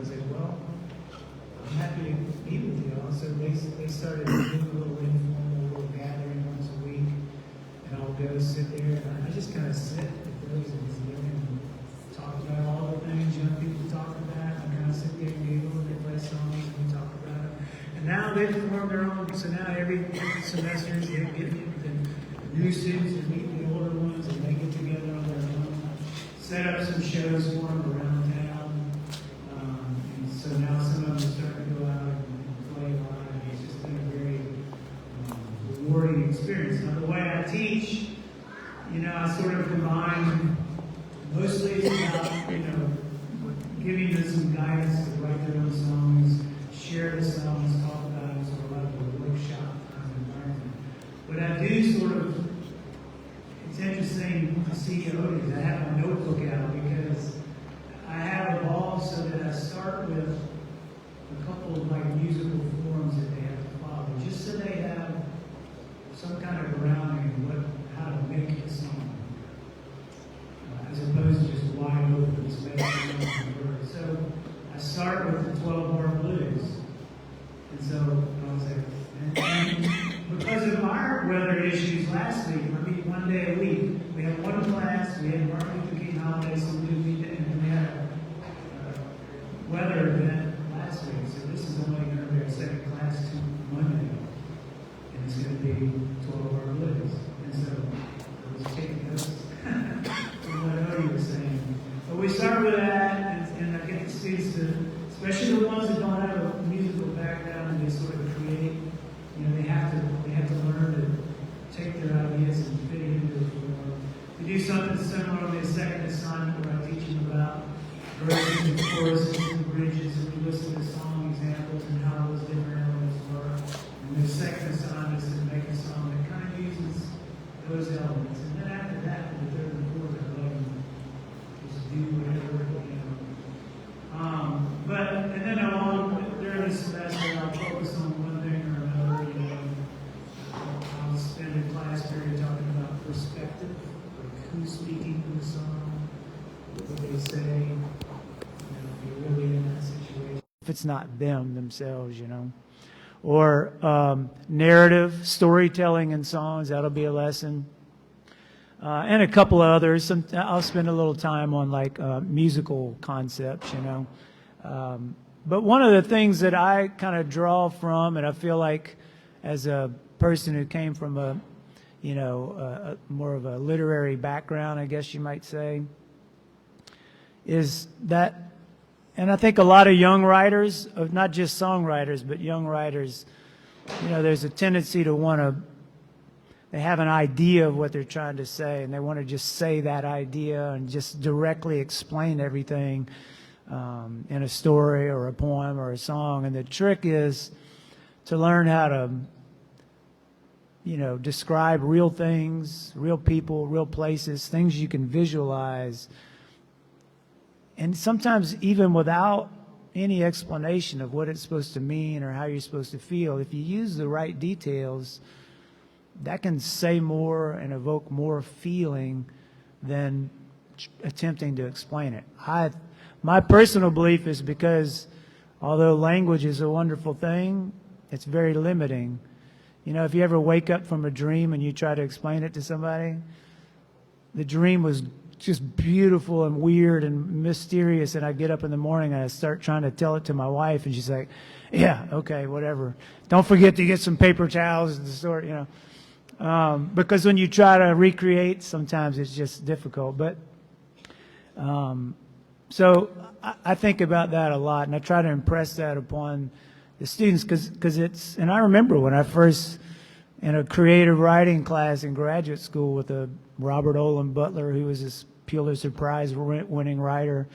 I said, well, I'm happy to meet with you all. So they started doing a little informal little gathering once a week, and I'll go sit there, and I just kind of sit with those and just look and talk about all the things young people talk about. I kind of sit there and giggle, and they play songs, and we talk about them. And now they've formed their own, so now every semester they get the new students and meet the older ones, and they get together on their own, set up some shows for them around town. And so now some of them are starting to go out and play live. It's just been a very rewarding experience. Now, the way I teach, I sort of combine, mostly it's about, giving them some guidance to write their own songs, share the songs, talk about it, sort of like a workshop kind of environment. But I do sort of, it's interesting to see Otis. I have my notebook out because I have evolved so that I start with a couple of musical forms that they have to follow, just so they have some kind of grounding in how to make a song, as opposed to just wide open space. So I start with the 12-bar blues, and so I was like, and because of our weather issues last week, I mean, one day a week, we had one class, we had Martin Luther King holiday, so we had a weather event last week. So this is only going to be our second class to Monday, and it's going to be 12-bar blues. And so I was taking notes from what Odie was saying. But we start with that, and I get the students to, especially the ones that don't have a musical background, and they sort of create. They have to learn to take their ideas and fit it into the form. We do something similar on the second assignment where I teach them about verses and choruses and bridges, and we listen to song examples and how those different elements work. And the second assignment is to make a song that kind of uses those elements. And then after that, the third and fourth, I let them just do whatever, and then during the semester, I'll focus on one thing or another. I'll spend a class period talking about perspective, like who's speaking to the song, what they say, if you're really in that situation. If it's not them themselves, or narrative, storytelling in songs, that'll be a lesson. And a couple of others. I'll spend a little time on musical concepts, But one of the things that I kind of draw from, and I feel like as a person who came from a more of a literary background, I guess you might say, is that, and I think a lot of young writers, not just songwriters, but young writers, there's a tendency to they have an idea of what they're trying to say, and they want to just say that idea and just directly explain everything in a story or a poem or a song. And the trick is to learn how to, describe real things, real people, real places, things you can visualize. And sometimes even without any explanation of what it's supposed to mean or how you're supposed to feel, if you use the right details, that can say more and evoke more feeling than attempting to explain it. My personal belief is because although language is a wonderful thing, it's very limiting. If you ever wake up from a dream and you try to explain it to somebody, the dream was just beautiful and weird and mysterious, and I get up in the morning and I start trying to tell it to my wife, and she's like, yeah, okay, whatever. Don't forget to get some paper towels and the sort, because when you try to recreate, sometimes it's just difficult. But so I think about that a lot, and I try to impress that upon the students because it's, and I remember when I first, in a creative writing class in graduate school with a Robert Olin Butler, who was this Pulitzer Prize winning writer,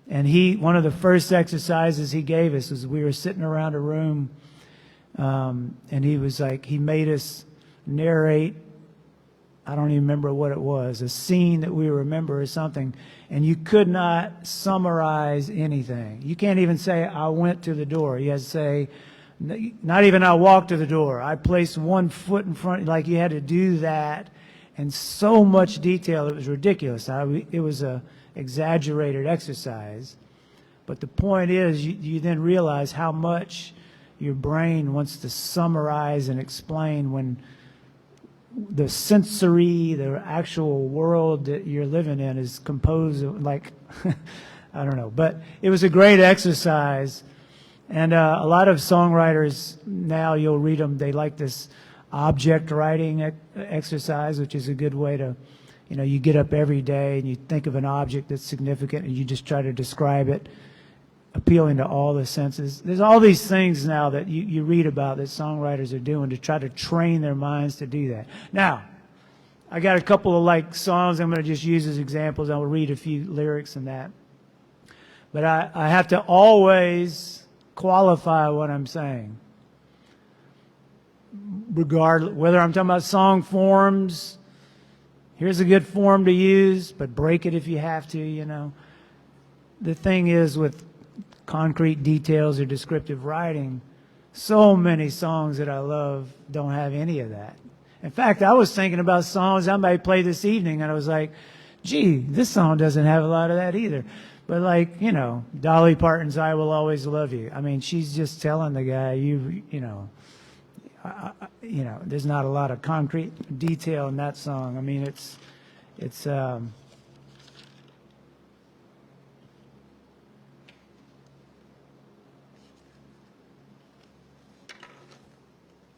and one of the first exercises he gave us was we were sitting around a room, and he made us narrate, I don't even remember what it was, a scene that we remember or something, and you could not summarize anything. You can't even say, I went to the door. You had to say, not even I walked to the door. I placed one foot in front, you had to do that, and so much detail, it was ridiculous. It was a exaggerated exercise. But the point is, you then realize how much your brain wants to summarize and explain when the sensory, the actual world that you're living in is composed of, like, I don't know. But it was a great exercise. And a lot of songwriters now, you'll read them, they like this object writing exercise, which is a good way to, you get up every day and you think of an object that's significant and you just try to describe it, appealing to all the senses. There's all these things now that you read about that songwriters are doing to try to train their minds to do that. Now, I got a couple of songs I'm going to just use as examples. I'll read a few lyrics and that. But I have to always qualify what I'm saying. Regardless, whether I'm talking about song forms, here's a good form to use, but break it if you have to, The thing is with concrete details or descriptive writing, so many songs that I love don't have any of that. In fact, I was thinking about songs I might play this evening, and I was like, gee, this song doesn't have a lot of that either. But Dolly Parton's I Will Always Love You. I mean, she's just telling the guy, there's not a lot of concrete detail in that song. I mean, it's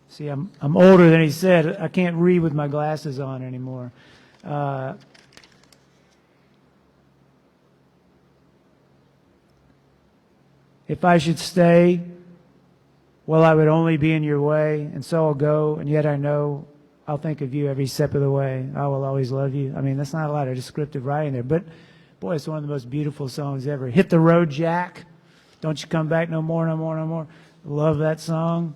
see, I'm older than he said. I can't read with my glasses on anymore. If I should stay, well, I would only be in your way, and so I'll go, and yet I know I'll think of you every step of the way. I will always love you. I mean, that's not a lot of descriptive writing there, but boy, it's one of the most beautiful songs ever. Hit the Road, Jack. Don't you come back no more, no more, no more. Love that song,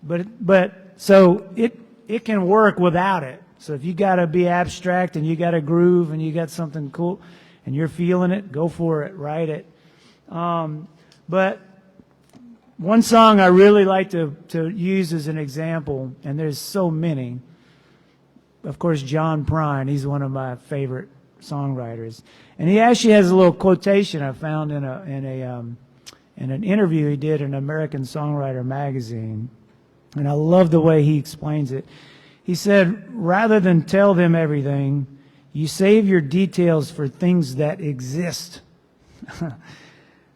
But so it can work without it. So if you got to be abstract and you got a groove and you got something cool and you're feeling it, go for it, write it. But one song I really like to use as an example, and there's so many. Of course, John Prine, he's one of my favorite songwriters, and he actually has a little quotation I found in an interview he did in American Songwriter magazine, and I love the way he explains it. He said, "Rather than tell them everything, you save your details for things that exist."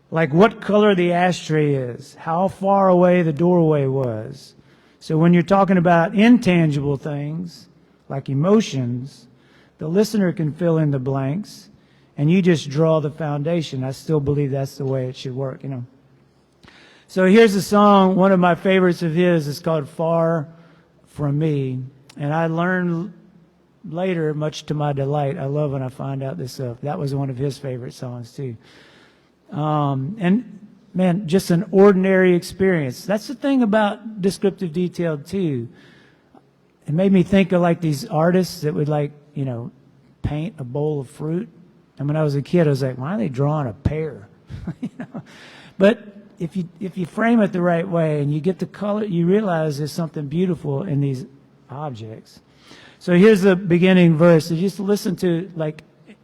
Like what color the ashtray is, how far away the doorway was. So when you're talking about intangible things, like emotions, the listener can fill in the blanks, and you just draw the foundation. I still believe that's the way it should work, So here's a song, one of my favorites of his. It's called Far From Me. And I learned later, much to my delight, I love when I find out this stuff. That was one of his favorite songs, too. And man, just an ordinary experience. That's the thing about descriptive detail too. It made me think of these artists that would paint a bowl of fruit. And when I was a kid, I was like, why are they drawing a pear? But if you frame it the right way and you get the color, you realize there's something beautiful in these objects. So here's the beginning verse. So just listen to,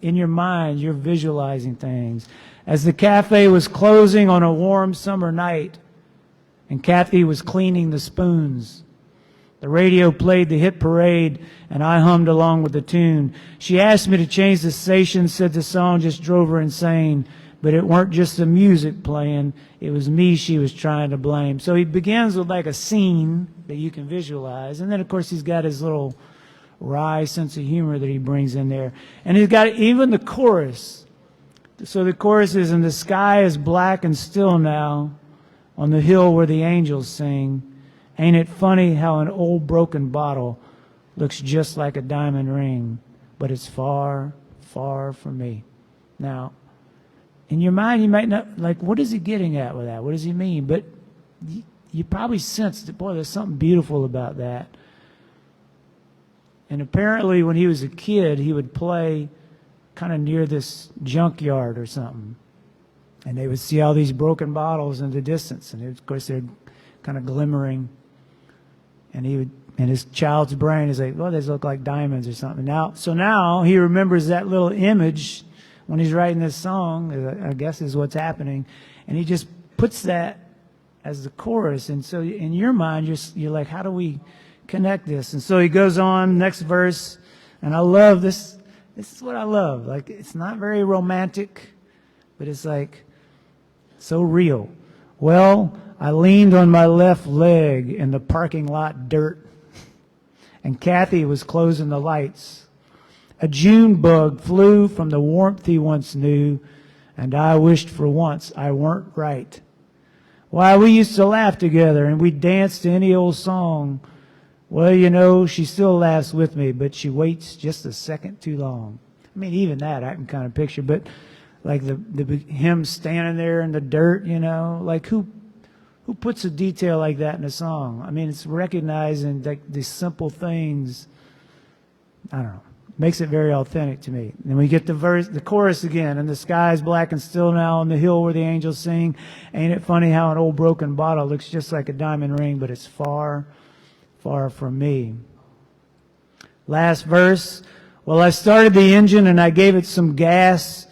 in your mind, you're visualizing things. As the cafe was closing on a warm summer night and Kathy was cleaning the spoons, the radio played the hit parade and I hummed along with the tune. She asked me to change the station, said the song just drove her insane. But it weren't just the music playing, it was me she was trying to blame. So he begins with a scene that you can visualize. And then, of course, he's got his little wry sense of humor that he brings in there. And he's got even the chorus. So the chorus is, and the sky is black and still now on the hill where the angels sing. Ain't it funny how an old broken bottle looks just like a diamond ring, but it's far, far from me. Now, in your mind, you might not, what is he getting at with that? What does he mean? But you probably sense that, boy, there's something beautiful about that. And apparently when he was a kid, he would play kind of near this junkyard or something. And they would see all these broken bottles in the distance. And of course, they're kind of glimmering. And his child's brain is like, well, these look like diamonds or something. Now he remembers that little image when he's writing this song, I guess is what's happening, and he just puts that as the chorus. And so in your mind, you're like, how do we connect this? And so he goes on, next verse, and I love this. This is what I love. Like, it's not very romantic, but it's like so real. Well, I leaned on my left leg in the parking lot dirt, and Kathy was closing the lights. A June bug flew from the warmth he once knew, and I wished for once I weren't right. Why, we used to laugh together, and we'd dance to any old song. Well, you know, she still laughs with me, but she waits just a second too long. I mean, even that I can kind of picture, but like him standing there in the dirt, you know, like who puts a detail like that in a song? I mean, it's recognizing like these simple things. I don't know. Makes it very authentic to me. And we get the chorus again. And the sky is black and still now on the hill where the angels sing. Ain't it funny how an old broken bottle looks just like a diamond ring, but it's far, far from me. Last verse. Well, I started the engine and I gave it some gas.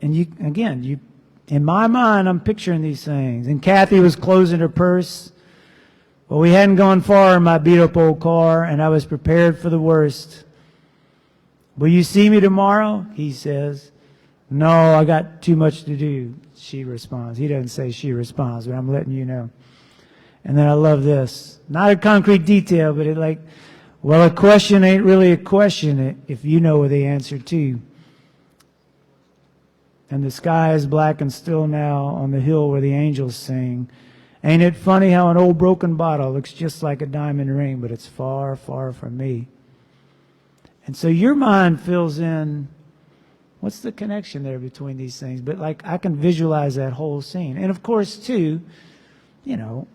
And in my mind, I'm picturing these things. And Kathy was closing her purse. Well, we hadn't gone far in my beat-up old car, and I was prepared for the worst. Will you see me tomorrow? He says. No, I got too much to do, she responds. He doesn't say she responds, but I'm letting you know. And then I love this. Not a concrete detail, but it like, well, a question ain't really a question if you know the answer to. And the sky is black and still now on the hill where the angels sing. Ain't it funny how an old broken bottle looks just like a diamond ring, but it's far, far from me. And so your mind fills in, what's the connection there between these things? But like I can visualize that whole scene. And of course, too, you know,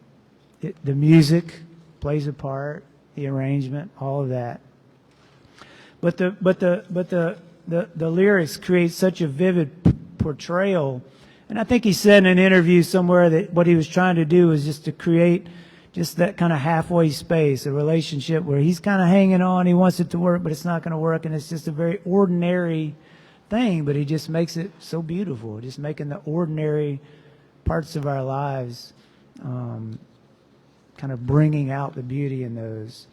the music plays a part, the arrangement, all of that. But the lyrics create such a vivid portrayal. And I think he said in an interview somewhere that what he was trying to do was just to create just that kind of halfway space, a relationship where he's kind of hanging on, he wants it to work, but it's not going to work, and it's just a very ordinary thing, but he just makes it so beautiful, just making the ordinary parts of our lives kind of bringing out the beauty in those.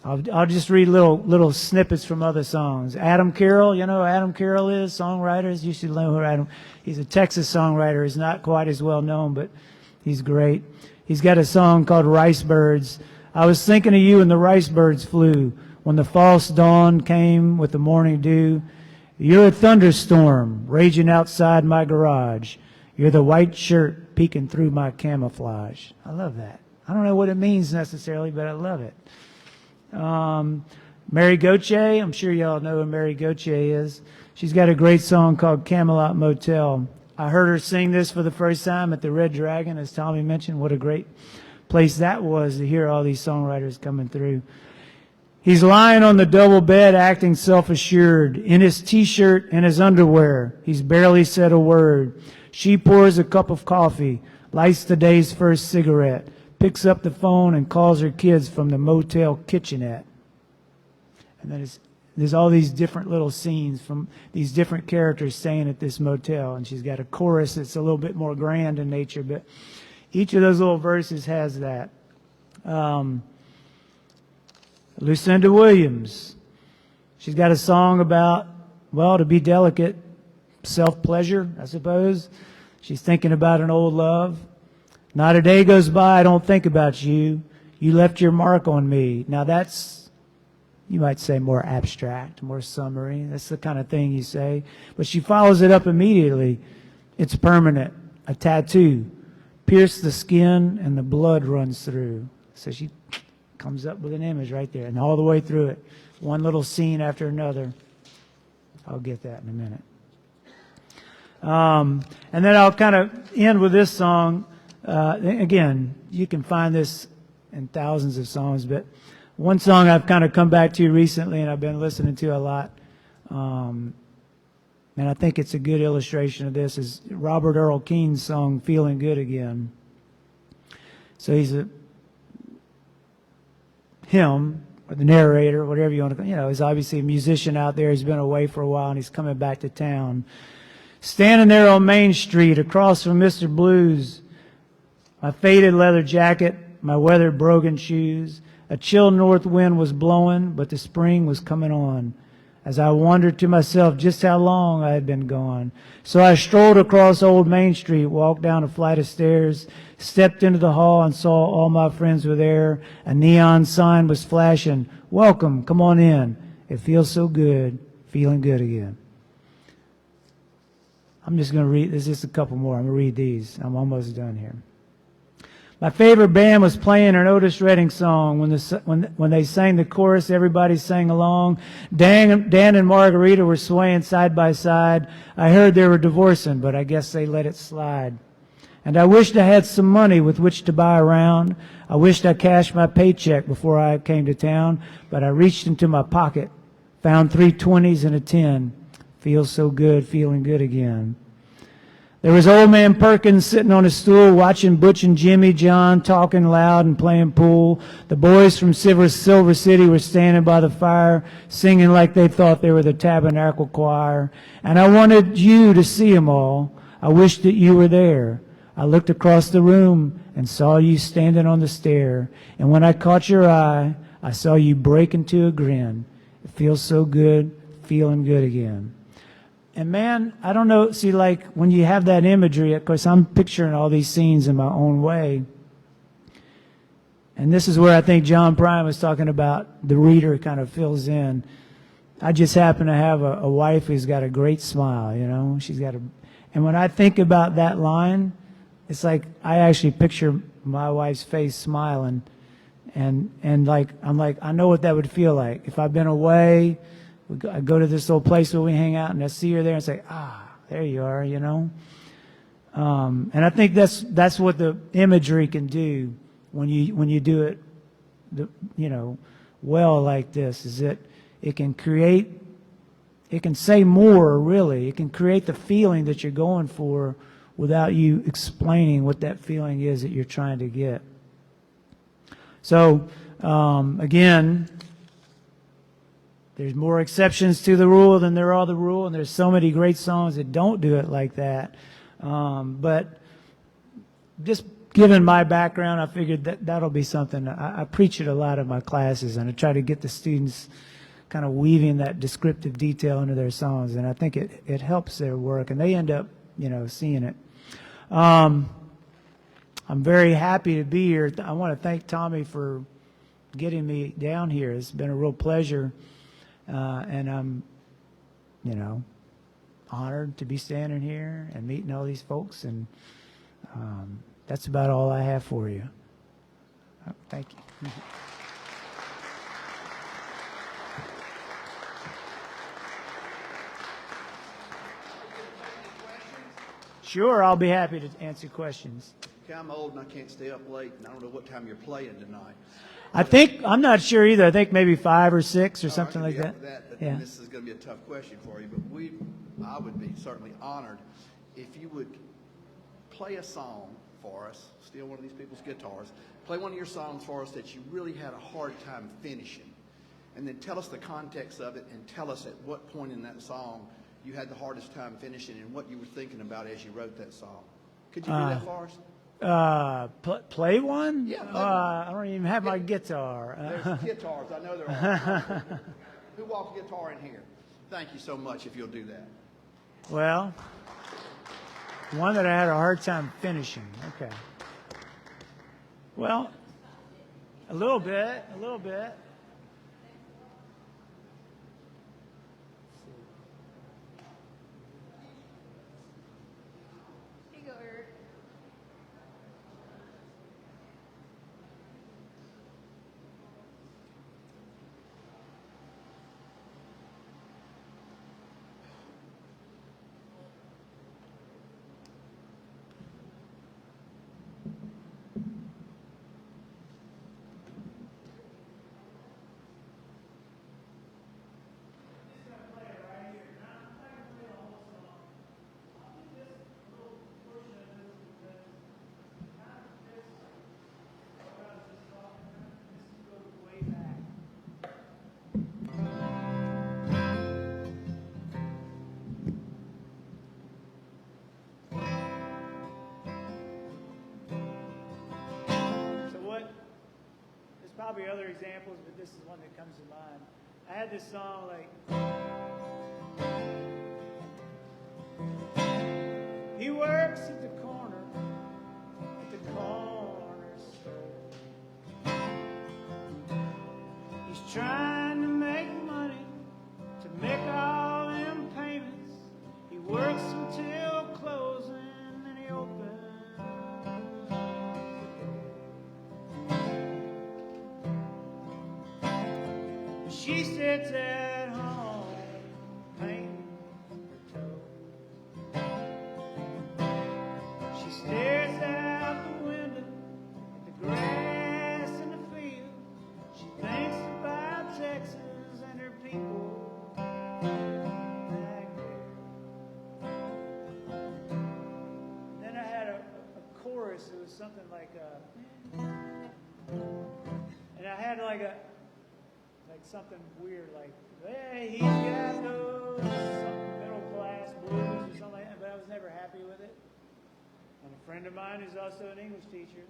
I'll just read little snippets from other songs. Adam Carroll, you know who Adam Carroll is? Songwriters, you should know who Adam. He's a Texas songwriter. He's not quite as well known, but he's great. He's got a song called Rice Birds. I was thinking of you and the rice birds flew when the false dawn came with the morning dew. You're a thunderstorm raging outside my garage. You're the white shirt peeking through my camouflage. I love that. I don't know what it means necessarily, but I love it. Mary Gauthier, I'm sure y'all know who Mary Gauthier is. She's got a great song called Camelot Motel. I heard her sing this for the first time at the Red Dragon, as Tommy mentioned. What a great place that was to hear all these songwriters coming through. He's lying on the double bed acting self-assured, in his T-shirt and his underwear. He's barely said a word. She pours a cup of coffee, lights the day's first cigarette, picks up the phone and calls her kids from the motel kitchenette. And then there's all these different little scenes from these different characters staying at this motel. And she's got a chorus that's a little bit more grand in nature, but each of those little verses has that. Lucinda Williams, she's got a song about, well, to be delicate, self-pleasure, I suppose. She's thinking about an old love. Not a day goes by I don't think about you. You left your mark on me. Now that's, you might say, more abstract, more summary. That's the kind of thing you say. But she follows it up immediately. It's permanent, a tattoo. Pierce the skin and the blood runs through. So she comes up with an image right there, and all the way through it. One little scene after another. I'll get that in a minute. And then I'll kind of end with this song. Again, you can find this in thousands of songs, but one song I've kind of come back to recently and I've been listening to a lot, and I think it's a good illustration of this, is Robert Earl Keen's song, Feeling Good Again. So he's a hymn, or the narrator, whatever you want to, is obviously a musician out there. He's been away for a while, and he's coming back to town. Standing there on Main Street across from Mr. Blues, my faded leather jacket, my weathered brogan shoes, a chill north wind was blowing, but the spring was coming on. As I wondered to myself just how long I had been gone. So I strolled across Old Main Street, walked down a flight of stairs, stepped into the hall and saw all my friends were there. A neon sign was flashing, "Welcome, come on in. It feels so good, feeling good again." I'm just going to read, there's just a couple more. I'm going to read these. I'm almost done here. My favorite band was playing an Otis Redding song. When they sang the chorus, everybody sang along. Dan and Margarita were swaying side by side. I heard they were divorcing, but I guess they let it slide. And I wished I had some money with which to buy a round. I wished I cashed my paycheck before I came to town, but I reached into my pocket, found 3 20s and a 10. Feels so good, feeling good again. There was old man Perkins sitting on a stool watching Butch and Jimmy John talking loud and playing pool. The boys from Silver City were standing by the fire singing like they thought they were the Tabernacle Choir. And I wanted you to see them all. I wished that you were there. I looked across the room and saw you standing on the stair. And when I caught your eye, I saw you break into a grin. It feels so good, feeling good again. And man, I don't know, see, like when you have that imagery, of course, I'm picturing all these scenes in my own way. And this is where I think John Prine was talking about the reader kind of fills in. I just happen to have a wife who's got a great smile, She's got and when I think about that line, it's like I actually picture my wife's face smiling. And like, I'm like, I know what that would feel like. If I've been away, I go to this little place where we hang out, and I see her there and say, there you are, And I think that's what the imagery can do when you do it, well like this, is that it can say more, really. It can create the feeling that you're going for without you explaining what that feeling is that you're trying to get. So, again, there's more exceptions to the rule than there are the rule, and there's so many great songs that don't do it like that. But just given my background, I figured that'll be something. I preach it a lot in my classes, and I try to get the students kind of weaving that descriptive detail into their songs, and I think it helps their work, and they end up, seeing it. I'm very happy to be here. I want to thank Tommy for getting me down here. It's been a real pleasure. And I'm, honored to be standing here and meeting all these folks. And that's about all I have for you. Thank you. Sure, I'll be happy to answer questions. Okay, I'm old and I can't stay up late, and I don't know what time you're playing tonight. I'm not sure either. I think maybe 5 or 6 or something like that. Yeah. This is going to be a tough question for you, but I would be certainly honored if you would play a song for us, steal one of these people's guitars, play one of your songs for us that you really had a hard time finishing, and then tell us the context of it and tell us at what point in that song you had the hardest time finishing and what you were thinking about as you wrote that song. Could you do that for us? Play one? Yeah. I don't even have my guitar. There's guitars. I know there are. Who walks guitar in here? Thank you so much if you'll do that. Well, one that I had a hard time finishing. Okay. Well, a little bit. probably other examples, but this is one that comes to mind. I had this song like, he works at the corner store. He's trying to make money to make all them payments. He works until closing and he opens. She sits at home painting her toes. She stares out the window at the grass in the field. She thinks about Texas and her people back there. Then I had a chorus. It was something like and I had like something weird, like, hey, he's got those some middle class blues or something like that, but I was never happy with it. And a friend of mine who's also an English teacher,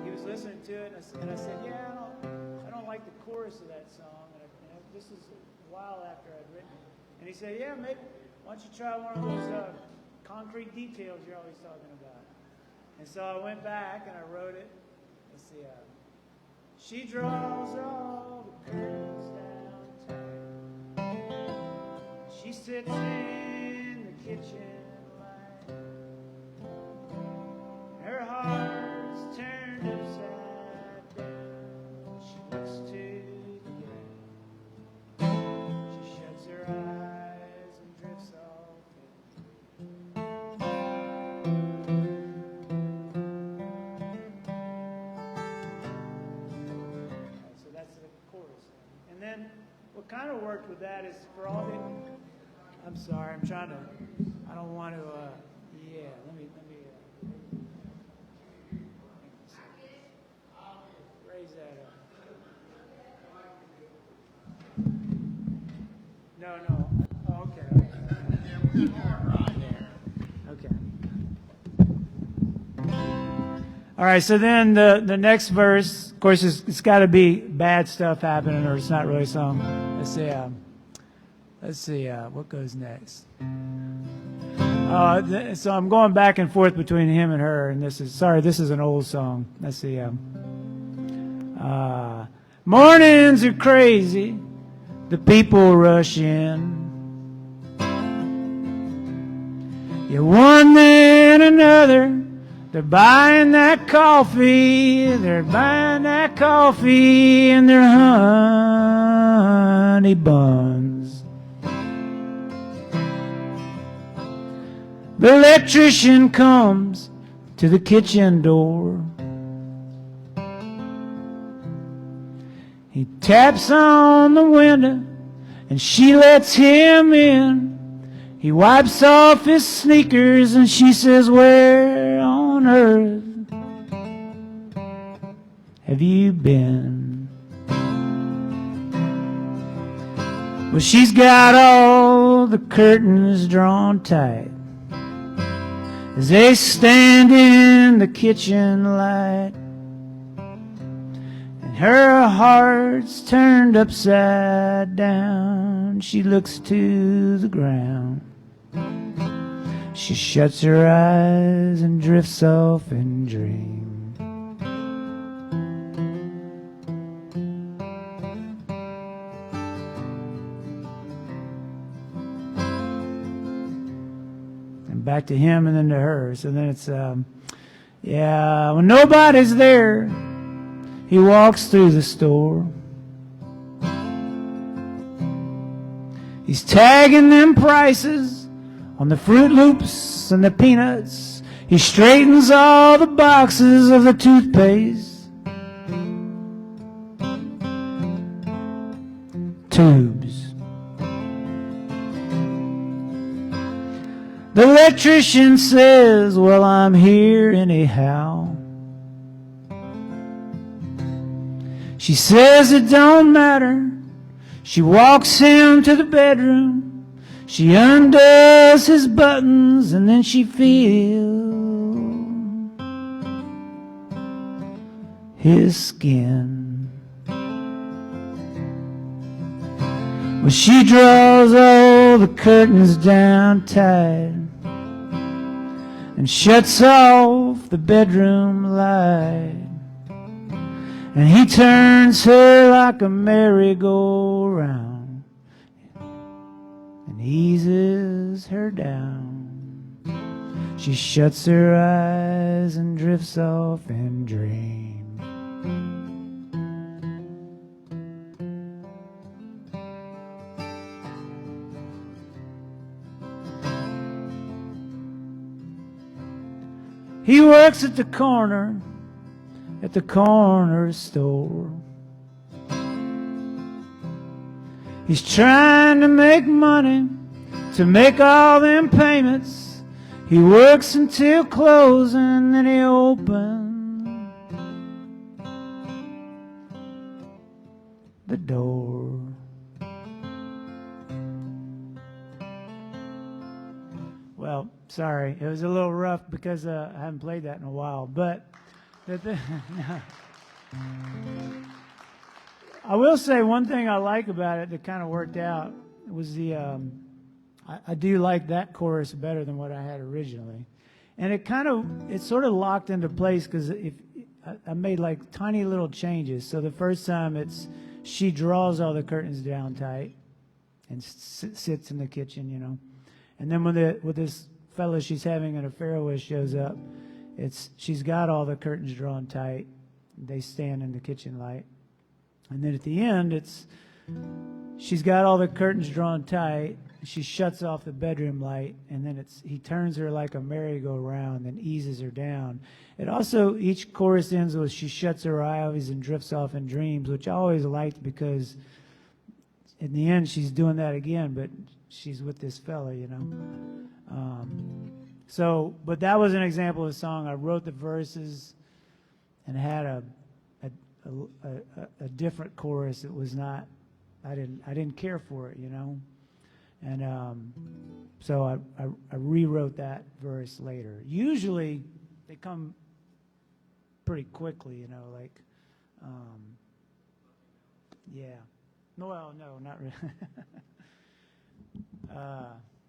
he was listening to it, and I said, yeah, I don't like the chorus of that song. And this is a while after I'd written it. And he said, yeah, maybe, why don't you try one of those concrete details you're always talking about? And so I went back and I wrote it. Let's see, she draws all the curtains down tight. She sits in the kitchen light. Her heart's turned upside down. She looks to the ground. She shuts her eyes and drifts off. And then what kind of worked with that is for all the, I'm sorry, I'm trying to, I don't want to, yeah, let me raise that up. No, oh, okay. Okay. All right, so then the next verse, of course, it's got to be bad stuff happening, or it's not really a song. Let's see, what goes next? So I'm going back and forth between him and her, and this is an old song. Let's see. Mornings are crazy, the people rush in. You one then another. They're buying that coffee, and their honey buns. The electrician comes to the kitchen door. He taps on the window, and she lets him in. He wipes off his sneakers, and she says, where on earth have you been? Well, she's got all the curtains drawn tight as they stand in the kitchen light, and her heart's turned upside down. She looks to the ground. She shuts her eyes and drifts off in dream. And back to him and then to her. So then it's, yeah, when nobody's there, he walks through the store. He's tagging them prices on the Fruit Loops and the peanuts. He straightens all the boxes of the toothpaste tubes. The electrician says, well, I'm here anyhow. She says it don't matter. She walks him to the bedroom. She undoes his buttons, and then she feels his skin. Well, she draws all the curtains down tight and shuts off the bedroom light. And he turns her like a merry-go-round and eases her down. She shuts her eyes and drifts off in dreams. He works at the corner store. He's trying to make money to make all them payments. He works until closing, then he opens the door. Well, sorry, it was a little rough because I haven't played that in a while, but I will say one thing I like about it that kind of worked out was I do like that chorus better than what I had originally, and it sort of locked into place because I made like tiny little changes. So the first time she draws all the curtains down tight and sits in the kitchen, you know, and then when this fella she's having an affair with shows up, she's got all the curtains drawn tight. They stand in the kitchen light. And then at the end, she's got all the curtains drawn tight. She shuts off the bedroom light, and then he turns her like a merry-go-round and eases her down. It also, each chorus ends with she shuts her eyes and drifts off in dreams, which I always liked because in the end she's doing that again, but she's with this fella, you know. But that was an example of a song. I wrote the verses and had a different chorus. It was not. I didn't care for it, you know. And so I rewrote that verse later. Usually they come pretty quickly, you know. Like, yeah. Well, no, not really.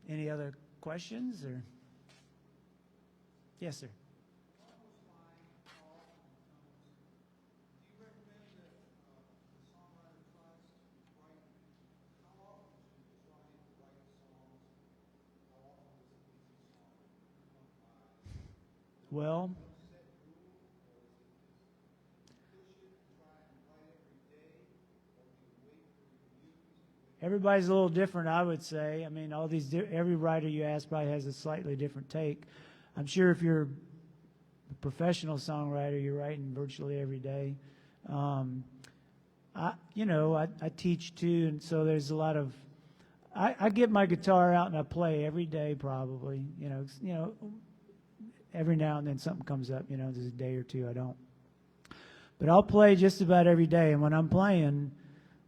Any other questions or? Yes, sir. Well, everybody's a little different, I would say. I mean, every writer you ask probably has a slightly different take. I'm sure if you're a professional songwriter, you're writing virtually every day. I teach too, and so there's a lot of. I get my guitar out and I play every day, probably. You know, every now and then something comes up. You know, there's a day or two I don't. But I'll play just about every day, and when I'm playing,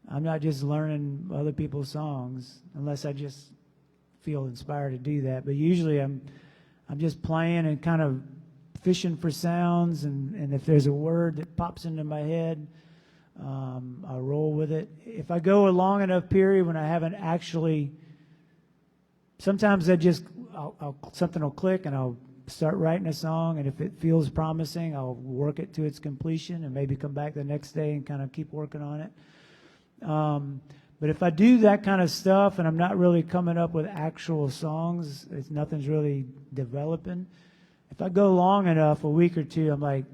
I'm not just learning other people's songs, unless I just feel inspired to do that. But usually I'm just playing and kind of fishing for sounds, and if there's a word that pops into my head, I'll roll with it. If I go a long enough period when I haven't actually, sometimes something will click and I'll start writing a song, and if it feels promising, I'll work it to its completion and maybe come back the next day and kind of keep working on it. But if I do that kind of stuff and I'm not really coming up with actual songs, nothing's really developing. If I go long enough, a week or two, I'm like,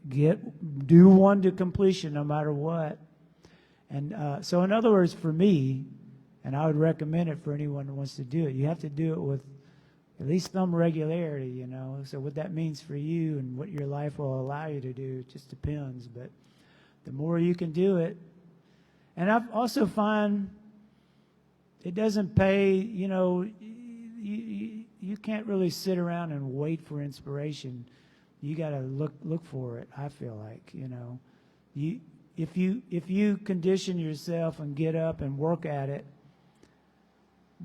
do one to completion no matter what. And so in other words, for me, and I would recommend it for anyone who wants to do it, you have to do it with at least some regularity, you know. So what that means for you and what your life will allow you to do, it just depends. But the more you can do it, and I've also find it doesn't pay, you know, you can't really sit around and wait for inspiration. You got to look for it, I feel like, you know. If you condition yourself and get up and work at it,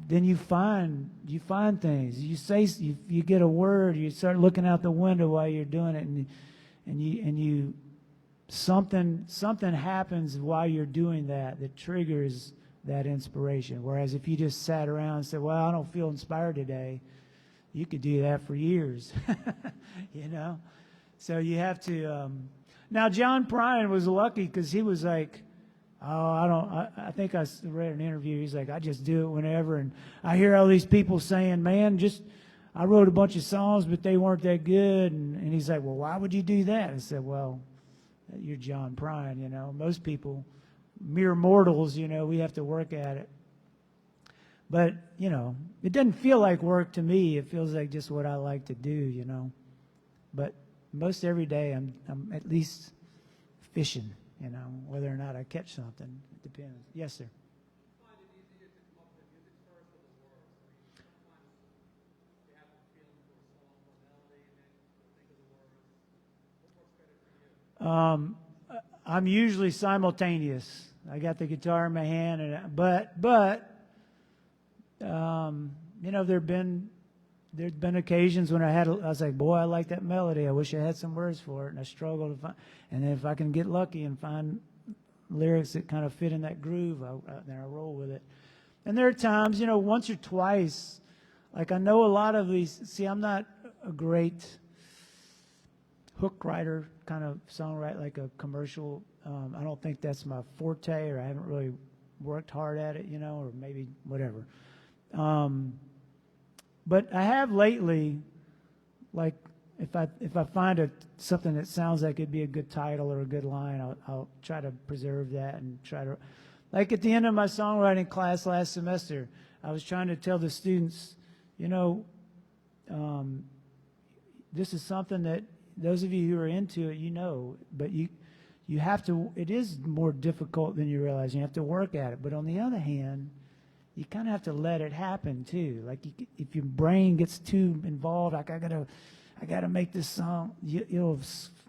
then you find things. You get a word, you start looking out the window while you're doing it, and something happens while you're doing that triggers that inspiration. Whereas if you just sat around and said, well, I don't feel inspired today, you could do that for years, you know? So you have to, now John Prine was lucky because he was like, oh, I think I read an interview. He's like, I just do it whenever. And I hear all these people saying, man, I wrote a bunch of songs, but they weren't that good. And he's like, well, why would you do that? I said, well, you're John Prine, you know. Most people, mere mortals, you know, we have to work at it. But, you know, it doesn't feel like work to me. It feels like just what I like to do, you know. But most every day I'm at least fishing, you know, whether or not I catch something. It depends. Yes, sir. I'm usually simultaneous. I got the guitar in my hand, but you know, there'd been occasions when I was like, boy, I like that melody. I wish I had some words for it, and I struggled to find. And then if I can get lucky and find lyrics that kind of fit in that groove, then I roll with it. And there are times, you know, once or twice, like I know a lot of these. See, I'm not a great hook writer, kind of songwriter, like a commercial. I don't think that's my forte, or I haven't really worked hard at it, you know, or maybe whatever. But I have lately, like if I find something that sounds like it'd be a good title or a good line, I'll try to preserve that and try to, like at the end of my songwriting class last semester, I was trying to tell the students, you know, this is something that those of you who are into it, you know, but you have to, it is more difficult than you realize. You have to work at it. But on the other hand, you kind of have to let it happen too. Like if your brain gets too involved, like I gotta make this song, you'll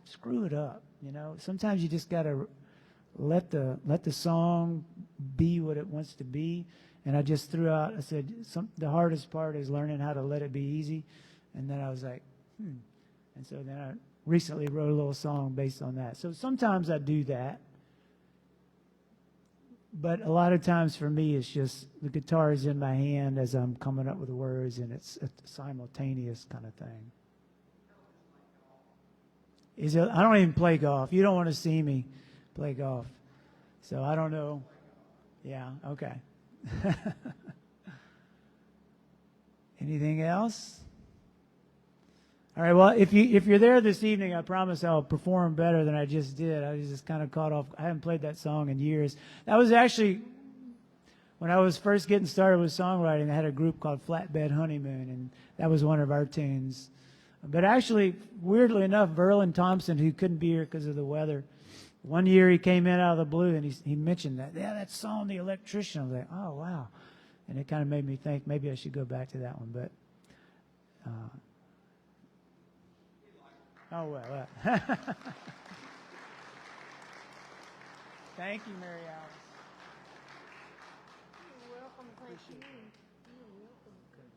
screw it up. You know, sometimes you just gotta let the song be what it wants to be. And I just threw out. I said the hardest part is learning how to let it be easy. And then I was like, And so then I recently wrote a little song based on that. So sometimes I do that. But a lot of times for me, it's just the guitar is in my hand as I'm coming up with the words, and it's a simultaneous kind of thing. I don't even play golf. You don't want to see me play golf. So I don't know. Yeah, okay. Anything else? All right, well, if you're there this evening, I promise I'll perform better than I just did. I was just kind of caught off. I haven't played that song in years. That was actually, when I was first getting started with songwriting, I had a group called Flatbed Honeymoon, and that was one of our tunes. But actually, weirdly enough, Verlin Thompson, who couldn't be here because of the weather, one year he came in out of the blue, and he mentioned that, yeah, that song, The Electrician. I was like, oh, wow. And it kind of made me think maybe I should go back to that one, but... Oh, well. Thank you, Mary Alice. You're welcome. Thank you. You're welcome. Thank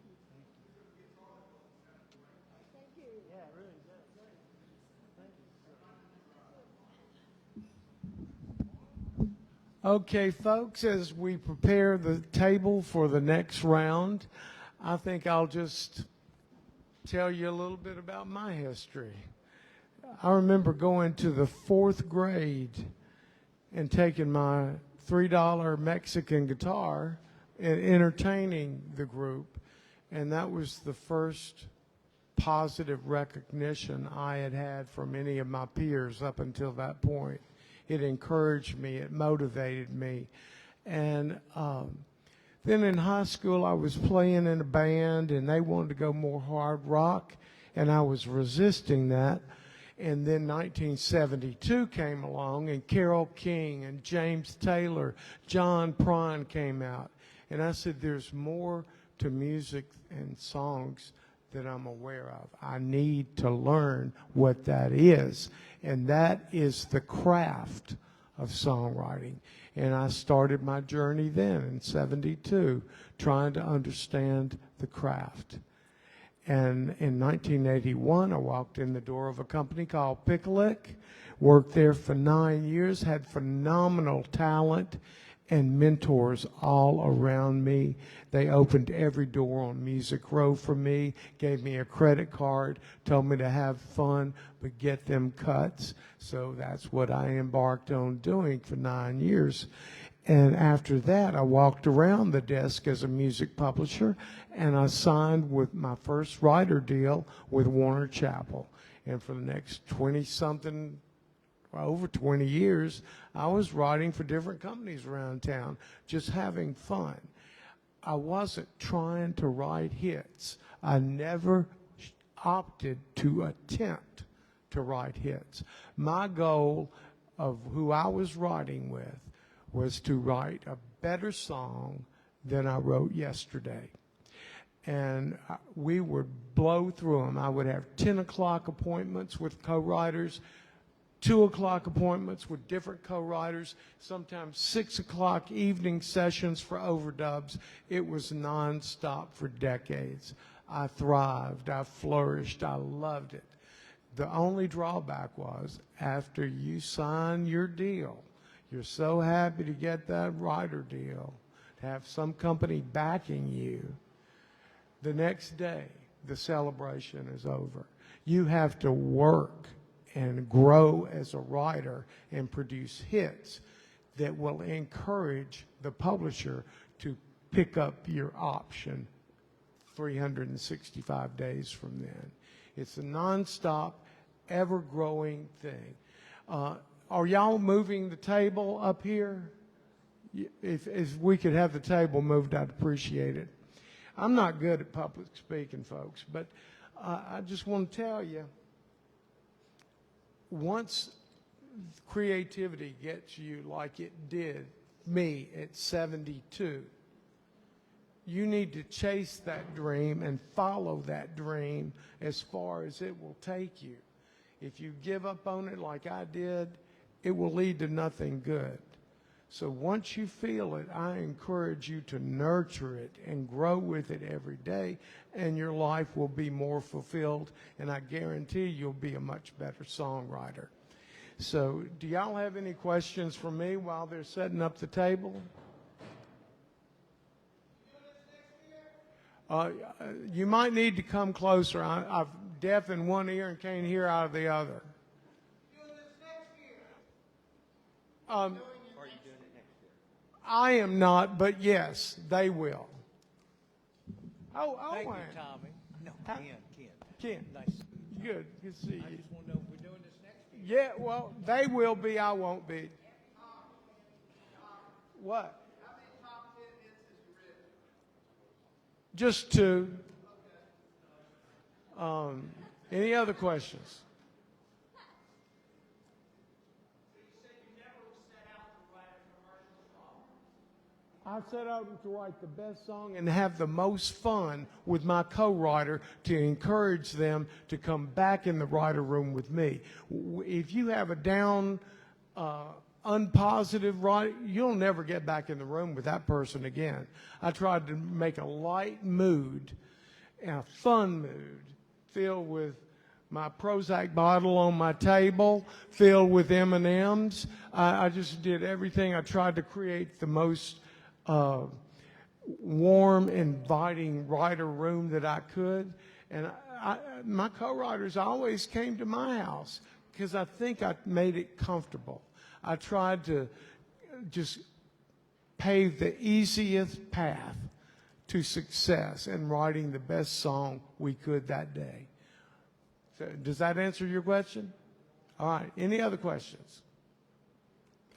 you. Yeah, really. Okay, folks, as we prepare the table for the next round, I think I'll just tell you a little bit about my history. I remember going to the 4th grade and taking my $3 Mexican guitar and entertaining the group, and that was the first positive recognition I had had from any of my peers up until that point. It encouraged me, it motivated me. And then in high school I was playing in a band and they wanted to go more hard rock, and I was resisting that. And then 1972 came along, and Carole King and James Taylor, John Prine came out. And I said, there's more to music and songs that I'm aware of. I need to learn what that is. And that is the craft of songwriting. And I started my journey then in 72, trying to understand the craft. And in 1981, I walked in the door of a company called Picklick, worked there for 9 years, had phenomenal talent, and mentors all around me. They opened every door on Music Row for me, gave me a credit card, told me to have fun, but get them cuts. So that's what I embarked on doing for 9 years. And after that, I walked around the desk as a music publisher, and I signed with my first writer deal with Warner Chappell. And for the next 20-something, over 20 years, I was writing for different companies around town, just having fun. I wasn't trying to write hits. I never opted to attempt to write hits. My goal of who I was writing with was to write a better song than I wrote yesterday. And we would blow through them. I would have 10 o'clock appointments with co-writers, 2 o'clock appointments with different co-writers, sometimes 6 o'clock evening sessions for overdubs. It was nonstop for decades. I thrived, I flourished, I loved it. The only drawback was after you sign your deal, you're so happy to get that writer deal, to have some company backing you. The next day, the celebration is over. You have to work and grow as a writer and produce hits that will encourage the publisher to pick up your option 365 days from then. It's a nonstop, ever-growing thing. Are y'all moving the table up here? If we could have the table moved, I'd appreciate it. I'm not good at public speaking, folks, but I just want to tell you, once creativity gets you like it did me at 72, you need to chase that dream and follow that dream as far as it will take you. If you give up on it like I did, it will lead to nothing good. So once you feel it, I encourage you to nurture it and grow with it every day, and your life will be more fulfilled, and I guarantee you'll be a much better songwriter. So do y'all have any questions for me while they're setting up the table? You might need to come closer. I'm deaf in one ear and can't hear out of the other. I am not, but yes, they will. Thank you, I am. Tommy. No, Huh? Ken. Ken. Nice. Good to see I you. just want to know if we're doing this next year. Yeah, well, they will be, I won't be. What? Just two. Any other questions? I set out to write the best song and have the most fun with my co-writer to encourage them to come back in the writer room with me. If you have a down, unpositive writer, you'll never get back in the room with that person again. I tried to make a light mood and a fun mood filled with my Prozac bottle on my table, filled with M&Ms. I just did everything. I tried to create the most warm, inviting writer room that I could. And my co-writers always came to my house because I think I made it comfortable. I tried to just pave the easiest path to success in writing the best song we could that day. So, does that answer your question? All right. Any other questions?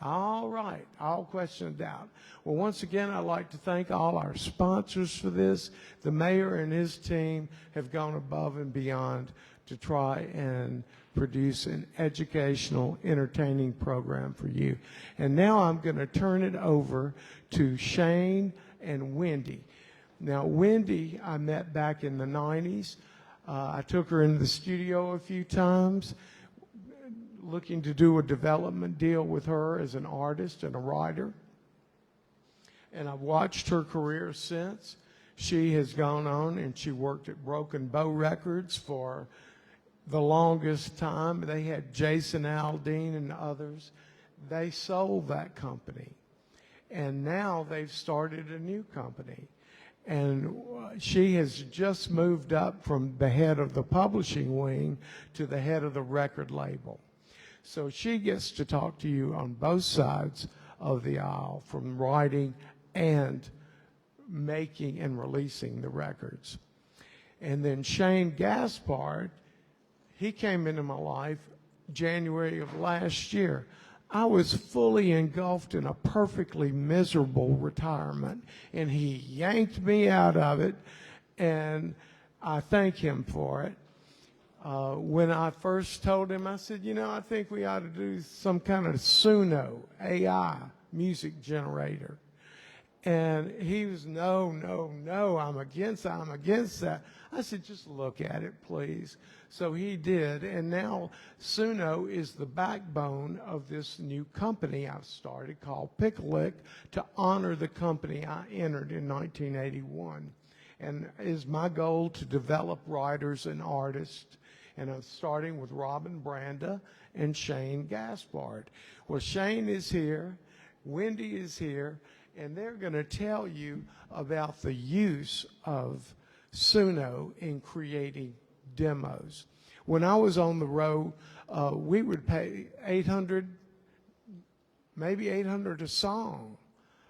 All right, all questions out. Well, once again, I'd like to thank all our sponsors for this. The mayor and his team have gone above and beyond to try and produce an educational, entertaining program for you. And now I'm going to turn it over to Shane and Wendy. Now, Wendy, I met back in the 90s. I took her into the studio a few times, looking to do a development deal with her as an artist and a writer. And I've watched her career since. She has gone on and she worked at Broken Bow Records for the longest time. They had Jason Aldean and others. They sold that company. And now they've started a new company. And she has just moved up from the head of the publishing wing to the head of the record label. So she gets to talk to you on both sides of the aisle, from writing and making and releasing the records. And then Shane Gaspard, he came into my life January of last year. I was fully engulfed in a perfectly miserable retirement, and he yanked me out of it, and I thank him for it. When I first told him, I said, you know, I think we ought to do some kind of Suno AI music generator. And he was, no, I'm against that. I said, just look at it, please. So he did, and now Suno is the backbone of this new company I've started called Picklick to honor the company I entered in 1981. And it is my goal to develop writers and artists, and I'm starting with Robin Branda and Shane Gaspard. Well, Shane is here, Wendy is here, and they're going to tell you about the use of Suno in creating demos. When I was on the road, we would pay $800, maybe $800 a song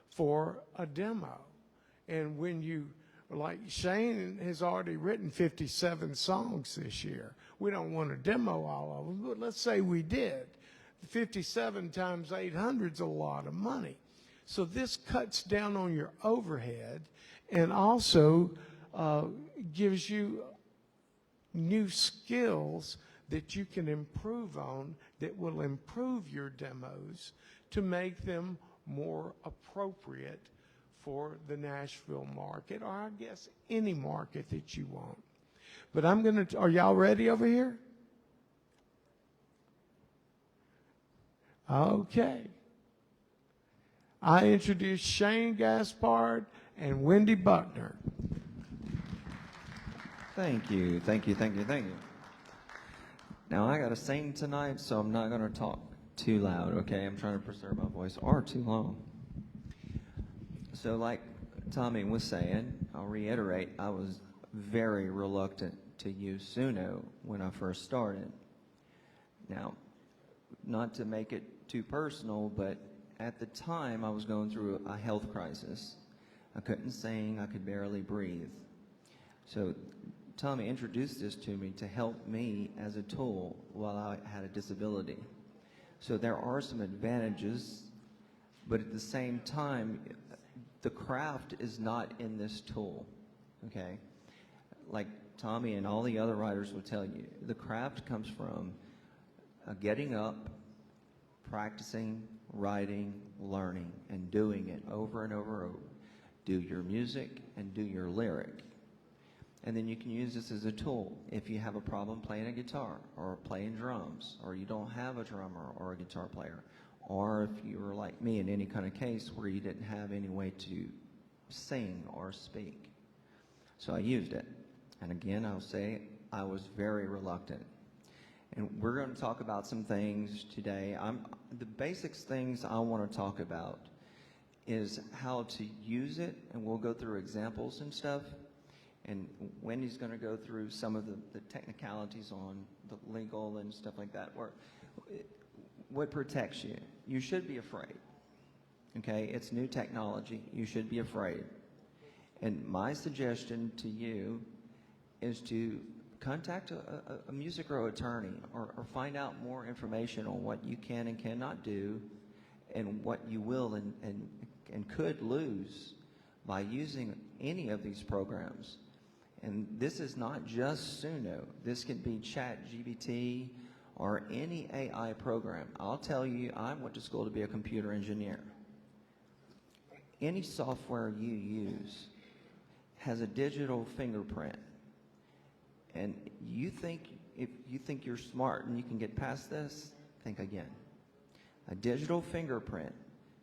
for a demo. And when you, like Shane has already written 57 songs this year. We don't want to demo all of them, but let's say we did. 57 times 800 is a lot of money. So this cuts down on your overhead and also gives you new skills that you can improve on that will improve your demos to make them more appropriate for the Nashville market, or I guess any market that you want. But I'm going to, are y'all ready over here? Okay. I introduce Shane Gaspard and Wendy Buckner. Thank you. Now I gotta sing tonight, so I'm not gonna talk too loud, okay? I'm trying to preserve my voice, or too long. So like Tommy was saying, I'll reiterate, I was very reluctant to use Suno when I first started. Now, not to make it too personal, but at the time I was going through a health crisis. I couldn't sing, I could barely breathe. So Tommy introduced this to me to help me as a tool while I had a disability. So there are some advantages, but at the same time, the craft is not in this tool, okay? Like Tommy and all the other writers will tell you, the craft comes from getting up, practicing, writing, learning, and doing it over and over and over. Do your music and do your lyric. And then you can use this as a tool if you have a problem playing a guitar or playing drums, or you don't have a drummer or a guitar player, or if you were like me in any kind of case where you didn't have any way to sing or speak. So I used it. And again, I'll say I was very reluctant. And we're going to talk about some things today. The basics things I want to talk about is how to use it, and we'll go through examples and stuff. And Wendy's going to go through some of the technicalities on the legal and stuff like that. What protects you? You should be afraid. Okay, it's new technology. You should be afraid. And my suggestion to you is to contact a music row attorney, or find out more information on what you can and cannot do, and what you will and could lose by using any of these programs. And this is not just Suno. This can be ChatGPT or any AI program. I'll tell you, I went to school to be a computer engineer. Any software you use has a digital fingerprint. And if you think you're smart and you can get past this, think again. A digital fingerprint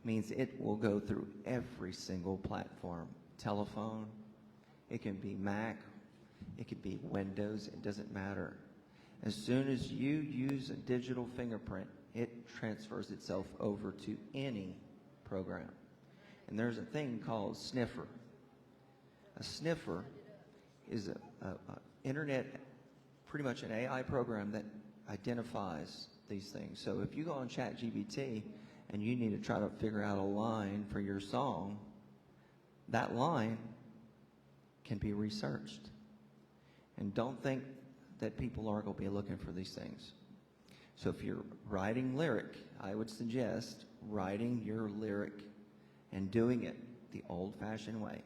means it will go through every single platform. Telephone, it can be Mac, it could be Windows, it doesn't matter. As soon as you use a digital fingerprint, it transfers itself over to any program. And there's a thing called sniffer. A sniffer is a internet, pretty much an AI program that identifies these things. So if you go on ChatGPT and you need to try to figure out a line for your song, that line can be researched. And don't think that people aren't going to be looking for these things. So if you're writing lyric, I would suggest writing your lyric and doing it the old-fashioned way.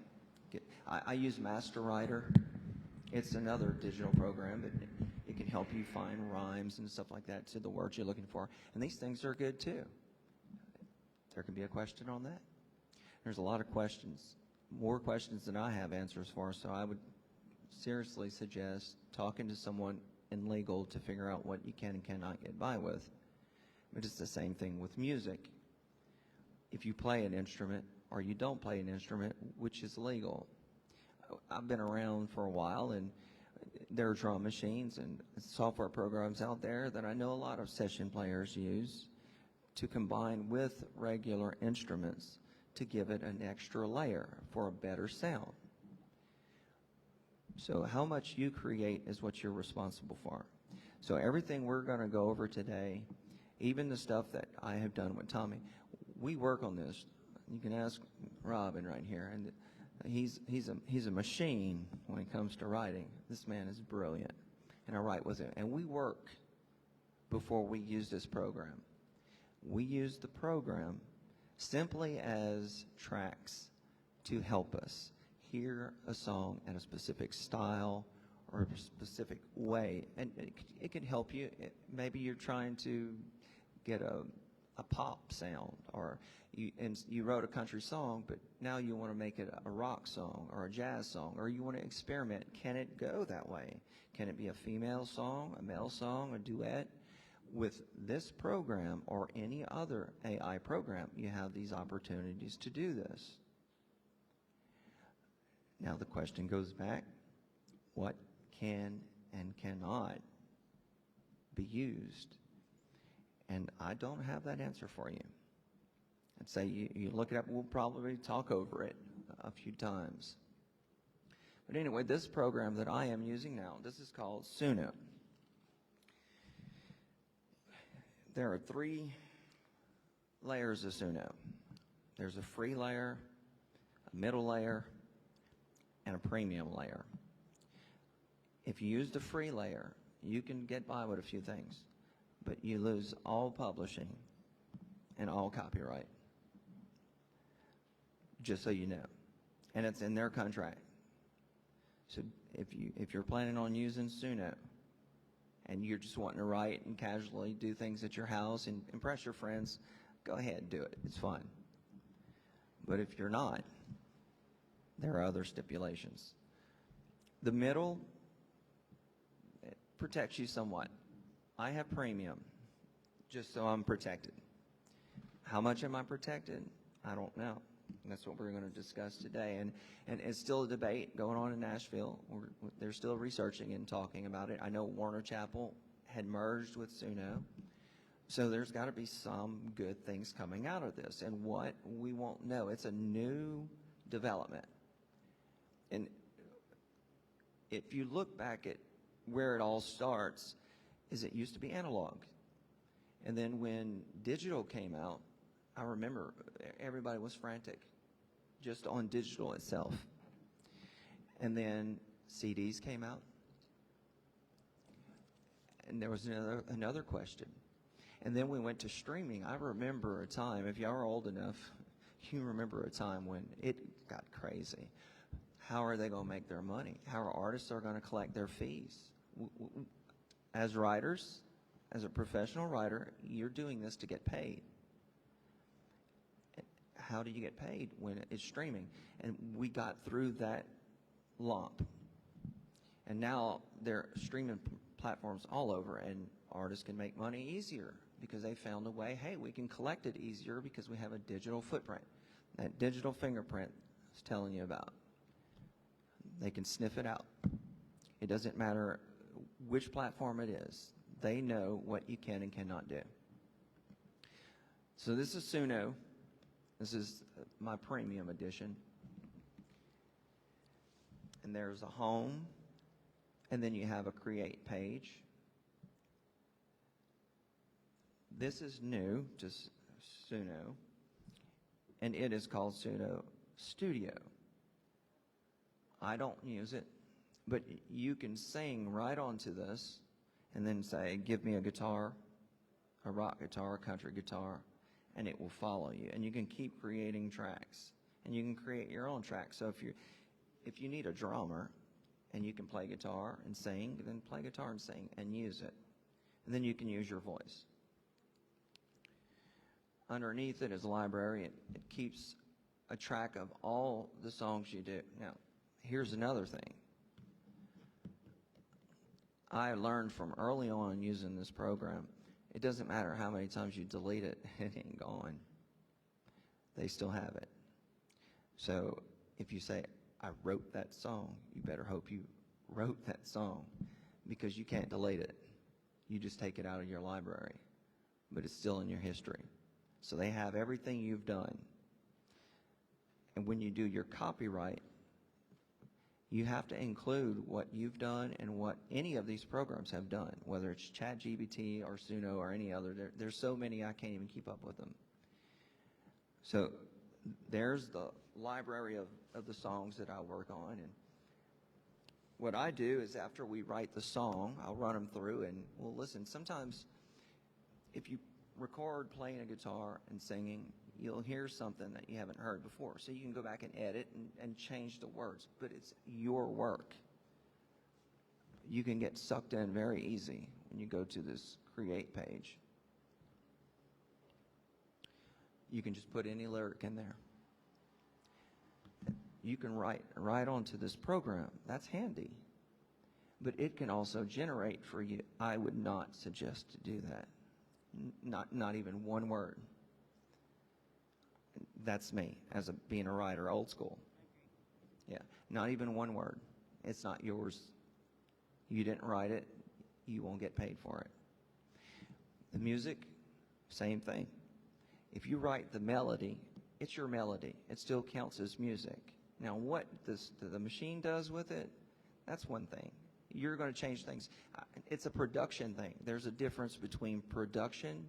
I use Master Writer. It's another digital program, but it can help you find rhymes and stuff like that to the words you're looking for. And these things are good too. There can be a question on that. There's a lot of questions, more questions than I have answers for, so I would seriously suggest talking to someone in legal to figure out what you can and cannot get by with. But it's the same thing with music. If you play an instrument or you don't play an instrument, which is legal. I've been around for a while, and there are drum machines and software programs out there that I know a lot of session players use to combine with regular instruments to give it an extra layer for a better sound. So how much you create is what you're responsible for. So everything we're going to go over today, even the stuff that I have done with Tommy, we work on this. You can ask Robin right here, and he's a machine when it comes to writing. This man is brilliant, and I write with him. And we work before we use this program. We use the program simply as tracks to help us hear a song in a specific style or a specific way. And it can help you. Maybe you're trying to get a pop sound, or you wrote a country song, but now you want to make it a rock song or a jazz song, or you want to experiment. Can it go that way? Can it be a female song, a male song, a duet? With this program or any other AI program, you have these opportunities to do this. Now the question goes back, what can and cannot be used? And I don't have that answer for you. I'd say you look it up. We'll probably talk over it a few times. But anyway, this program that I am using now, this is called Suno. There are 3 layers of Suno. There's a free layer, a middle layer, and a premium layer. If you use the free layer, you can get by with a few things, but you lose all publishing and all copyright, just so you know. And it's in their contract. So if you're planning on using Suno and you're just wanting to write and casually do things at your house and impress your friends, go ahead and do it. It's fun. But if you're not, there are other stipulations. The middle, it protects you somewhat. I have premium, just so I'm protected. How much am I protected? I don't know. And that's what we're going to discuss today. And it's still a debate going on in Nashville. They're still researching and talking about it. I know Warner Chappell had merged with Suno. So there's got to be some good things coming out of this. And what we won't know, it's a new development. And if you look back at where it all starts, is it used to be analog. And then when digital came out, I remember everybody was frantic just on digital itself. And then CDs came out. And there was another question. And then we went to streaming. I remember a time, if y'all are old enough, you remember a time when it got crazy. How are they going to make their money? How are artists going to collect their fees? As writers, as a professional writer, you're doing this to get paid. How do you get paid when it's streaming? And we got through that lump. And now there are streaming platforms all over, and artists can make money easier because they found a way, hey, we can collect it easier because we have a digital footprint. That digital fingerprint I was telling you about. They can sniff it out. It doesn't matter which platform it is. They know what you can and cannot do. So this is Suno. This is my premium edition. And there's a home, and then you have a create page. This is new to Suno, and it is called Suno Studio. I don't use it, but you can sing right onto this and then say, give me a guitar, a rock guitar, a country guitar, and it will follow you. And you can keep creating tracks, and you can create your own tracks. So if you need a drummer and you can play guitar and sing, then play guitar and sing and use it. And then you can use your voice. Underneath it is a library. It keeps a track of all the songs you do. Now, here's another thing. I learned from early on using this program, it doesn't matter how many times you delete it, it ain't gone. They still have it. So if you say, I wrote that song, you better hope you wrote that song, because you can't delete it. You just take it out of your library, but it's still in your history. So they have everything you've done. And when you do your copyright, you have to include what you've done and what any of these programs have done, whether it's ChatGPT or Suno or any other. There's so many I can't even keep up with them. So there's the library of the songs that I work on. And what I do is after we write the song, I'll run them through and we'll listen. Sometimes if you record playing a guitar and singing, you'll hear something that you haven't heard before. So you can go back and edit and change the words, but it's your work. You can get sucked in very easy when you go to this create page. You can just put any lyric in there. You can write onto this program. That's handy. But it can also generate for you. I would not suggest to do that. Not even one word. That's me as being a writer, old school. Yeah, not even one word. It's not yours. You didn't write it. You won't get paid for it. The music, same thing. If you write the melody, it's your melody. It still counts as music. Now, what the machine does with it, that's one thing. You're going to change things. It's a production thing. There's a difference between production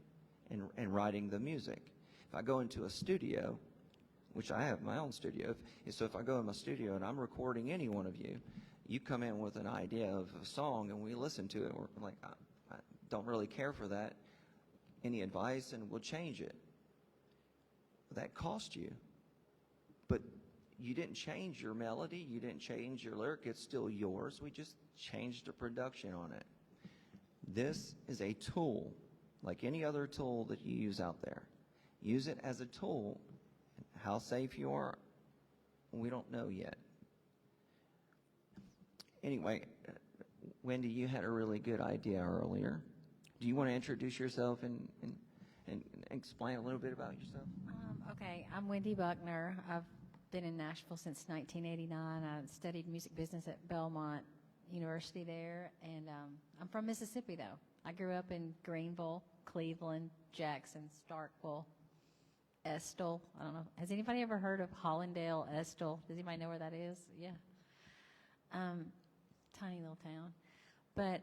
and writing the music. If I go into a studio, which I have my own studio, so if I go in my studio and I'm recording any one of you, you come in with an idea of a song and we listen to it. We're like, I don't really care for that. Any advice? And we'll change it. That cost you. But you didn't change your melody. You didn't change your lyric. It's still yours. We just changed the production on it. This is a tool, like any other tool that you use out there. Use it as a tool. How safe you are, we don't know yet. Anyway, Wendy, you had a really good idea earlier. Do you want to introduce yourself and explain a little bit about yourself? Okay, I'm Wendy Buckner. I've been in Nashville since 1989. I studied music business at Belmont University there, and I'm from Mississippi, though. I grew up in Greenville, Cleveland, Jackson, Starkville, Estill. I don't know. Has anybody ever heard of Hollandale, Estill? Does anybody know where that is? Yeah. Tiny little town. But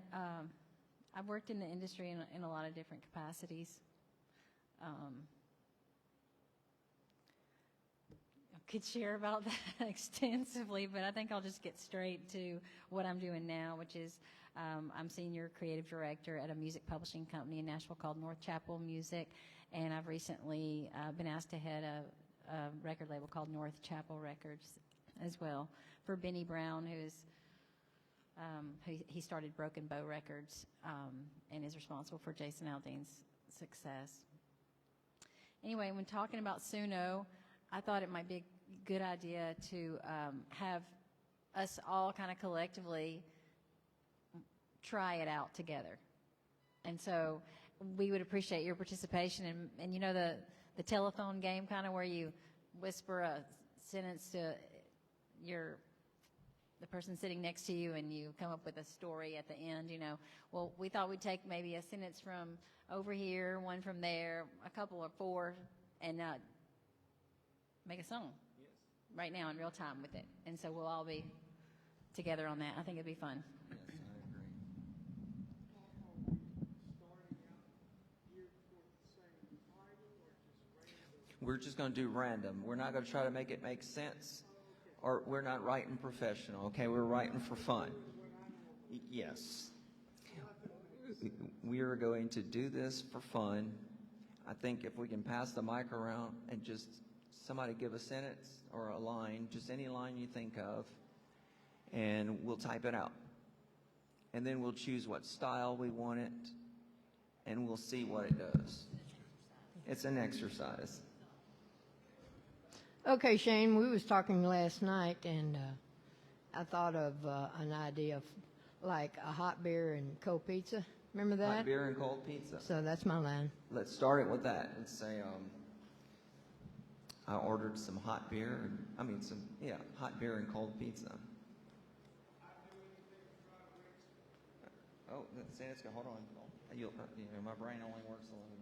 I've worked in the industry in a lot of different capacities. I could share about that extensively, but I think I'll just get straight to what I'm doing now, which is I'm senior creative director at a music publishing company in Nashville called North Chapel Music, and I've recently been asked to head a record label called North Chapel Records as well for Benny Brown, who's he started Broken Bow Records and is responsible for Jason Aldean's success. Anyway, when talking about Suno, I thought it might be a good idea to have us all kind of collectively try it out together. And so we would appreciate your participation. And you know the telephone game kind of where you whisper a sentence to the person sitting next to you and you come up with a story at the end, you know. Well, we thought we'd take maybe a sentence from over here, one from there, a couple or four, and make a song right now in real time with it. And so we'll all be together on that. I think it'd be fun. Yes, I agree. We're just going to do random. We're not going to try to make it make sense, or we're not writing professional, okay? We're writing for fun. Yes. We are going to do this for fun. I think if we can pass the mic around and just somebody give a sentence or a line, just any line you think of, and we'll type it out. And then we'll choose what style we want it, and we'll see what it does. It's an exercise. Okay, Shane, we was talking last night, and I thought of an idea of like a hot beer and cold pizza. Remember that? Hot beer and cold pizza. So that's my line. Let's start it with that. Let's say I ordered some hot beer. Hot beer and cold pizza. Oh, say it's hold on. My brain only works a little bit.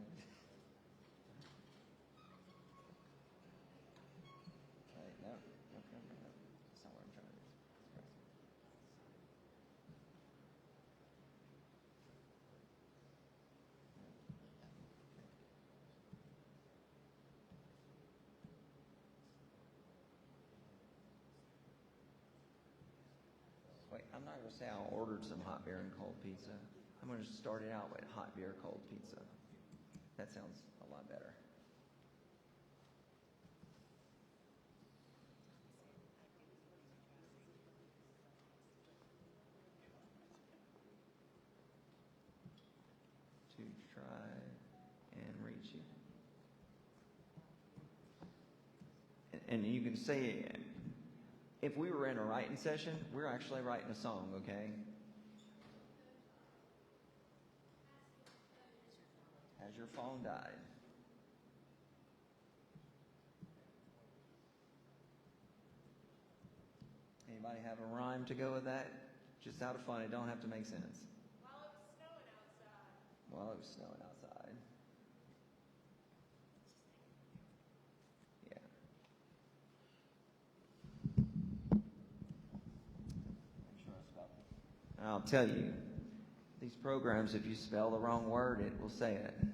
No, that's not what I'm trying to do. Wait, I'm not going to say I ordered some hot beer and cold pizza. I'm going to start it out with hot beer, cold pizza. That sounds a lot better. To try and reach you. And you can say, if we were in a writing session, we're actually writing a song, okay? Has your phone died? Anybody have a rhyme to go with that? Just out of fun, it don't have to make sense. While it was snowing outside. Yeah. Make sure I spell it. And I'll tell you, these programs, if you spell the wrong word, it will say it. Come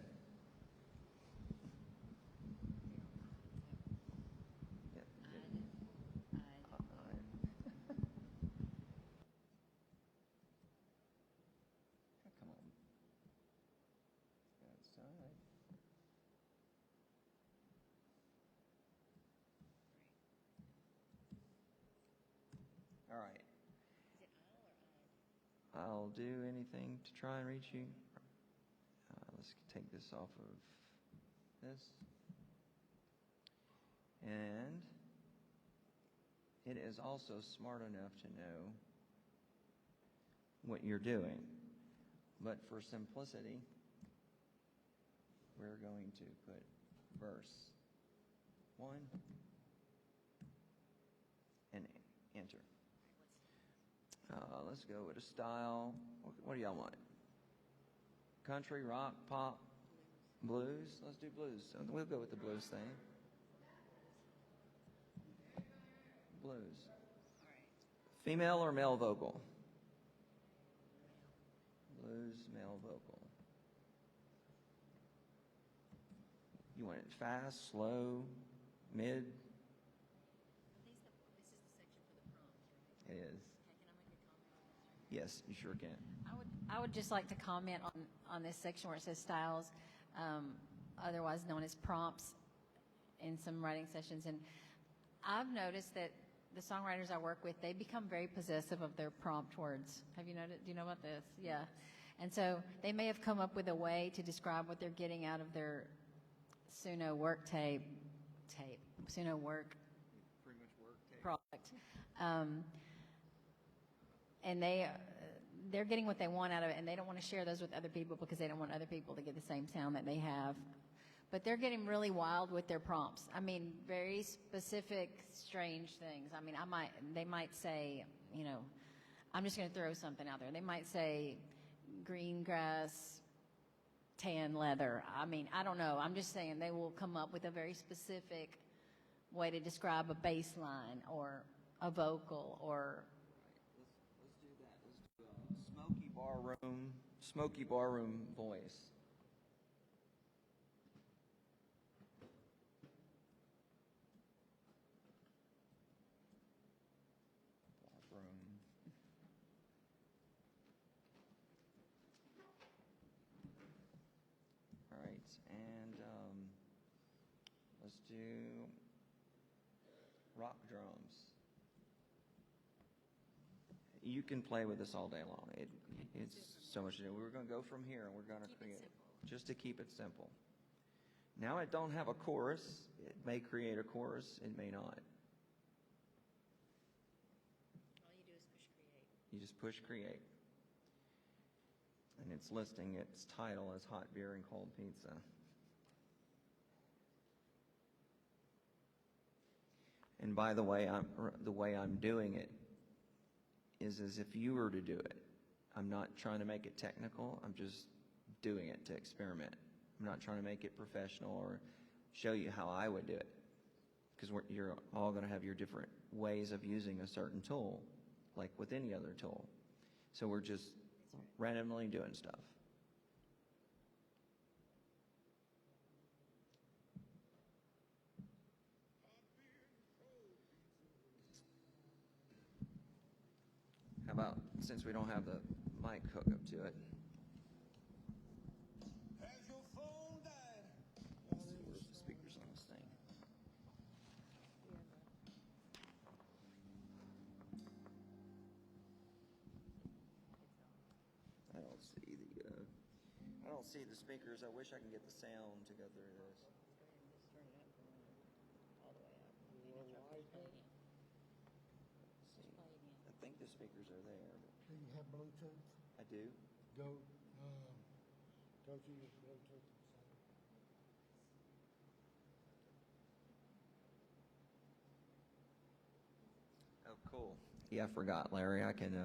on. Outside. All right. I'll do anything to try and reach you. Let's take this off of this. And it is also smart enough to know what you're doing. But for simplicity, we're going to put verse 1 and enter. Let's go with a style. What do y'all want? Country, rock, pop, blues? Let's do blues. We'll go with the blues thing. Blues. Female or male vocal? Blues, male vocal. You want it fast, slow, mid? This is the section for the prompts, It right? is. Okay, can I make a comment? Yes, you sure can. I would just like to comment on this section where it says styles, otherwise known as prompts, in some writing sessions. And I've noticed that the songwriters I work with, they become very possessive of their prompt words. Have you noticed? Do you know about this? Yeah. And so they may have come up with a way to describe what they're getting out of their Suno work Suno work Pretty much work tape. product. And they're getting what they want out of it, and they don't want to share those with other people because they don't want other people to get the same sound that they have. But they're getting really wild with their prompts. I mean, very specific, strange things. I mean, they might say, I'm just going to throw something out there. They might say green grass, tan leather. I mean, I don't know. I'm just saying they will come up with a very specific way to describe a bass line or a vocal or Let's do that. Let's do smoky barroom voice. Barroom. All right, and let's do rock drums. You can play with this all day long. It's so much to do. We're going to go from here, and we're going to create it just to keep it simple. Now it don't have a chorus. It may create a chorus. It may not. all you do is push create. You just push create. And it's listing its title as hot beer and cold pizza. And by the way, I'm doing it is as if you were to do it. I'm not trying to make it technical. I'm just doing it to experiment. I'm not trying to make it professional or show you how I would do it. Because you're all going to have your different ways of using a certain tool, like with any other tool. So we're just randomly doing stuff. How about, since we don't have the mic hookup to it, Has your phone died? let's see where's the speakers on this thing. I don't see the speakers. I wish I could get the sound to go through this. Let's see. I think the speakers are there. Do you have Bluetooth? I do. Go to your Bluetooth. Oh, cool. Yeah, I forgot, Larry. I can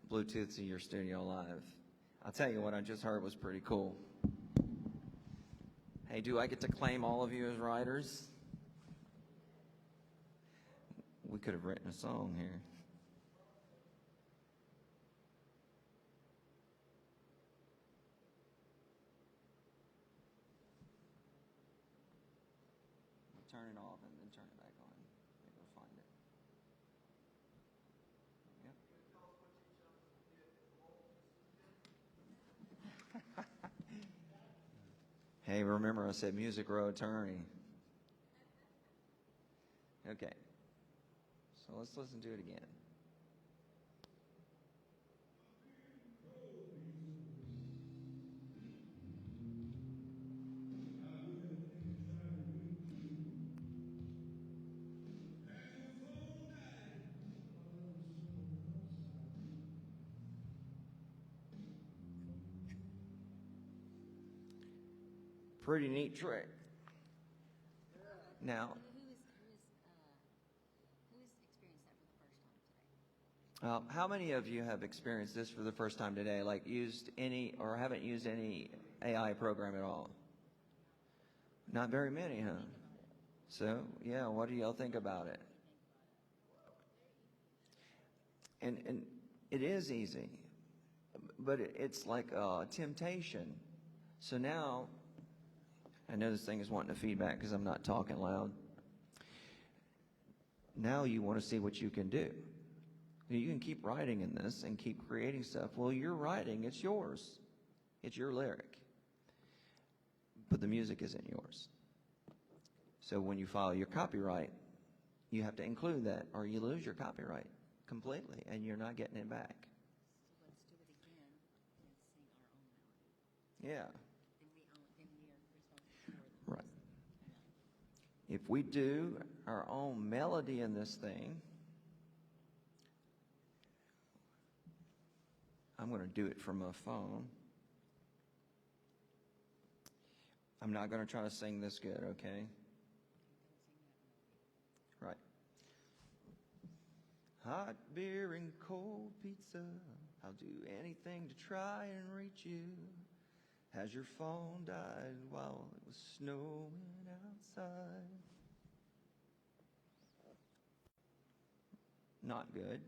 Bluetooth to your studio live. I'll tell you what I just heard was pretty cool. Hey, do I get to claim all of you as writers? We could have written a song here. Turn it off and then turn it back on. Maybe we'll find it. Yep. Hey, remember I said Music Row attorney. Okay. So let's listen to it again. Pretty neat trick. Now, Who has experienced that for the first time today? how many of you have experienced this for the first time today, like used any or haven't used any AI program at all? Not very many, huh? So, yeah, what do y'all think about it? And it is easy, but it's like a temptation. So now, I know this thing is wanting a feedback because I'm not talking loud. Now you want to see what you can do. You can keep writing in this and keep creating stuff. Well, you're writing, it's yours. It's your lyric. But the music isn't yours. So when you file your copyright, you have to include that or you lose your copyright completely and you're not getting it back. So let's do it again and sing our own melody. Yeah. Then we are responsible for the Right. If we do our own melody in this thing, I'm going to do it from my phone. I'm not going to try to sing this good, okay? Right. Hot beer and cold pizza. I'll do anything to try and reach you. Has your phone died while it was snowing outside? not good.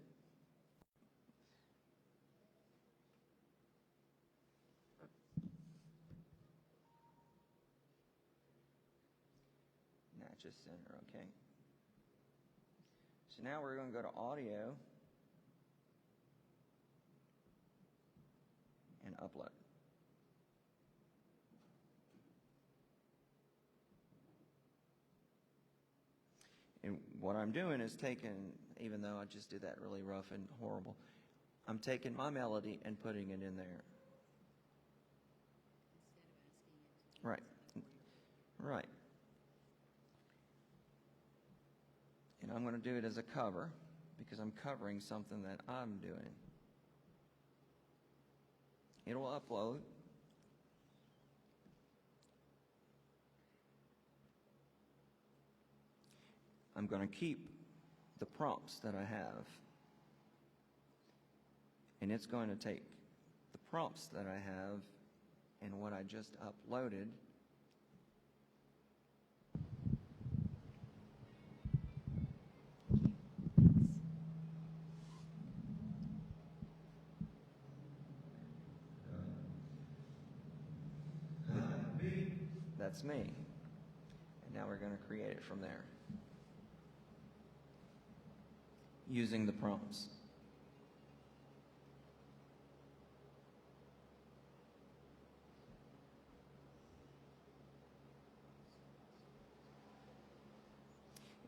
Natchez Center, okay. So now we're going to go to audio and upload. And what I'm doing is taking, even though I just did that really rough and horrible, I'm taking my melody and putting it in there. Right. Right. And I'm going to do it as a cover because I'm covering something that I'm doing. It'll upload. I'm going to keep the prompts that I have, and it's going to take the prompts that I have and what I just uploaded, that's me. And now we're going to create it from there using the prompts.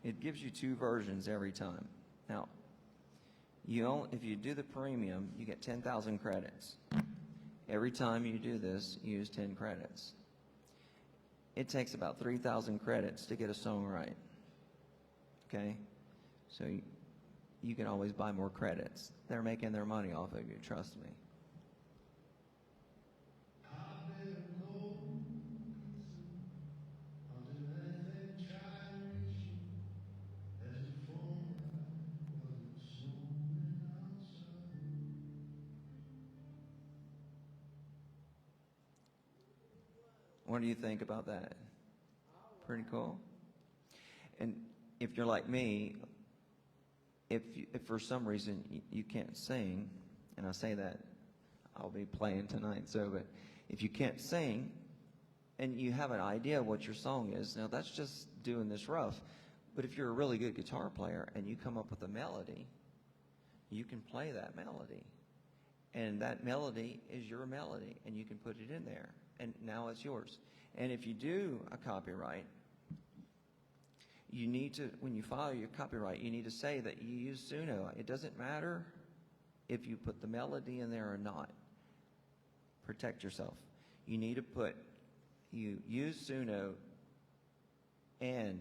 It gives you 2 versions every time. Now, if you do the premium, you get 10,000 credits. Every time you do this, you use 10 credits. It takes about 3,000 credits to get a song right. Okay? So you can always buy more credits. They're making their money off of you, trust me. What do you think about that? Pretty cool. And if you're like me, if for some reason you can't sing, and I say that, I'll be playing tonight, but if you can't sing and you have an idea what your song is, now that's just doing this rough. But if you're a really good guitar player and you come up with a melody, you can play that melody. And that melody is your melody, and you can put it in there. And now it's yours. And if you do a copyright, you need to, when you file your copyright, you need to say that you use Suno. It doesn't matter if you put the melody in there or not. Protect yourself. You need to put, you use Suno and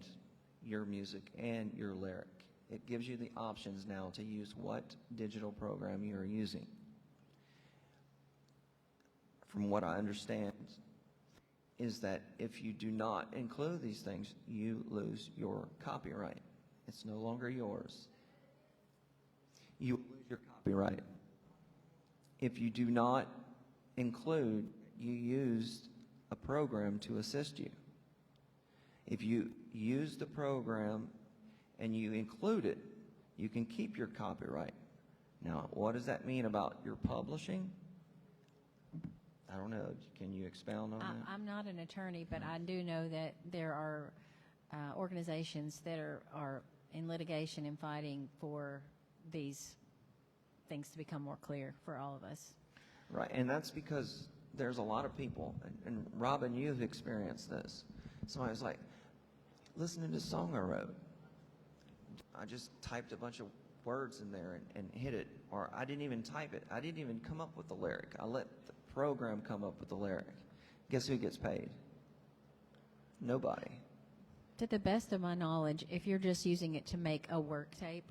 your music and your lyric. It gives you the options now to use what digital program you're using. From what I understand, is that if you do not include these things, you lose your copyright. It's no longer yours. You lose your copyright. If you do not include, you used a program to assist you. If you use the program and you include it, you can keep your copyright. Now, what does that mean about your publishing? I don't know. Can you expound on that? I'm not an attorney, but I do know that there are organizations that are in litigation and fighting for these things to become more clear for all of us. Right, and that's because there's a lot of people, and Robin, you've experienced this. Somebody's like, listen to this song I wrote. I just typed a bunch of words in there and hit it, or I didn't even type it. I didn't even come up with the lyric. I let the program come up with the lyric. Guess who gets paid? Nobody. To the best of my knowledge, if you're just using it to make a work tape,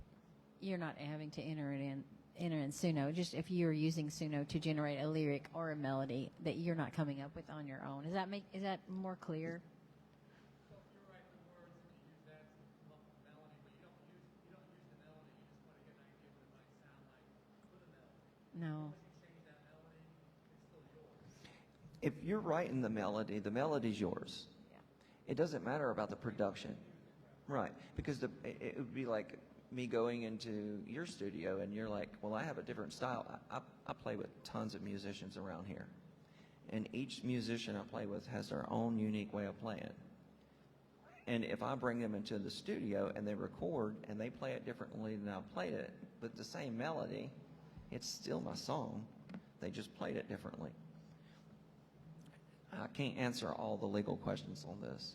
you're not having to enter in Suno. Just if you're using Suno to generate a lyric or a melody that you're not coming up with on your own. Is that more clear? So if you're writing the words and you use that to come up with the melody, but you don't use the melody, you just want to get an idea what it might sound like with a melody. No. Once you change that melody, it's still yours. If you're writing the melody's yours. Yeah. It doesn't matter about the production. Right, because it would be like me going into your studio and you're like, well, I have a different style. I play with tons of musicians around here. And each musician I play with has their own unique way of playing. And if I bring them into the studio and they record and they play it differently than I played it, but the same melody, it's still my song. They just played it differently. I can't answer all the legal questions on this.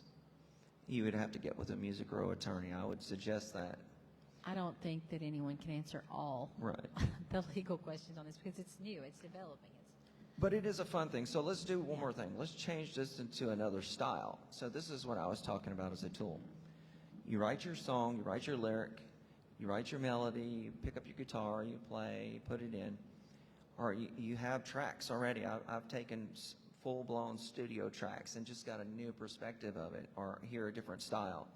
You would have to get with a music row attorney. I would suggest that. I don't think that anyone can answer all Right. the legal questions on this because it's new, it's developing. But it is a fun thing. So let's do one more thing. Let's change this into another style. So this is what I was talking about as a tool. You write your song, you write your lyric, you write your melody, you pick up your guitar, you play, you put it in. Or you have tracks already. I've taken full-blown studio tracks and just got a new perspective of it, or hear a different style.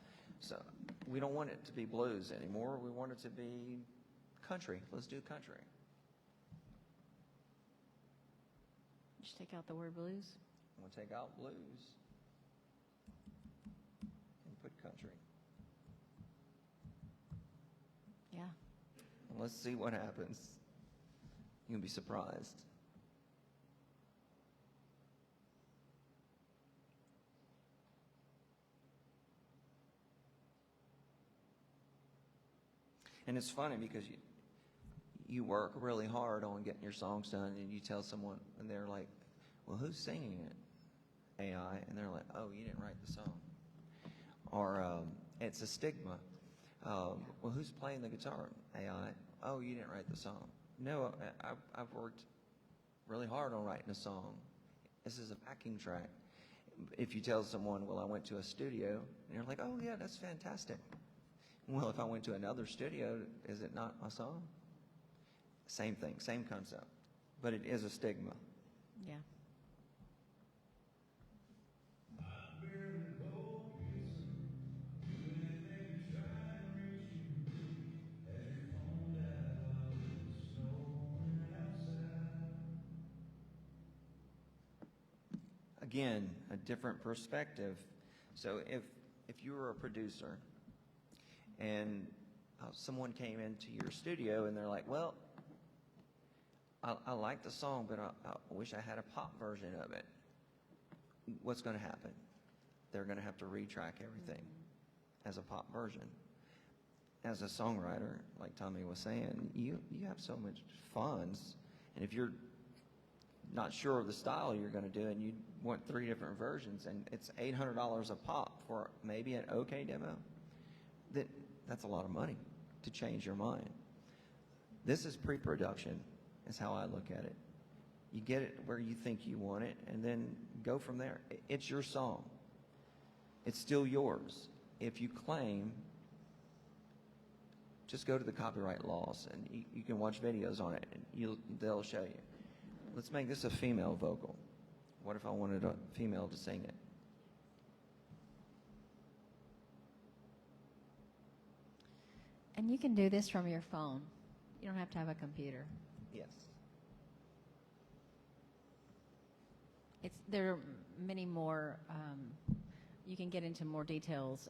So we don't want it to be blues anymore. We want it to be country. Let's do country. Just take out the word blues. We'll take out blues and put country. Yeah. And let's see what happens. You'll be surprised. And it's funny because you work really hard on getting your songs done, and you tell someone, and they're like, well, who's singing it? AI. And they're like, oh, you didn't write the song. Or it's a stigma. Well, who's playing the guitar? AI. Oh, you didn't write the song. No, I've worked really hard on writing a song. This is a backing track. If you tell someone, well, I went to a studio, and you're like, oh, yeah, that's fantastic. Well, if I went to another studio, is it not my song? Same thing, same concept. But it is a stigma. Yeah. Again, a different perspective. So if you were a producer and someone came into your studio and they're like, well, I like the song, but I wish I had a pop version of it. What's going to happen? They're going to have to retrack everything as a pop version. As a songwriter, like Tommy was saying, you have so much funds, and if you're not sure of the style you're going to do and you want 3 different versions and it's $800 a pop for maybe an okay demo, that's a lot of money to change your mind. This is pre-production, is how I look at it. You get it where you think you want it and then go from there. It's your song. It's still yours. If you claim, just go to the copyright laws and you can watch videos on it and they'll show you. Let's make this a female vocal. What if I wanted a female to sing it? And you can do this from your phone. You don't have to have a computer. Yes. There are many more, you can get into more details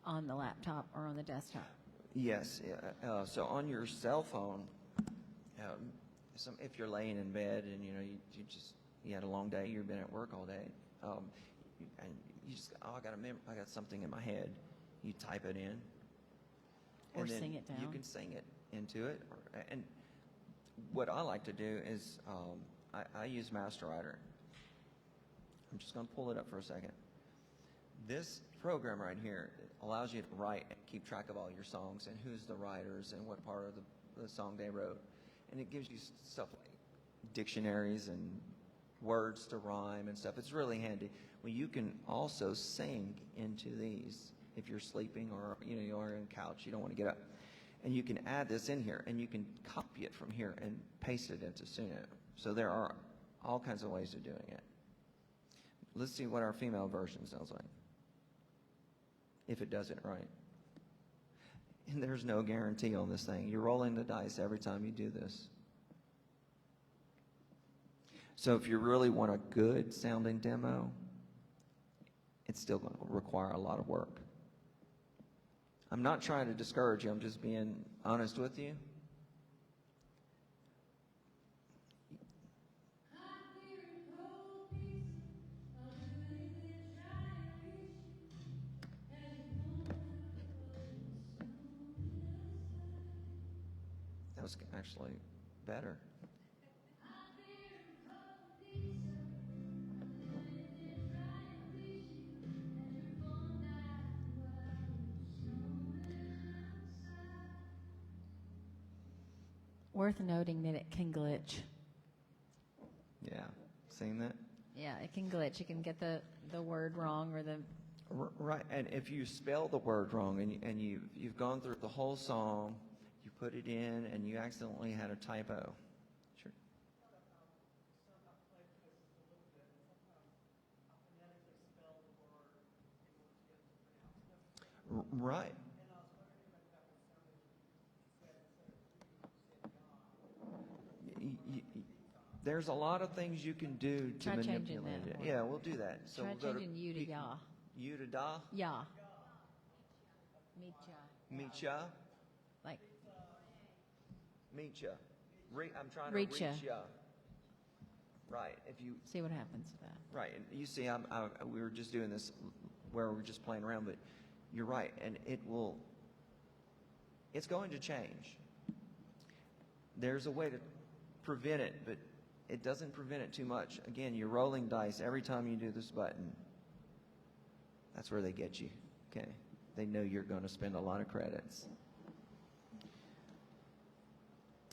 on the laptop or on the desktop. Yes. So on your cell phone, if you're laying in bed and you had a long day, you've been at work all day, and you just I got something in my head. You type it in, Or and then sing it down. You can sing it into it. And what I like to do is I use MasterWriter. I'm just going to pull it up for a second. This program right here allows you to write and keep track of all your songs and who's the writers and what part of the song they wrote. And it gives you stuff like dictionaries and words to rhyme and stuff. It's really handy. Well, you can also sing into these if you're sleeping or you are on a couch, you don't want to get up. And you can add this in here and you can copy it from here and paste it into Suno. So there are all kinds of ways of doing it. Let's see what our female version sounds like, if it does it right. And there's no guarantee on this thing. You're rolling the dice every time you do this. So if you really want a good sounding demo, it's still going to require a lot of work. I'm not trying to discourage you. I'm just being honest with you. That was actually better. Worth noting that it can glitch. Yeah, seen that? Yeah, it can glitch. You can get the word wrong or the Right, and if you spell the word wrong and you've gone through the whole song, you put it in and you accidentally had a typo. Sure. Right. There's a lot of things you can do to Try changing manipulate that it. one. Yeah, we'll do that. So try we'll go changing you to ya. You to da? Ya. Meet ya. Meet ya? Like Meet ya. I'm trying to Reach reach ya. ya. Right. If you see what happens with that. right, and you see, we were just doing this where we're just playing around, but you're right, and it's going to change. There's a way to prevent it, but it doesn't prevent it too much. Again, you're rolling dice every time you do this button. That's where they get you. Okay, they know you're going to spend a lot of credits.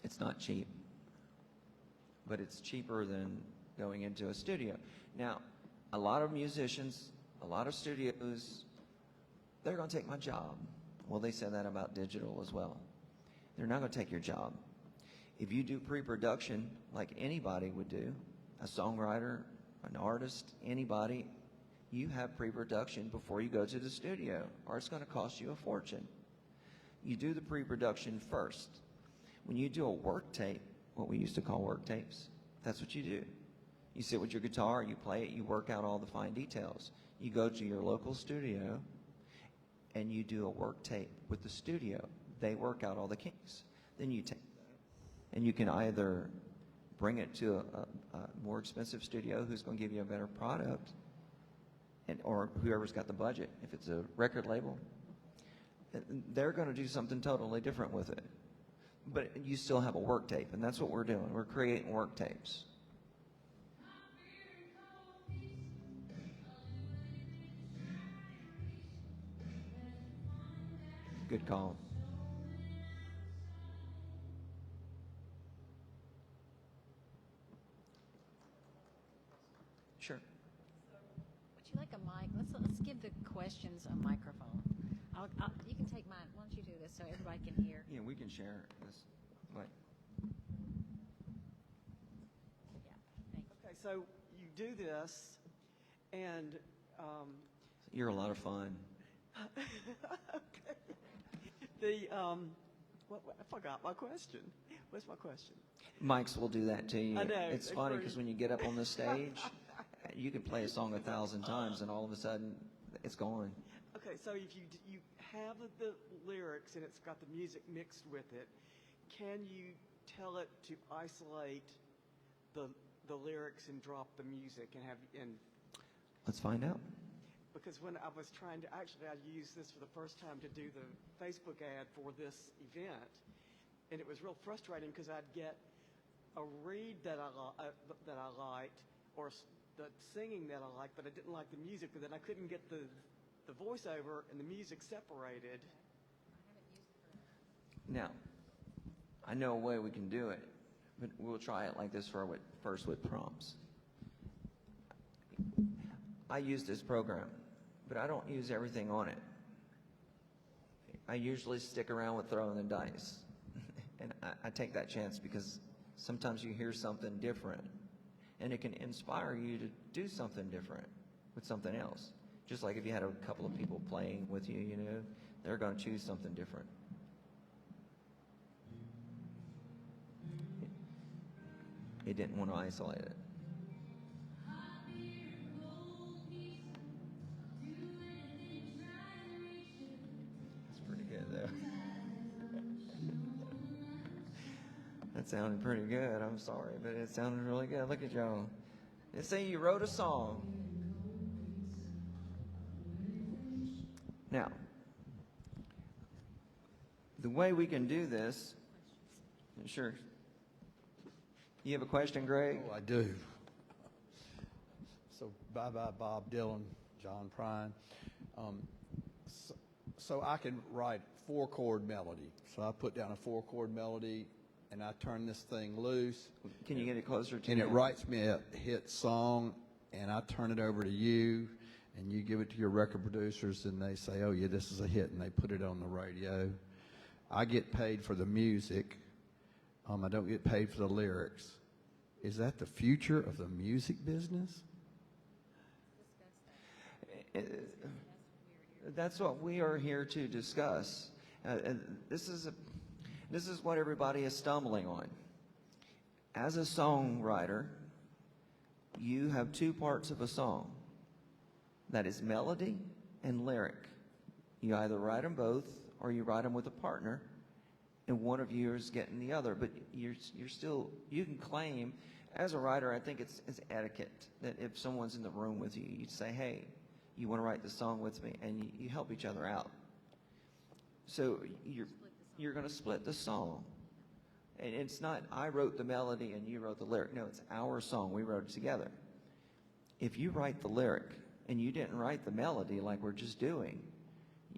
It's not cheap, but it's cheaper than going into a studio. Now, a lot of musicians, a lot of studios, they're going to take my job. Well, they said that about digital as well. They're not going to take your job. If you do pre-production like anybody would do, a songwriter, an artist, anybody, you have pre-production before you go to the studio, or it's going to cost you a fortune. You do the pre-production first. When you do a work tape, what we used to call work tapes, that's what you do. You sit with your guitar, you play it, you work out all the fine details. You go to your local studio and you do a work tape with the studio. They work out all the kinks. Then you take and you can either bring it to a more expensive studio who's going to give you a better product, or whoever's got the budget. If it's a record label, they're going to do something totally different with it. But you still have a work tape, and that's what we're doing. We're creating work tapes. Good call. Sure. Would you like a mic? Let's give the questions a microphone. You can take mine. Why don't you do this so everybody can hear? Yeah, we can share this. Like, Yeah. Thanks. Okay, so you do this, and you're a lot of fun. okay. I forgot my question. What's my question? Mics will do that to you. I know. It's funny because when you get up on the stage, you can play a song 1,000 times, and all of a sudden, it's gone. Okay, so if you have the lyrics and it's got the music mixed with it, can you tell it to isolate the lyrics and drop the music and Let's find out. because when I was trying to I used this for the first time to do the Facebook ad for this event, and it was real frustrating because I'd get a read that I liked or the singing that I liked, but I didn't like the music, but then I couldn't get the voiceover and the music separated. Now, I know a way we can do it, but we'll try it like this first with prompts. I use this program, but I don't use everything on it. I usually stick around with throwing the dice. And I take that chance because sometimes you hear something different, and it can inspire you to do something different with something else. Just like if you had a couple of people playing with you, they're going to choose something different. It didn't want to isolate it. That's pretty good. That sounded pretty good. I'm sorry, but it sounded really good. Look at y'all. They say you wrote a song. Now, the way we can do this, sure. You have a question, Greg? Oh, I do. So, bye-bye Bob Dylan, John Prine. So I can write 4-chord melody. So I put down a 4-chord melody, and I turn this thing loose. Can you get it closer to And you? it writes me a hit song, and I turn it over to you, and you give it to your record producers, and they say, oh, yeah, this is a hit, and they put it on the radio. I get paid for the music. I don't get paid for the lyrics. Is that the future of the music business? That's what we are here to discuss. This is what everybody is stumbling on. As a songwriter, you have two parts of a song. That is melody and lyric. You either write them both or you write them with a partner, and one of you is getting the other. But you're still, you can claim, as a writer, I think it's etiquette that if someone's in the room with you, you say, hey, you want to write the song with me, and you help each other out. So you're going to split the song. And it's not, I wrote the melody and you wrote the lyric. No, it's our song. We wrote it together. If you write the lyric and you didn't write the melody like we're just doing,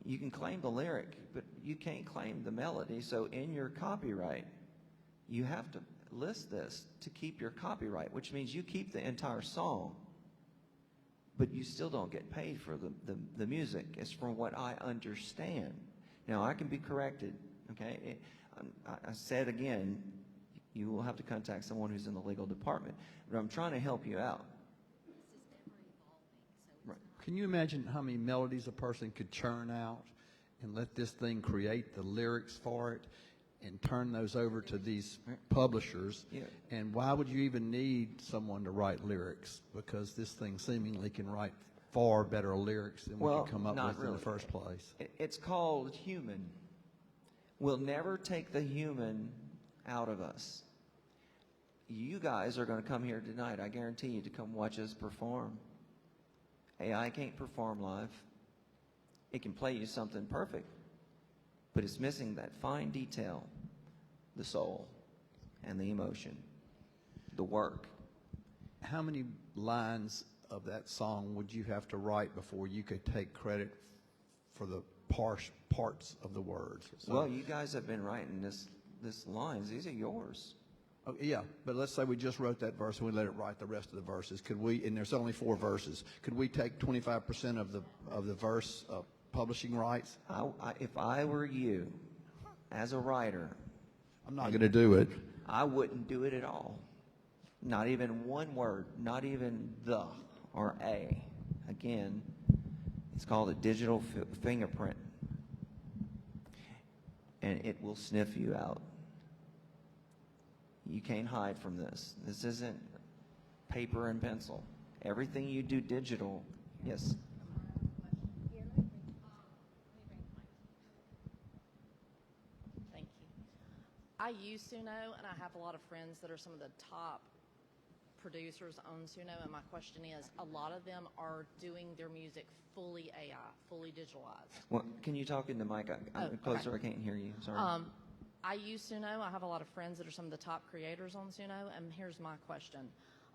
you can claim the lyric, but you can't claim the melody. So in your copyright, you have to list this to keep your copyright, which means you keep the entire song, but you still don't get paid for the music. It's from what I understand. Now, I can be corrected, okay? I said again, you will have to contact someone who's in the legal department, but I'm trying to help you out. Right. Can you imagine how many melodies a person could churn out and let this thing create the lyrics for it and turn those over to these publishers? Yeah. And why would you even need someone to write lyrics? Because this thing seemingly can write far better lyrics than we could come up with in the first place. It's called human. We'll never take the human out of us. You guys are going to come here tonight, I guarantee you, to come watch us perform. AI can't perform live. It can play you something perfect, but it's missing that fine detail, the soul and the emotion, the work. How many lines of that song would you have to write before you could take credit for the parts of the words? So, well, you guys have been writing this lines. These are yours. oh, yeah, but let's say we just wrote that verse and we let it write the rest of the verses. Could we? And there's only 4 verses. Could we take 25% of the verse publishing rights? If I were you, as a writer, I'm not going to do it. I wouldn't do it at all. Not even one word. Not even the or a. Again, it's called a digital fingerprint, and it will sniff you out. You can't hide from this. This isn't paper and pencil. Everything you do digital, yes. Thank you. I use Suno, and I have a lot of friends that are some of the top producers on Suno, and my question is, a lot of them are doing their music fully AI, fully digitalized. Well, can you talk in the mic? I'm closer. Okay. I can't hear you. Sorry. I use Suno. I have a lot of friends that are some of the top creators on Suno, and here's my question.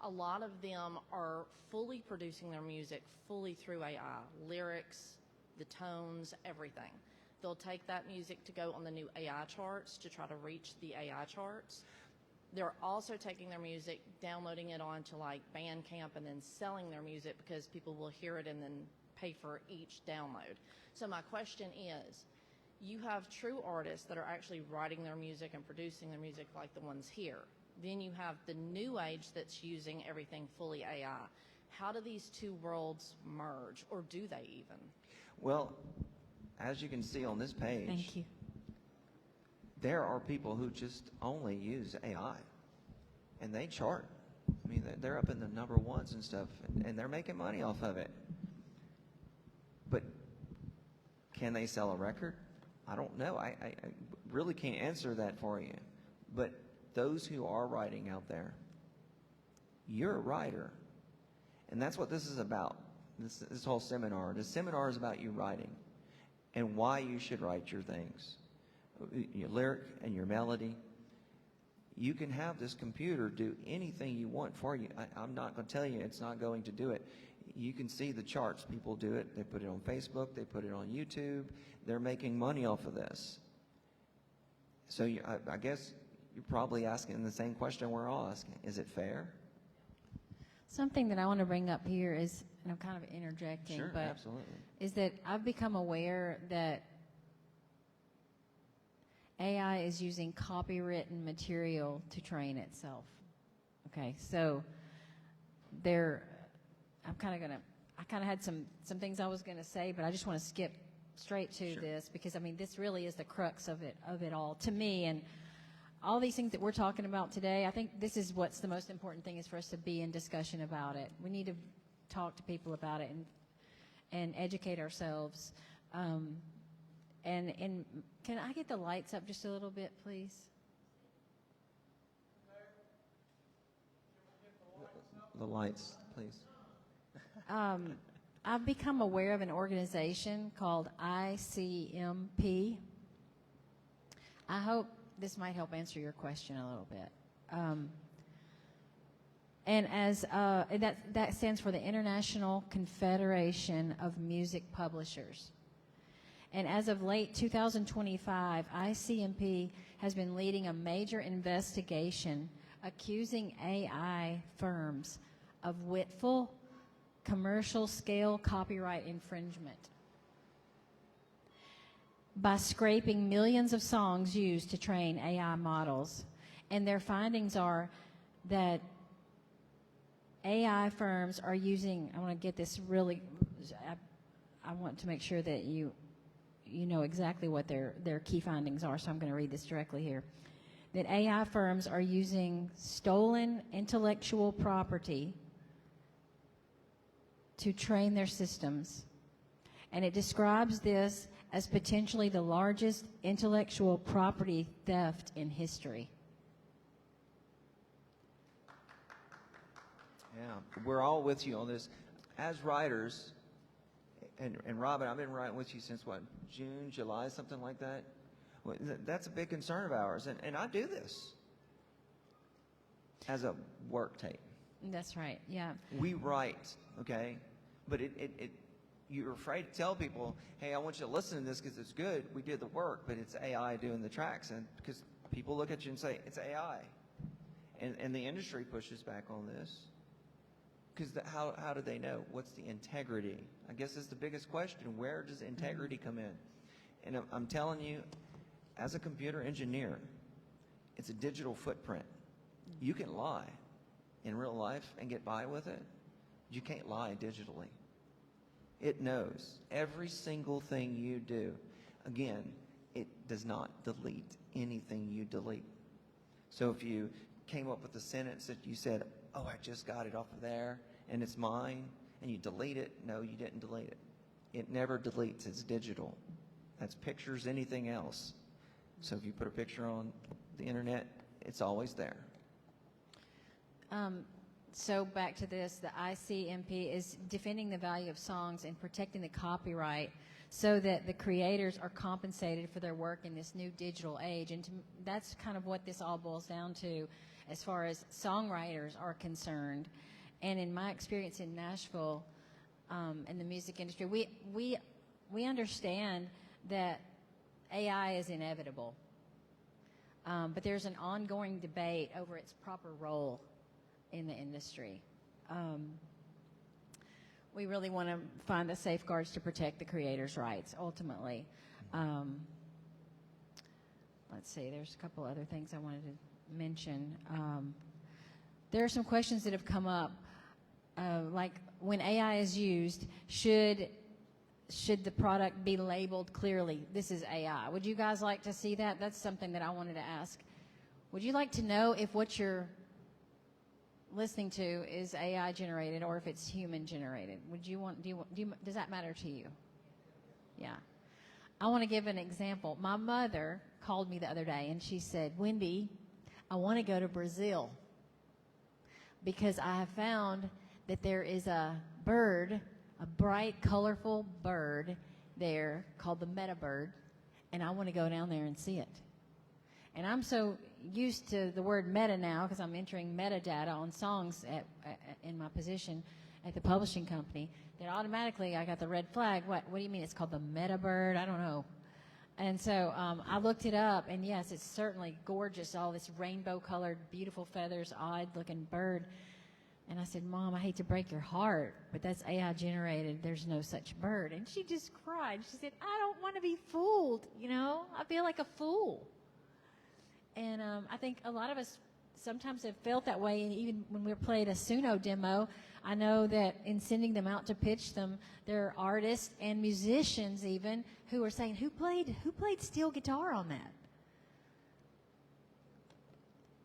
A lot of them are fully producing their music fully through AI, lyrics, the tones, everything. They'll take that music to go on the new AI charts to try to reach the AI charts. They're also taking their music, downloading it onto like Bandcamp, and then selling their music because people will hear it and then pay for each download. So my question is, you have true artists that are actually writing their music and producing their music like the ones here. Then you have the new age that's using everything fully AI. How do these two worlds merge, or do they even? Well, as you can see on this page, Thank you. there are people who just only use AI, and they chart. I mean, they're up in the number ones and stuff, and they're making money off of it. But can they sell a record? I don't know. I really can't answer that for you. But those who are writing out there, you're a writer. And that's what this is about, this whole seminar. The seminar is about you writing and why you should write your things, your lyric and your melody. You can have this computer do anything you want for you. I'm not going to tell you it's not going to do it. You can see the charts. People do it. They put it on Facebook. They put it on YouTube. They're making money off of this. So I guess you're probably asking the same question we're all asking. Is it fair? Something that I want to bring up here is, and I'm kind of interjecting, Sure, but absolutely. is that I've become aware that AI is using copywritten material to train itself. Okay, so I'm kind of gonna, I kind of had some things I was going to say, but I just want to skip straight to this because I mean this really is the crux of it all to me. And all these things that we're talking about today, I think this is what's the most important thing is for us to be in discussion about it. We need to talk to people about it and educate ourselves. And can I get the lights up just a little bit, please? The lights, please. I've become aware of an organization called ICMP. I hope this might help answer your question a little bit. And as that stands for the International Confederation of Music Publishers. And as of late 2025, ICMP has been leading a major investigation accusing AI firms of willful commercial-scale copyright infringement by scraping millions of songs used to train AI models. And their findings are that AI firms are using, I want to get this really, I want to make sure that you know exactly what their key findings are, so I'm going to read this directly here. That AI firms are using stolen intellectual property to train their systems. And it describes this as potentially the largest intellectual property theft in history. Yeah, we're all with you on this. As writers, and Robin, I've been writing with you since what, June, July, something like that? Well, that's a big concern of ours, and I do this as a work tape. That's right, yeah. We write, okay? But you're afraid to tell people, hey, I want you to listen to this because it's good. We did the work, but it's AI doing the tracks. And because people look at you and say, it's AI. And the industry pushes back on this. Because how do they know? What's the integrity? I guess it's the biggest question. Where does integrity come in? And I'm telling you, as a computer engineer, it's a digital footprint. You can lie in real life and get by with it. You can't lie digitally. It knows every single thing you do. Again, it does not delete anything you delete. So if you came up with a sentence that you said, oh, I just got it off of there, and it's mine, and you delete it, no, you didn't delete it. It never deletes. It's digital. That's pictures, anything else. So if you put a picture on the internet, it's always there. So back to this, the ICMP is defending the value of songs and protecting the copyright so that the creators are compensated for their work in this new digital age. And that's kind of what this all boils down to as far as songwriters are concerned. And in my experience in Nashville, in the music industry, we understand that AI is inevitable. But there's an ongoing debate over its proper role in the industry. We really want to find the safeguards to protect the creators' rights, ultimately. Let's see, there's a couple other things I wanted to mention. There are some questions that have come up, like when AI is used, should the product be labeled clearly, this is AI? Would you guys like to see that? That's something that I wanted to ask. Would you like to know if what you're listening to is AI generated or if it's human generated? Does that matter to you? Yeah. I want to give an example. My mother called me the other day and she said, Wendy, I want to go to Brazil because I have found that there is a bird, a bright, colorful bird there called the meta bird, and I want to go down there and see it. And I'm so used to the word meta now because I'm entering metadata on songs in my position at the publishing company that automatically I got the red flag. What do you mean it's called the meta bird? I don't know. And so I looked it up, and yes, it's certainly gorgeous, all this rainbow-colored, beautiful feathers, odd-looking bird. And I said, Mom, I hate to break your heart, but that's AI-generated. There's no such bird. And she just cried. She said, I don't want to be fooled, you know? I feel like a fool. And I think a lot of us sometimes have felt that way, and even when we played a Suno demo, I know that in sending them out to pitch them, there are artists and musicians even who are saying, who played steel guitar on that?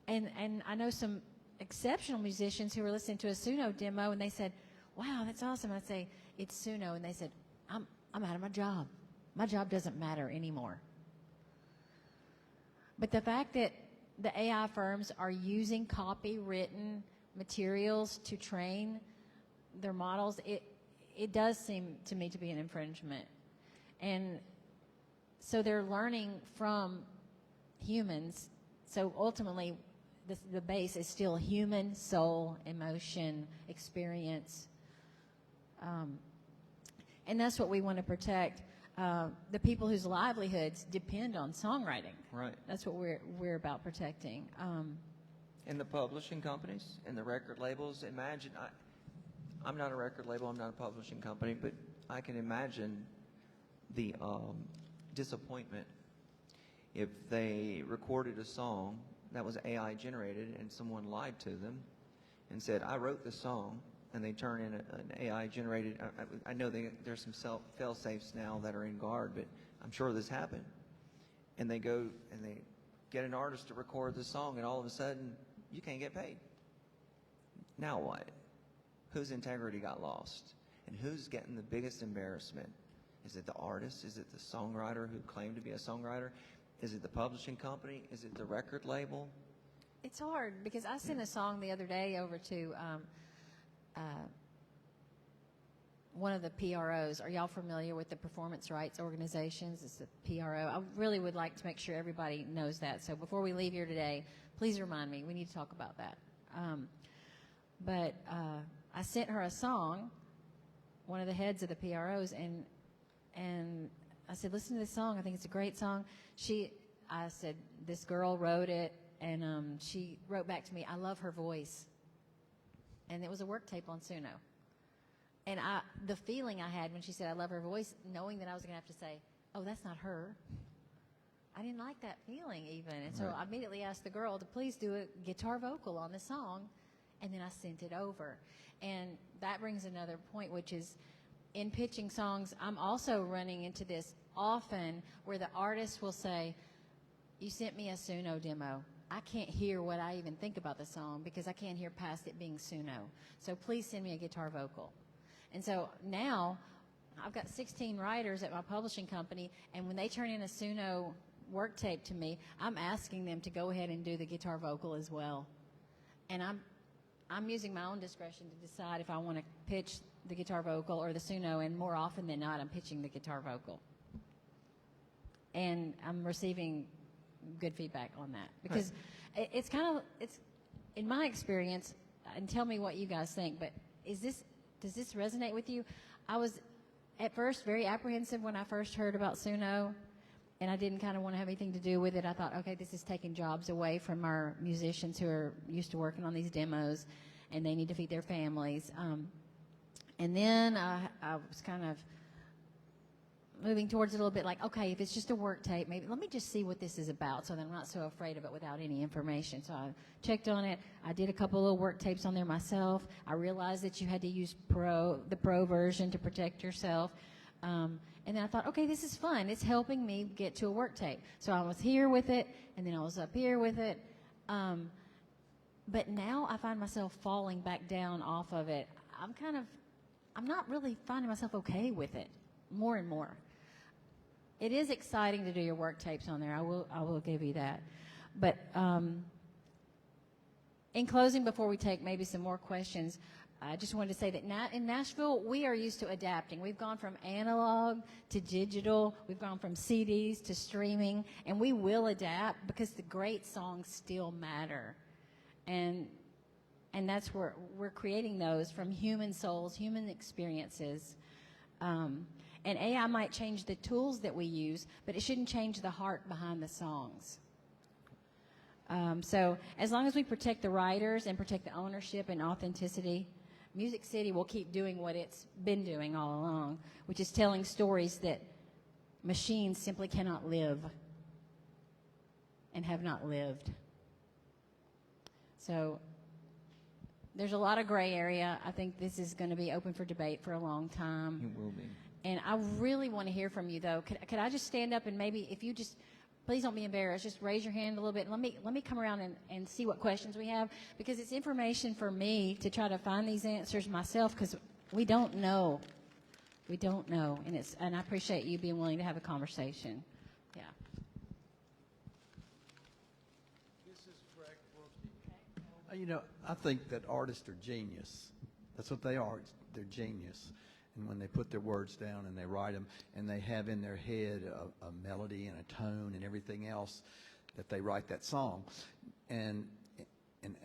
And I know some exceptional musicians who were listening to a Suno demo, and they said, wow, that's awesome. And I say, it's Suno. And they said, I'm out of my job. My job doesn't matter anymore. But the fact that the AI firms are using copywritten materials to train their models, it does seem to me to be an infringement. And so they're learning from humans. So ultimately, the base is still human soul, emotion, experience. And that's what we want to protect. The people whose livelihoods depend on songwriting. Right. That's what we're about protecting. And the publishing companies and the record labels, imagine, I'm not a record label, I'm not a publishing company, but I can imagine the disappointment if they recorded a song that was AI generated and someone lied to them and said, I wrote the song, and they turn in an AI generated, I know there's some fail safes now that are in guard, but I'm sure this happened. And they go and they get an artist to record the song, and all of a sudden, you can't get paid. Now what? Whose integrity got lost? And who's getting the biggest embarrassment? Is it the artist? Is it the songwriter who claimed to be a songwriter? Is it the publishing company? Is it the record label? It's hard because I sent a song the other day over to one of the PROs. Are y'all familiar with the performance rights organizations? It's the PRO. I really would like to make sure everybody knows that. So before we leave here today, please remind me. We need to talk about that. But I sent her a song, one of the heads of the PROs, and I said, listen to this song. I think it's a great song. I said, this girl wrote it, and she wrote back to me, I love her voice. And it was a work tape on Suno. And the feeling I had when she said, I love her voice, knowing that I was going to have to say, oh, that's not her. I didn't like that feeling even. And so I immediately asked the girl to please do a guitar vocal on the song, and then I sent it over. And that brings another point, which is in pitching songs, I'm also running into this often where the artist will say, you sent me a Suno demo. I can't hear what I even think about the song because I can't hear past it being Suno. So please send me a guitar vocal. And so now I've got 16 writers at my publishing company, and when they turn in a Suno work tape to me, I'm asking them to go ahead and do the guitar vocal as well. And I'm using my own discretion to decide if I want to pitch the guitar vocal or the Suno, and more often than not, I'm pitching the guitar vocal. And I'm receiving good feedback on that because it's in my experience, and tell me what you guys think, but does this resonate with you? I was at first very apprehensive when I first heard about Suno, and I didn't kind of want to have anything to do with it. I thought, okay, this is taking jobs away from our musicians who are used to working on these demos, and they need to feed their families. And then I was kind of moving towards it a little bit like, okay, if it's just a work tape, maybe let me just see what this is about so that I'm not so afraid of it without any information. So I checked on it. I did a couple of work tapes on there myself. I realized that you had to use the pro version to protect yourself. And then I thought, okay, this is fun. It's helping me get to a work tape. So I was here with it, and then I was up here with it. But now I find myself falling back down off of it. I'm not really finding myself okay with it more and more. It is exciting to do your work tapes on there. I will give you that. But In closing, before we take maybe some more questions, I just wanted to say that in Nashville, we are used to adapting. We've gone from analog to digital. We've gone from CDs to streaming, and we will adapt because the great songs still matter. And that's where we're creating those from human souls, human experiences. And AI might change the tools that we use, but it shouldn't change the heart behind the songs. So as long as we protect the writers and protect the ownership and authenticity, Music City will keep doing what it's been doing all along, which is telling stories that machines simply cannot live and have not lived. So there's a lot of gray area. I think this is going to be open for debate for a long time. It will be. And I really want to hear from you, though. Could I just stand up and maybe if you just, please don't be embarrassed, just raise your hand a little bit. Let me come around and see what questions we have, because it's information for me to try to find these answers myself, because we don't know. We don't know. And I appreciate you being willing to have a conversation. Yeah. You know, I think that artists are genius. That's what they are. They're genius. And when they put their words down and they write them and they have in their head a melody and a tone and everything else, that they write that song. And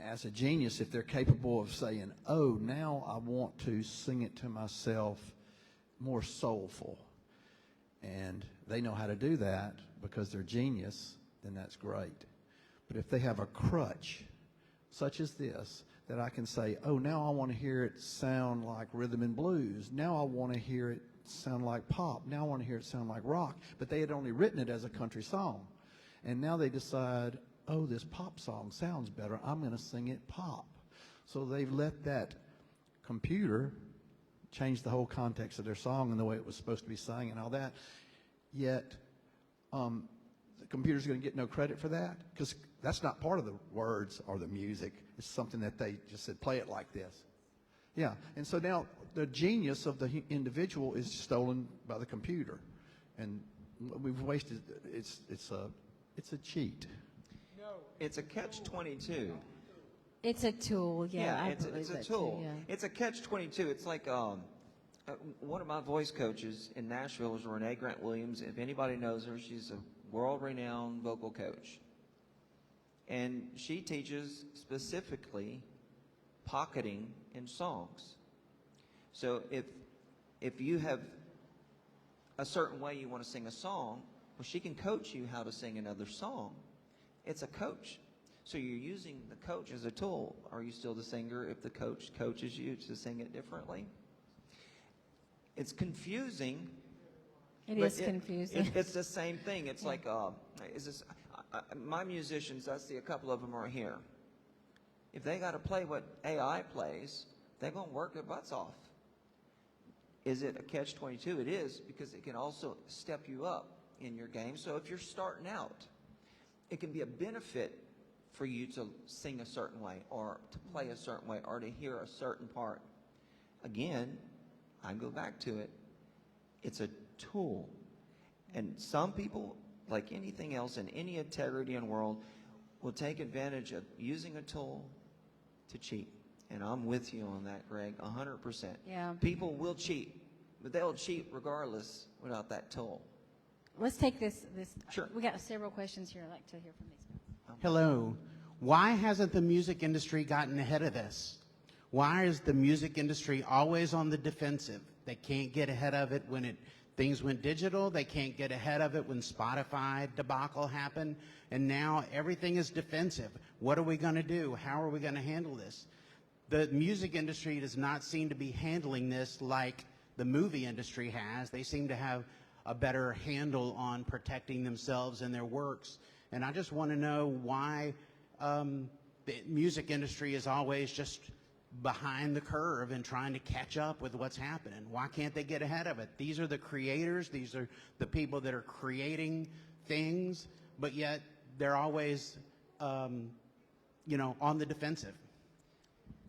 as a genius, if they're capable of saying, oh, now I want to sing it to myself more soulful, and they know how to do that because they're genius, then that's great. But if they have a crutch, such as this, that I can say, oh, now I want to hear it sound like rhythm and blues. Now I want to hear it sound like pop. Now I want to hear it sound like rock. But they had only written it as a country song. And now they decide, oh, this pop song sounds better. I'm going to sing it pop. So they've let that computer change the whole context of their song and the way it was supposed to be sung and all that. Yet the computer's going to get no credit for that, because that's not part of the words or the music. It's something that they just said, play it like this. Yeah, and so now the genius of the individual is stolen by the computer, and we've wasted. It's a cheat. No, it's a catch-22. It's a tool. Yeah, I it's believe a that tool. Too, yeah. It's a catch-22. It's like one of my voice coaches in Nashville is Renee Grant Williams. If anybody knows her, she's a world-renowned vocal coach. And she teaches specifically pocketing in songs. So if you have a certain way you want to sing a song, well, she can coach you how to sing another song. It's a coach. So you're using the coach as a tool. Are you still the singer if the coach coaches you to sing it differently? It's confusing. It is confusing. It's the same thing. It's like, is this... my musicians, I see a couple of them are here. If they got to play what AI plays, they're going to work their butts off. Is it a catch-22? It is, because it can also step you up in your game. So if you're starting out, it can be a benefit for you to sing a certain way or to play a certain way or to hear a certain part. Again, I go back to it. It's a tool. And some people, like anything else in any integrity in the world, will take advantage of using a tool to cheat. And I'm with you on that, Greg, 100%. Yeah. People will cheat, but they'll cheat regardless without that tool. Let's take this. Sure. We got several questions here. I'd like to hear from these guys. Hello. Why hasn't the music industry gotten ahead of this? Why is the music industry always on the defensive? They can't get ahead of it when things went digital. They can't get ahead of it when Spotify debacle happened. And now everything is defensive. What are we going to do? How are we going to handle this? The music industry does not seem to be handling this like the movie industry has. They seem to have a better handle on protecting themselves and their works. And I just want to know why the music industry is always just behind the curve and trying to catch up with what's happening. Why can't they get ahead of it? These are the creators. These are the people that are creating things, but yet they're always, on the defensive.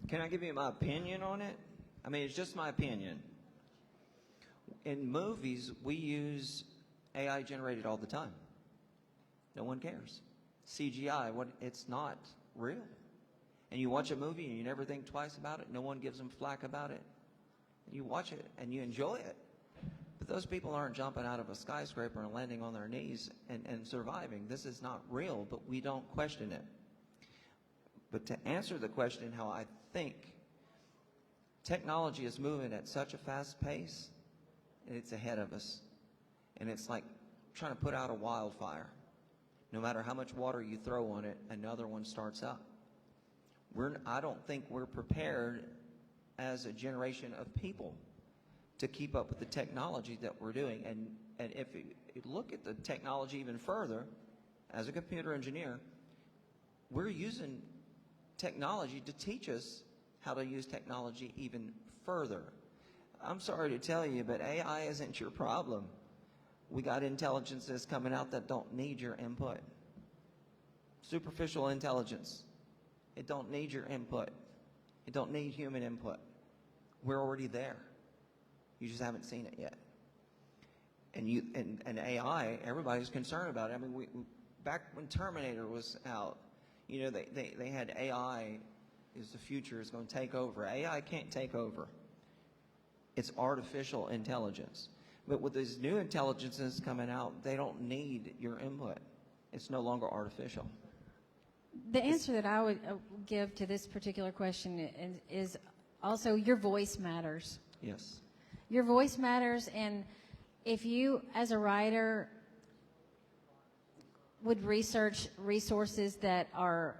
Can I give you my opinion on it? I mean, it's just my opinion. In movies, we use AI generated all the time. No one cares. CGI, it's not real. And you watch a movie and you never think twice about it. No one gives them flack about it. You watch it and you enjoy it. But those people aren't jumping out of a skyscraper and landing on their knees and surviving. This is not real, but we don't question it. But to answer the question how I think, technology is moving at such a fast pace, and it's ahead of us. And it's like trying to put out a wildfire. No matter how much water you throw on it, another one starts up. I don't think we're prepared as a generation of people to keep up with the technology that we're doing. And if you look at the technology even further, as a computer engineer, we're using technology to teach us how to use technology even further. I'm sorry to tell you, but AI isn't your problem. We got intelligences coming out that don't need your input. Superficial intelligence. It don't need your input. It don't need human input. We're already there. You just haven't seen it yet. And AI, everybody's concerned about it. I mean, back when Terminator was out, you know, they had AI is the future, is going to take over. AI can't take over. It's artificial intelligence. But with these new intelligences coming out, they don't need your input. It's no longer artificial. The answer that I would give to this particular question is also your voice matters. Yes. Your voice matters, and if you, as a writer, would research resources that are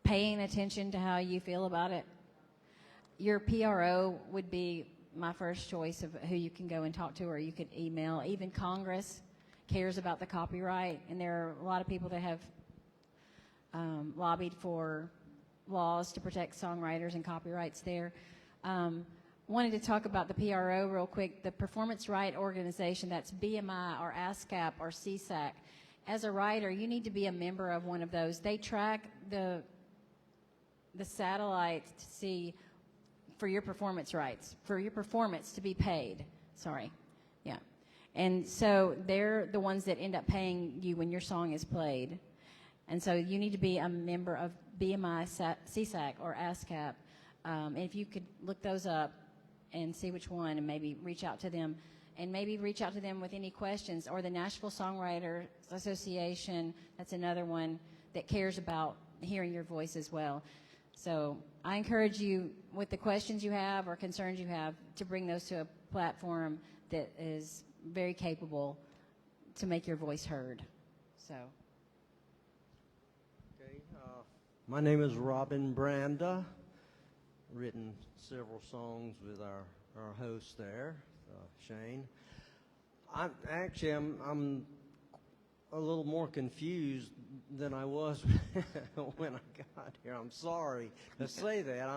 paying attention to how you feel about it, your PRO would be my first choice of who you can go and talk to, or you could email. Even Congress cares about the copyright, and there are a lot of people that have lobbied for laws to protect songwriters and copyrights there. Wanted to talk about the PRO real quick. The Performance Right Organization, that's BMI or ASCAP or CSAC. As a writer, you need to be a member of one of those. They track the satellites to see for your performance rights, for your performance to be paid. Sorry. Yeah. And so they're the ones that end up paying you when your song is played. And so you need to be a member of BMI, CSAC, or ASCAP. And if you could look those up and see which one and maybe reach out to them. And maybe reach out to them with any questions. Or the Nashville Songwriters Association, that's another one that cares about hearing your voice as well. So I encourage you, with the questions you have or concerns you have, to bring those to a platform that is very capable to make your voice heard. So. Okay, my name is Robin Branda. Written several songs with our host there, Shane. I'm a little more confused than I was when I got here. I'm sorry to say that.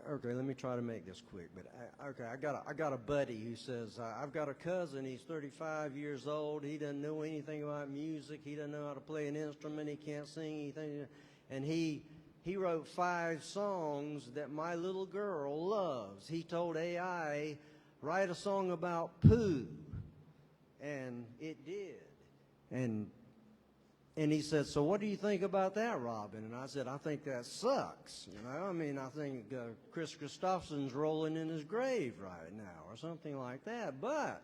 Okay, let me try to make this quick. But I got a buddy who says, I've got a cousin. He's 35 years old. He doesn't know anything about music. He doesn't know how to play an instrument. He can't sing anything. And he wrote 5 songs that my little girl loves. He told AI, write a song about poo, and it did. And he said, so what do you think about that, Robin? And I said, I think that sucks. You know, I mean, I think Chris Christopherson's rolling in his grave right now, or something like that. But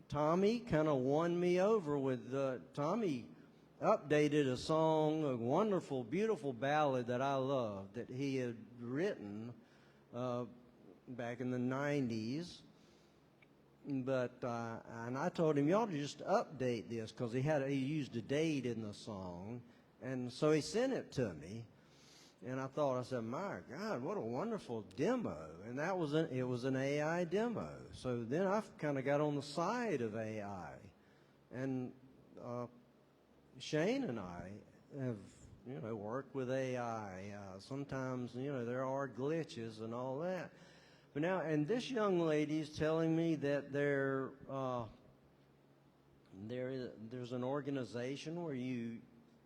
Tommy kind of won me over with, Tommy updated a song, a wonderful, beautiful ballad that I love that he had written back in the 90s. But and I told him, you ought to just update this, because he used a date in the song, and so he sent it to me, and I said, my God, what a wonderful demo, and it was an AI demo. So then I kind of got on the side of AI, and Shane and I have worked with AI. Sometimes there are glitches and all that. But now, and this young lady's telling me that there's an organization where you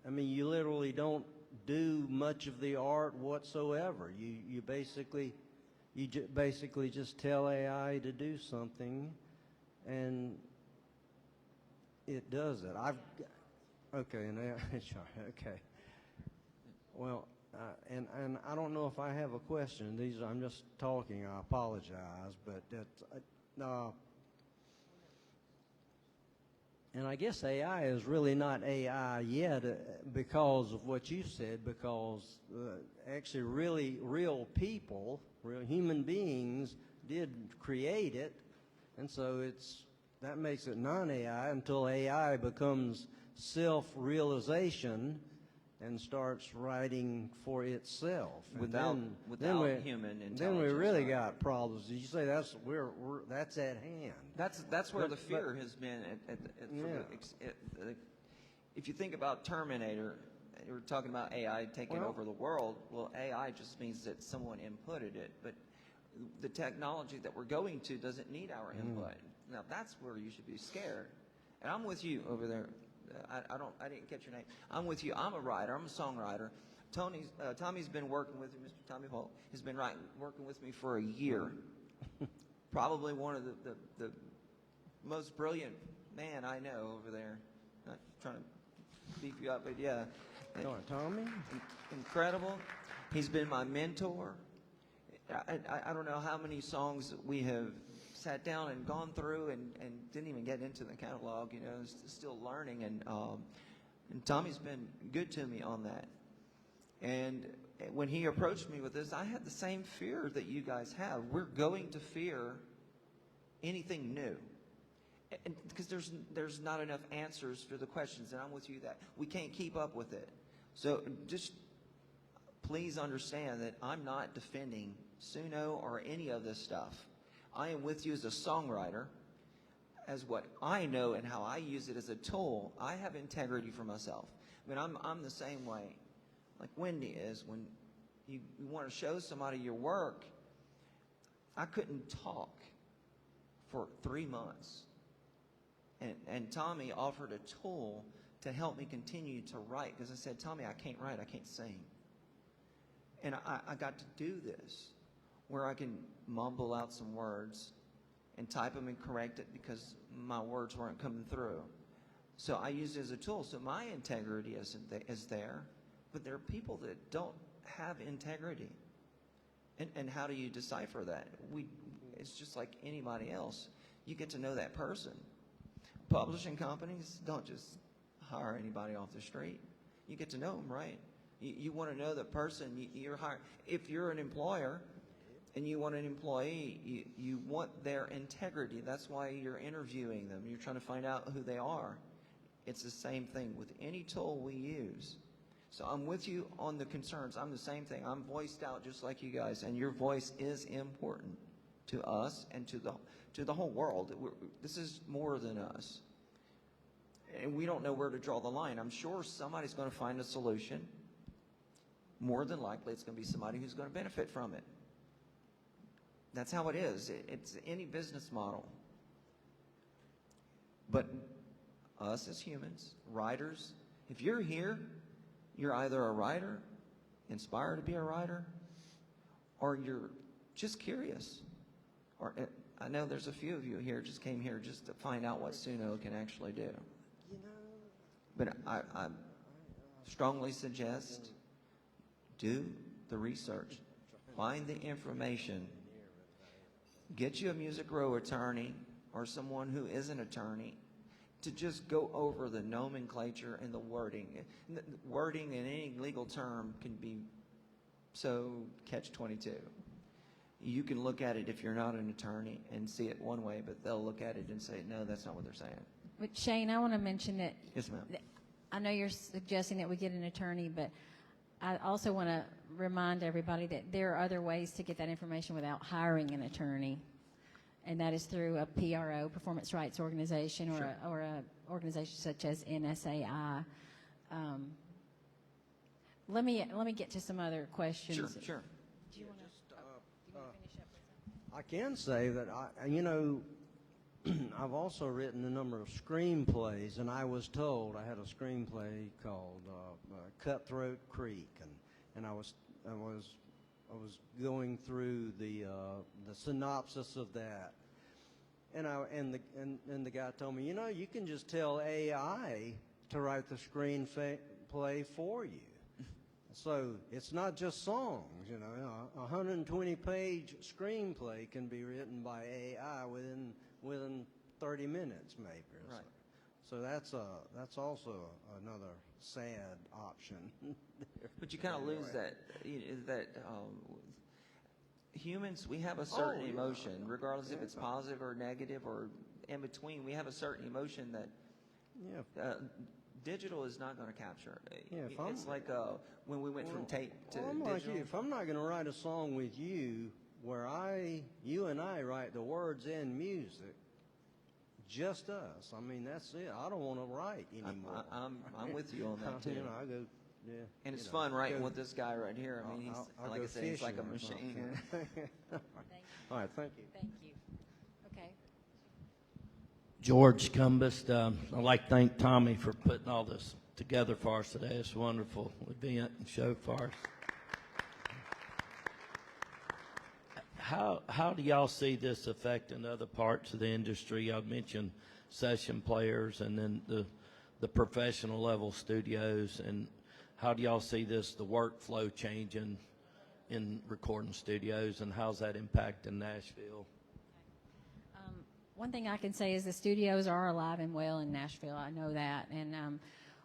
literally don't do much of the art whatsoever. You basically you basically just tell AI to do something, and it does it. Okay, now, okay. Well, and I don't know if I have a question. I'm just talking. I apologize, but and I guess AI is really not AI yet because of what you said. Because actually, really real people, real human beings, did create it, and so that makes it non-AI until AI becomes self-realization and starts writing for itself. And Without human intelligence. Then we really right? got problems. Did you say that's at hand? That's where the fear has been. If you think about Terminator, you were talking about AI taking over the world. Well, AI just means that someone inputted it, but the technology that we're going to doesn't need our input. Now that's where you should be scared. And I'm with you over there. I didn't catch your name. I'm with you. I'm a writer. I'm a songwriter. Tommy's been working with me. Mr. Tommy Holt has been working with me for a year. Probably one of the most brilliant man I know over there. Not trying to beef you up, but yeah. Tommy? Incredible. He's been my mentor. I don't know how many songs we have sat down and gone through and didn't even get into the catalog, still learning. And Tommy's been good to me on that. And when he approached me with this, I had the same fear that you guys have. We're going to fear anything new. Because there's not enough answers for the questions, and I'm with you that we can't keep up with it. So just please understand that I'm not defending Suno or any of this stuff. I am with you as a songwriter, as what I know and how I use it as a tool. I have integrity for myself. I mean, I'm the same way, like Wendy is. When you want to show somebody your work, I couldn't talk for 3 months. And Tommy offered a tool to help me continue to write, because I said, Tommy, I can't write, I can't sing. And I got to do this, where I can mumble out some words and type them and correct it because my words weren't coming through. So I used it as a tool. So my integrity is there, but there are people that don't have integrity. And how do you decipher that? It's just like anybody else. You get to know that person. Publishing companies don't just hire anybody off the street. You get to know them, right? You want to know the person you're hiring. If you're an employer and you want an employee, you want their integrity. That's why you're interviewing them. You're trying to find out who they are. It's the same thing with any tool we use. So I'm with you on the concerns. I'm the same thing. I'm voiced out just like you guys, and your voice is important to us and to the whole world. This is more than us. And we don't know where to draw the line. I'm sure somebody's going to find a solution. More than likely, it's going to be somebody who's going to benefit from it. That's how it is. It's any business model. But us as humans, writers, if you're here, you're either a writer, inspired to be a writer, or you're just curious. Or I know there's a few of you here just came here just to find out what Suno can actually do. But I strongly suggest do the research, find the information, get you a Music Row attorney or someone who is an attorney to just go over the nomenclature and the wording. Wording in any legal term can be so catch-22. You can look at it if you're not an attorney and see it one way, but they'll look at it and say, no, that's not what they're saying. But Shane, I want to mention that. Yes, ma'am. I know you're suggesting that we get an attorney, but I also want to remind everybody that there are other ways to get that information without hiring an attorney, and that is through a PRO, Performance Rights Organization, or a organization such as NSAI. Let me get to some other questions. Sure. Do you want to finish up with something? I can say that I've also written a number of screenplays, and I was told I had a screenplay called Cutthroat Creek, and I was was going through the synopsis of that, and the guy told me, you can just tell AI to write the screenplay for you. So it's not just songs, a 120-page screenplay can be written by AI within 30 minutes maybe. Or Right. So that's also another sad option. But you kind of lose that humans, we have a certain emotion, regardless if it's positive or negative or in between. We have a certain emotion that digital is not going to capture. It's like when we went from tape to I'm digital. like you. If I'm not going to write a song with you where you and I write the words and music, just us. I mean, that's it. I don't want to write anymore. I'm with you on that too. I go, and it's fun writing with this guy right here. I mean, he's like I say, he's like a machine. All right, thank you. Thank you. Okay. George Cumbest. I'd like to thank Tommy for putting all this together for us today. It's a wonderful event and show for us. How do y'all see this affecting other parts of the industry? Y'all mentioned session players and then the professional level studios, and how do y'all see the workflow changing in recording studios, and how's that impacting Nashville? One thing I can say is the studios are alive and well in Nashville. I know that, and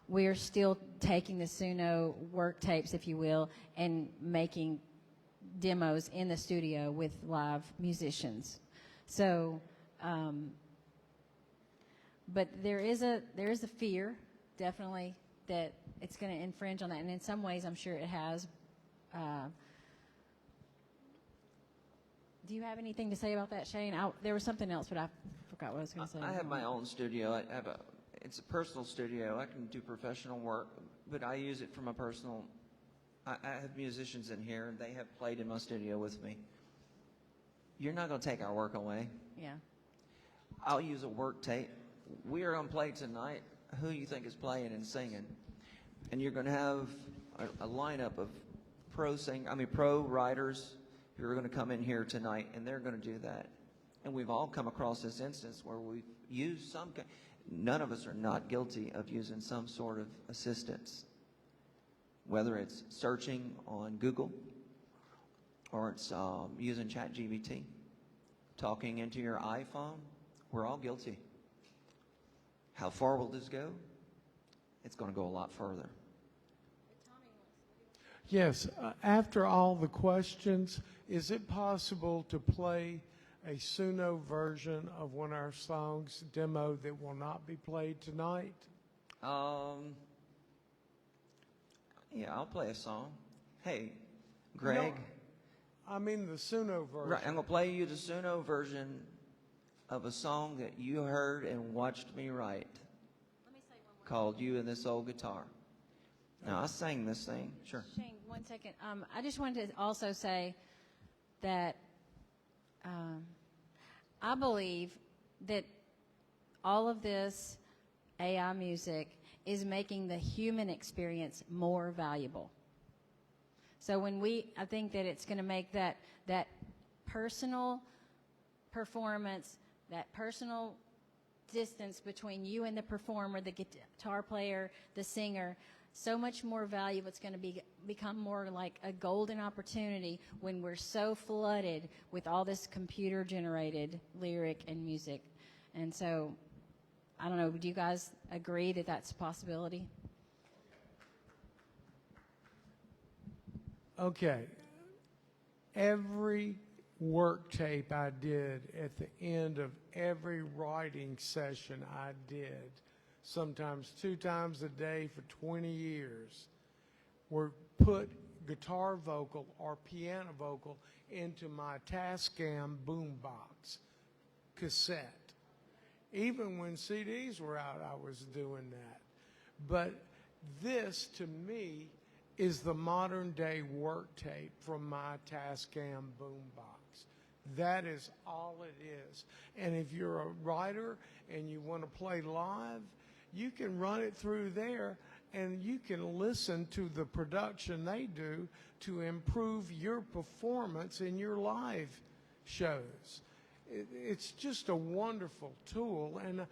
we're still taking the Suno work tapes, if you will, and making demos in the studio with live musicians. So, but there is a fear, definitely, that it's going to infringe on that, and in some ways, I'm sure it has. Do you have anything to say about that, Shane? There was something else, but I forgot what I was going to say. I have my own studio. It's a personal studio. I can do professional work, but I use it for my personal. I have musicians in here, and they have played in my studio with me. You're not going to take our work away. Yeah. I'll use a work tape. We are going to play tonight. Who you think is playing and singing? And you're going to have a lineup of pro writers who are going to come in here tonight, and they're going to do that. And we've all come across this instance where we've used none of us are not guilty of using some sort of assistance. Whether it's searching on Google or it's using ChatGPT, talking into your iPhone, we're all guilty. How far will this go? It's going to go a lot further. Yes, after all the questions, is it possible to play a Suno version of one of our songs demo that will not be played tonight? Yeah, I'll play a song. Hey, Greg. No, I mean the Suno version. Right, I'm going to play you the Suno version of a song that you heard and watched me write called You and This Old Guitar. Now, I sang this thing. Sure. Shane, 1 second. I just wanted to also say that I believe that all of this AI music is making the human experience more valuable. So I think that it's going to make that personal performance, that personal distance between you and the performer, the guitar player, the singer, so much more valuable. It's going to become more like a golden opportunity when we're so flooded with all this computer-generated lyric and music. And so, I don't know, do you guys agree that that's a possibility? Okay. Every work tape I did at the end of every writing session I did, sometimes 2 times a day for 20 years, were put guitar vocal or piano vocal into my Tascam boombox cassette. Even when CDs were out, I was doing that. But this, to me, is the modern day work tape from my Tascam boombox. That is all it is. And if you're a writer and you want to play live, you can run it through there and you can listen to the production they do to improve your performance in your live shows. It's just a wonderful tool, and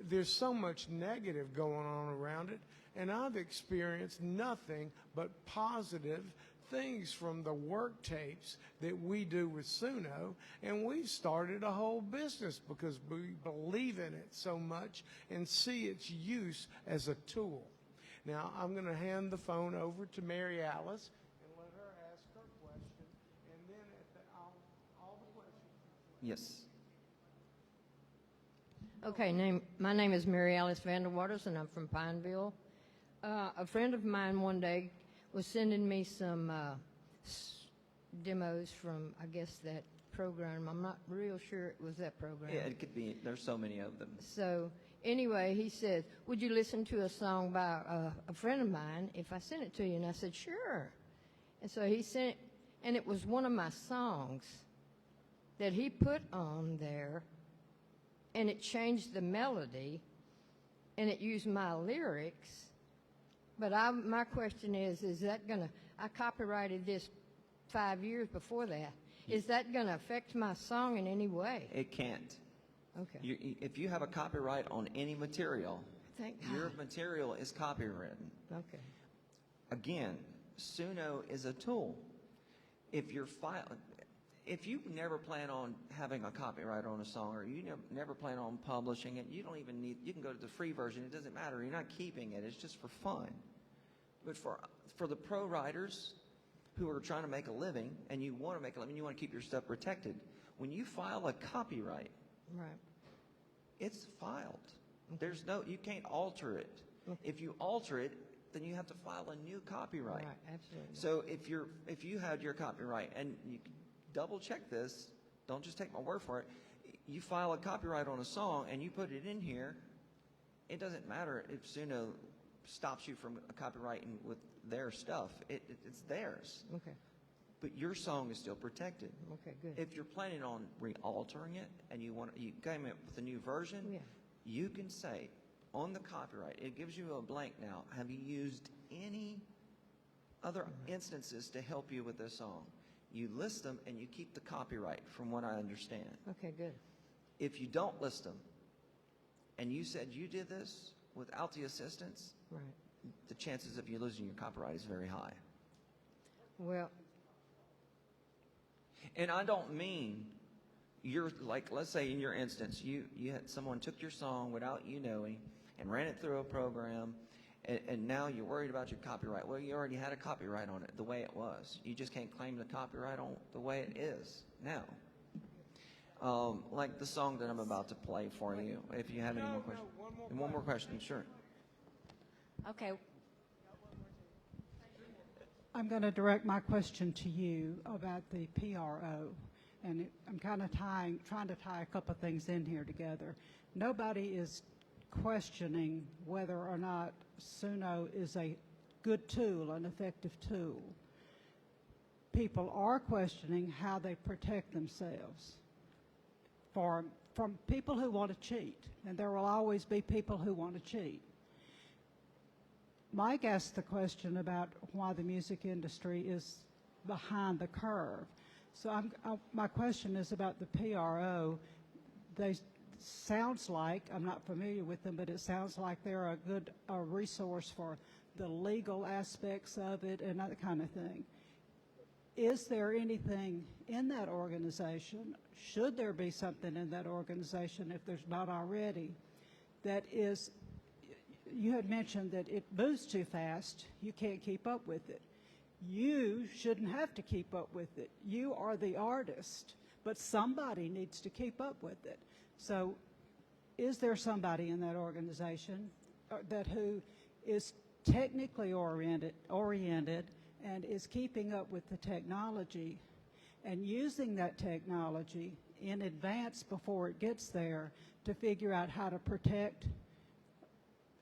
there's so much negative going on around it, and I've experienced nothing but positive things from the work tapes that we do with Suno, and we've started a whole business because we believe in it so much and see its use as a tool. Now, I'm going to hand the phone over to Mary Alice and let her ask her question, and then all the questions. Yes. Okay, my name is Mary Alice Vanderwaters, and I'm from Pineville. A friend of mine one day was sending me some demos from, I guess, that program. I'm not real sure it was that program. Yeah, it could be. There's so many of them. So anyway, he said, would you listen to a song by a friend of mine if I sent it to you? And I said, sure. And so he sent it, and it was one of my songs that he put on there, and it changed the melody, and it used my lyrics. But my question is that going to, I copyrighted this 5 years before that. Is that going to affect my song in any way? It can't. Okay. If you have a copyright on any material, Thank your God. material is copywritten. Okay. Again, Suno is a tool. If you never plan on having a copyright on a song, or you never plan on publishing it, you don't even need, you can go to the free version. It doesn't matter. You're not keeping it. It's just for fun. But for the pro writers who are trying to make a living, and you want to make a living, you want to keep your stuff protected, when you file a copyright, Right. it's filed. There's no, you can't alter it. If you alter it, then you have to file a new copyright. Right, absolutely. So if you had your copyright, and you double check this, don't just take my word for it. You file a copyright on a song and you put it in here, it doesn't matter if Suno stops you from copyrighting with their stuff. It's theirs. Okay. But your song is still protected. Okay, good. If you're planning on re-altering it and you came up with a new version, Yeah. you can say on the copyright, it gives you a blank now, have you used any other instances to help you with this song? You list them and you keep the copyright, from what I understand. Okay, good. If you don't list them and you said you did this without the assistance, Right. the chances of you losing your copyright is very high. Well, And I don't mean you're like, let's say in your instance, you had someone took your song without you knowing and ran it through a program, and now you're worried about your copyright. Well, you already had a copyright on it the way it was. You just can't claim the copyright on the way it is now. Like the song that I'm about to play for you, if you have any more questions. One more question, sure. Okay. I'm going to direct my question to you about the PRO, and I'm kind of trying to tie a couple of things in here together. Nobody is questioning whether or not Suno is a good tool, an effective tool. People are questioning how they protect themselves from people who want to cheat, and there will always be people who want to cheat. Mike asked the question about why the music industry is behind the curve. So my question is about the PRO. Sounds like, I'm not familiar with them, but it sounds like they're a good resource for the legal aspects of it and that kind of thing. Is there anything in that organization, should there be something in that organization, if there's not already, that is, you had mentioned that it moves too fast, you can't keep up with it. You shouldn't have to keep up with it. You are the artist, but somebody needs to keep up with it. So is there somebody in that organization who is technically oriented and is keeping up with the technology and using that technology in advance before it gets there to figure out how to protect,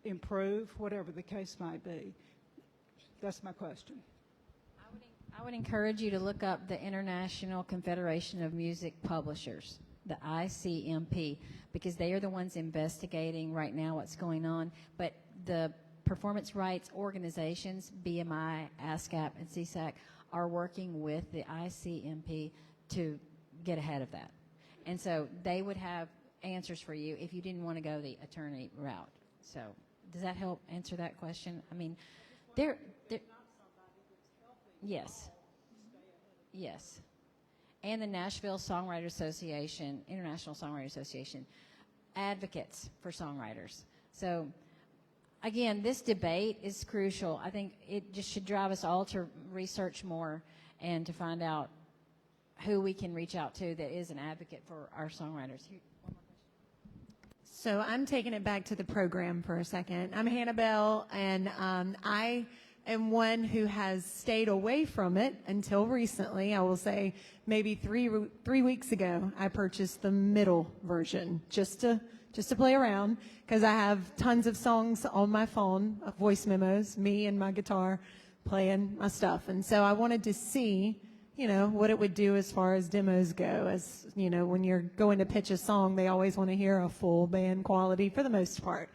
improve, whatever the case might be? That's my question. I would encourage you to look up the International Confederation of Music Publishers, the ICMP, because they are the ones investigating right now what's going on. But the performance rights organizations, BMI, ASCAP, and CSAC, are working with the ICMP to get ahead of that. And so they would have answers for you if you didn't want to go the attorney route. So does that help answer that question? I mean, they're yes. Yes. And the Nashville Songwriters Association, International Songwriters Association, advocates for songwriters. So, again, this debate is crucial. I think it just should drive us all to research more and to find out who we can reach out to that is an advocate for our songwriters. So I'm taking it back to the program for a second. I'm Hannah Bell, and I am one who has stayed away from it until recently. I will say maybe three weeks ago, I purchased the middle version just to play around, because I have tons of songs on my phone, voice memos, me and my guitar playing my stuff. And so I wanted to see, what it would do as far as demos go. As, when you're going to pitch a song, they always want to hear a full band quality for the most part.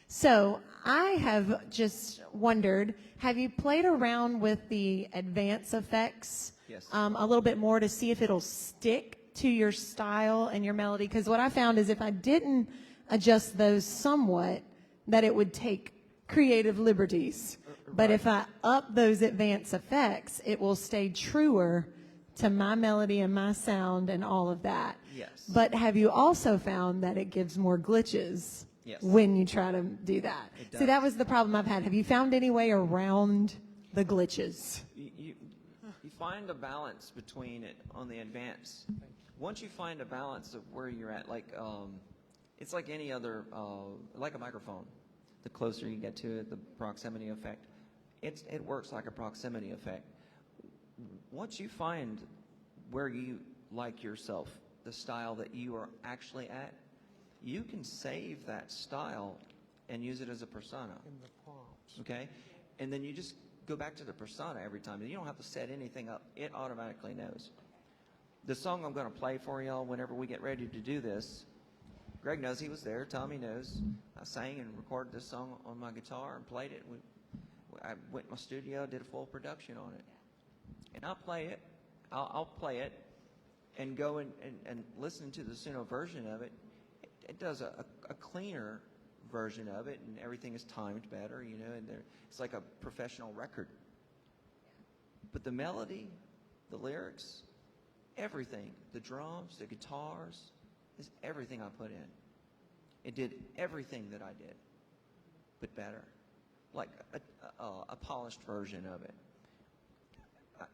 So I have just wondered, have you played around with the advance effects a little bit more to see if it'll stick to your style and your melody? Because what I found is if I didn't adjust those somewhat, that it would take creative liberties. But if I up those advance effects, it will stay truer to my melody and my sound and all of that. Yes. But have you also found that it gives more glitches Yes. when you try to do that? It does. See, that was the problem I've had. Have you found any way around the glitches? You find a balance between it on the advance. Once you find a balance of where you're at, like it's like any other, like a microphone. The closer you get to it, the proximity effect. It works like a proximity effect. Once you find where you like yourself, the style that you are actually at, you can save that style and use it as a persona. In the prompts. Okay? And then you just go back to the persona every time. You don't have to set anything up. It automatically knows. The song I'm going to play for y'all whenever we get ready to do this, Greg knows, he was there. Tommy knows. I sang and recorded this song on my guitar and played it. I went to my studio, did a full production on it. And I'll play it. I'll play it and go and listen to the Suno version of it. It does a cleaner version of it, and everything is timed better, and it's like a professional record. But the melody, the lyrics, everything, the drums, the guitars, is everything I put in. It did everything that I did, but better. Like a polished version of it.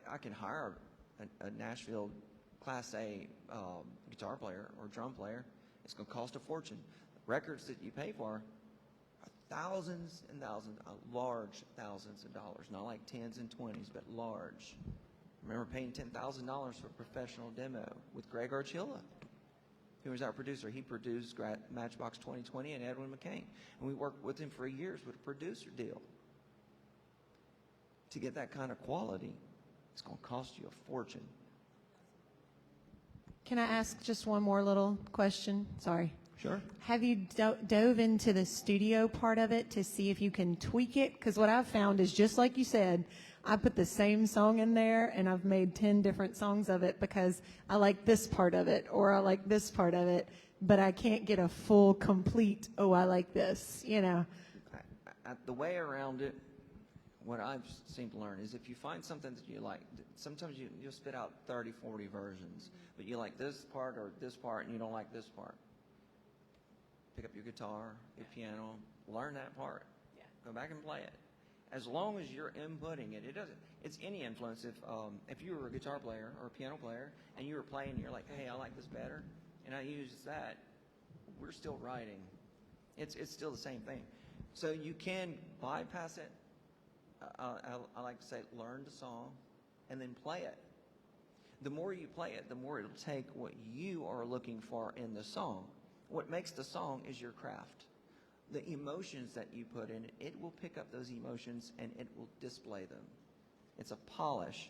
I can hire a Nashville Class A guitar player or drum player. It's going to cost a fortune. Records that you pay for are thousands and thousands, large thousands of dollars, not like tens and twenties, but large. I remember paying $10,000 for a professional demo with Greg Archilla, who was our producer. He produced Matchbox 2020 and Edwin McCain. And we worked with him for years with a producer deal. To get that kind of quality, it's going to cost you a fortune. Can I ask just one more little question? Sorry. Sure. Have you dove into the studio part of it to see if you can tweak it? Because what I've found is, just like you said, I put the same song in there and I've made 10 different songs of it because I like this part of it or I like this part of it, but I can't get a full, complete, I like this, The way around it, what I've seemed to learn is if you find something that you like, sometimes you'll spit out 30, 40 versions, but you like this part or this part and you don't like this part. Pick up your guitar, your piano, learn that part. Yeah. Go back and play it. As long as you're inputting it, it's any influence. If you were a guitar player or a piano player and you were playing and you're like, hey, I like this better, and I use that, we're still writing. It's still the same thing. So you can bypass it. I like to say, learn the song and then play it. The more you play it, the more it'll take what you are looking for in the song. What makes the song is your craft. The emotions that you put in it, it will pick up those emotions and it will display them. It's a polish.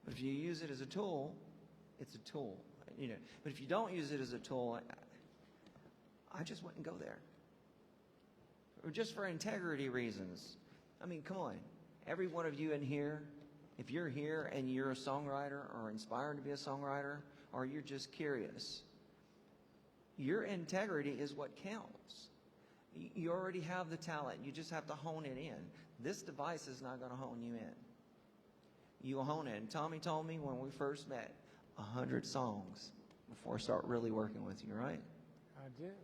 But if you use it as a tool, it's a tool. But if you don't use it as a tool, I just wouldn't go there. or just for integrity reasons. I mean, come on. Every one of you in here, if you're here and you're a songwriter or inspired to be a songwriter, or you're just curious, your integrity is what counts. You already have the talent. You just have to hone it in. This device is not going to hone you in. You will hone it. And Tommy told me when we first met, 100 songs before I start really working with you, right? I did.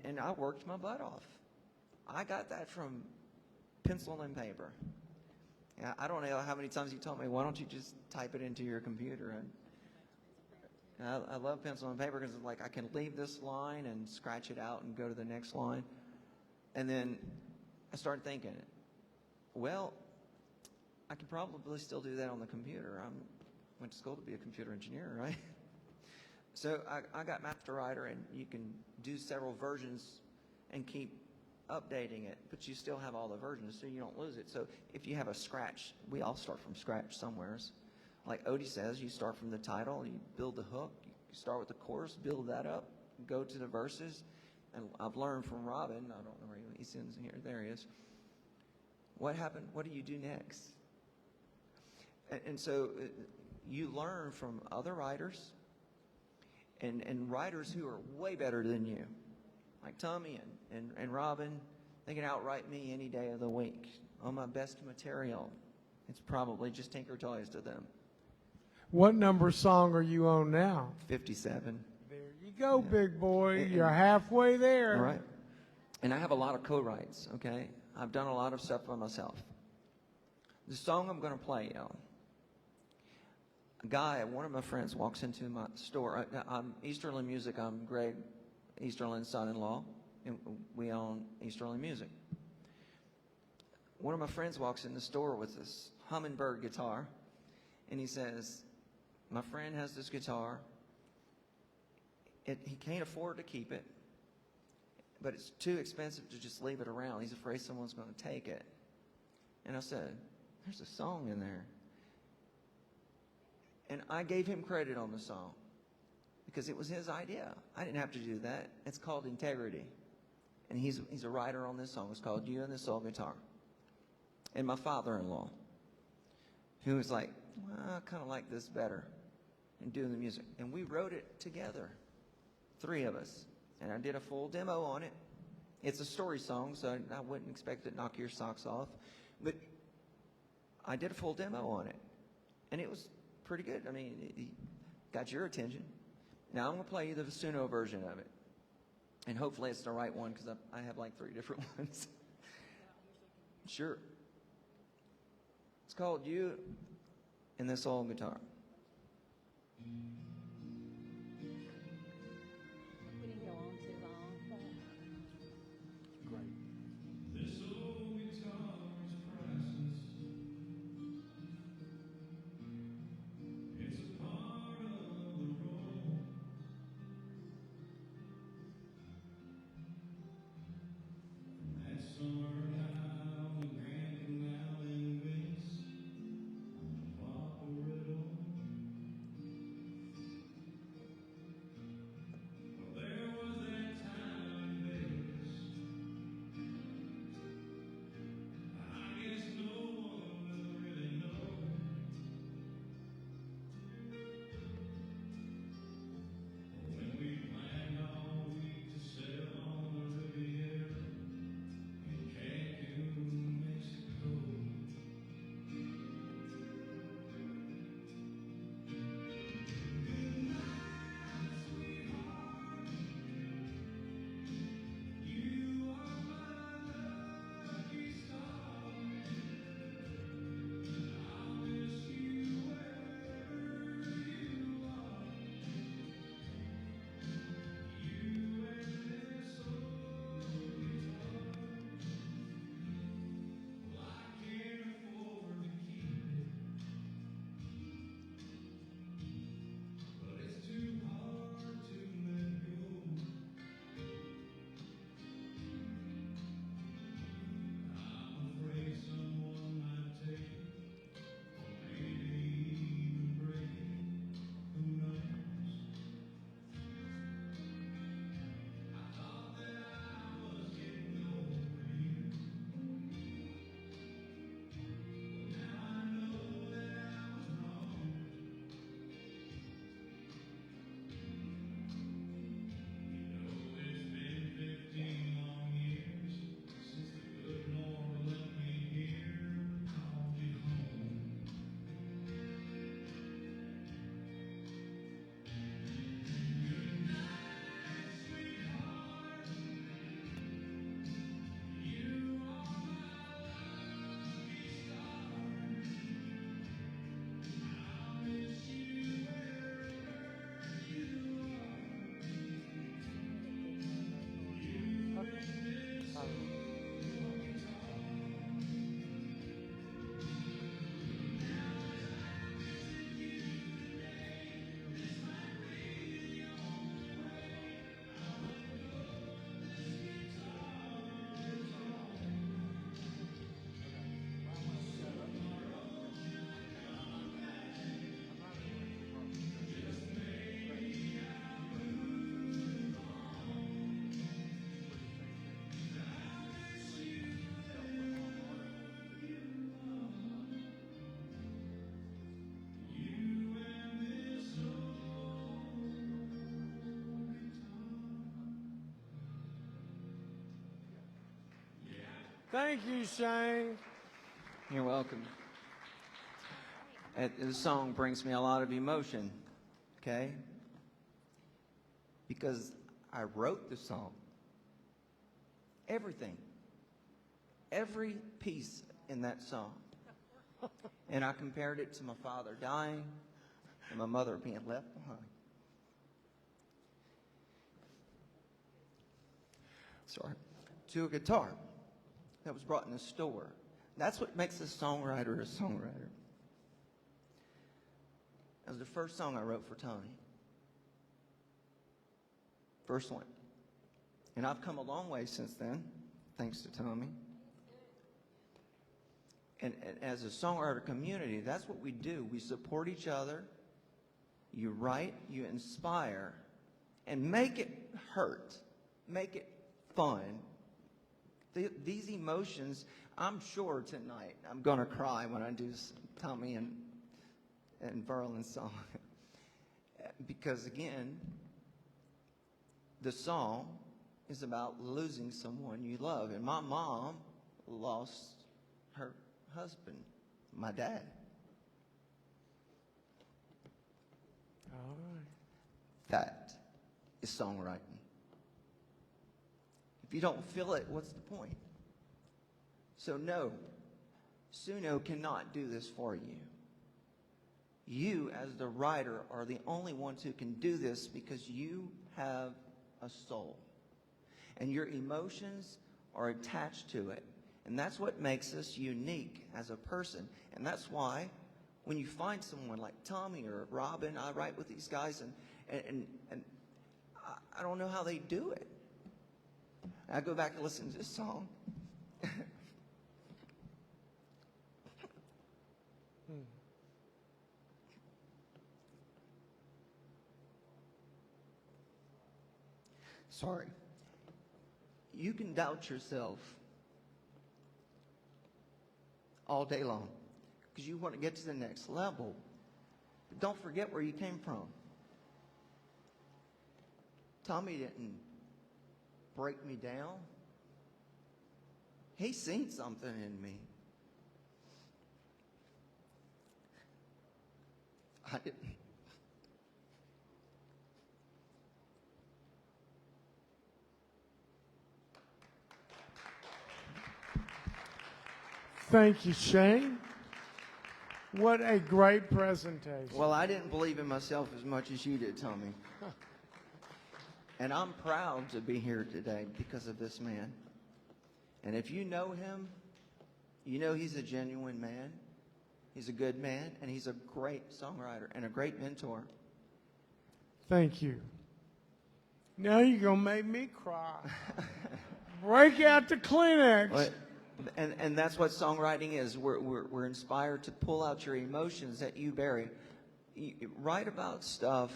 And I worked my butt off. I got that from pencil and paper. Yeah, I don't know how many times you told me, why don't you just type it into your computer? And I love pencil and paper because it's like I can leave this line and scratch it out and go to the next line. And then I started thinking, well, I can probably still do that on the computer. I went to school to be a computer engineer, right? So I got Master Writer, and you can do several versions and keep updating it, but you still have all the versions, so you don't lose it. So if you have a scratch, we all start from scratch somewheres. Like Odie says, you start from the title, you build the hook, you start with the chorus, build that up, go to the verses. And I've learned from Robin, I don't know where he's in here, there he is. What happened? What do you do next? And so you learn from other writers and writers who are way better than you. Like Tommy and Robin, they can outright me any day of the week on my best material. It's probably just Tinker Toys to them. What number song are you on now? 57. There you go, big boy. And- You're halfway there. All right. And I have a lot of co-writes, okay? I've done a lot of stuff by myself. The song I'm going to play, y'all. A guy, one of my friends, walks into my store. I'm Easterland Music. I'm Greg Easterland's son-in-law, and we own Easterland Music. One of my friends walks in the store with this Hummingbird guitar, and he says, my friend has this guitar. He can't afford to keep it, but it's too expensive to just leave it around. He's afraid someone's going to take it. And I said, there's a song in there. And I gave him credit on the song because it was his idea. I didn't have to do that. It's called Integrity. And he's a writer on this song. It's called You and the Soul Guitar. And my father-in-law, who was like, well, I kind of like this better, and doing the music. And we wrote it together, 3 of us. And I did a full demo on it. It's a story song, so I wouldn't expect it to knock your socks off. But I did a full demo on it. And it was pretty good. I mean, it got your attention. Now I'm going to play you the Vasuno version of it. And hopefully it's the right one because I have like 3 different ones. Sure. It's called You and the Soul Guitar. We didn't go on too long, but This old guitar's priceless. It's a part of the road. That summer now in Grand Canal in Venice, on the Paparetto. Thank you, Shane. You're welcome. This song brings me a lot of emotion, okay? Because I wrote the song. Everything. Every piece in that song. And I compared it to my father dying and my mother being left behind. Sorry. To a guitar that was brought in the store. That's what makes a songwriter a songwriter. That was the first song I wrote for Tommy. First one. And I've come a long way since then, thanks to Tommy. And as a songwriter community, that's what we do. We support each other. You write, you inspire, and make it hurt. Make it fun. These emotions, I'm sure tonight I'm going to cry when I do Tommy and Verlin's song. Because again, the song is about losing someone you love. And my mom lost her husband, my dad. All right. That is songwriting. If you don't feel it, what's the point? So no, Suno cannot do this for you. You, as the writer, are the only ones who can do this because you have a soul. And your emotions are attached to it. And that's what makes us unique as a person. And that's why when you find someone like Tommy or Robin, I write with these guys, and I don't know how they do it. I go back and listen to this song. Sorry. You can doubt yourself all day long because you want to get to the next level. But don't forget where you came from. Tommy didn't break me down. He seen something in me. I didn't. Thank you, Shane. What a great presentation. Well, I didn't believe in myself as much as you did, Tommy. And I'm proud to be here today because of this man. And if you know him, you know he's a genuine man. He's a good man, and he's a great songwriter and a great mentor. Thank you. Now you're going to make me cry. Break out the Kleenex. Well, and that's what songwriting is. We're inspired to pull out your emotions that you bury. Write about stuff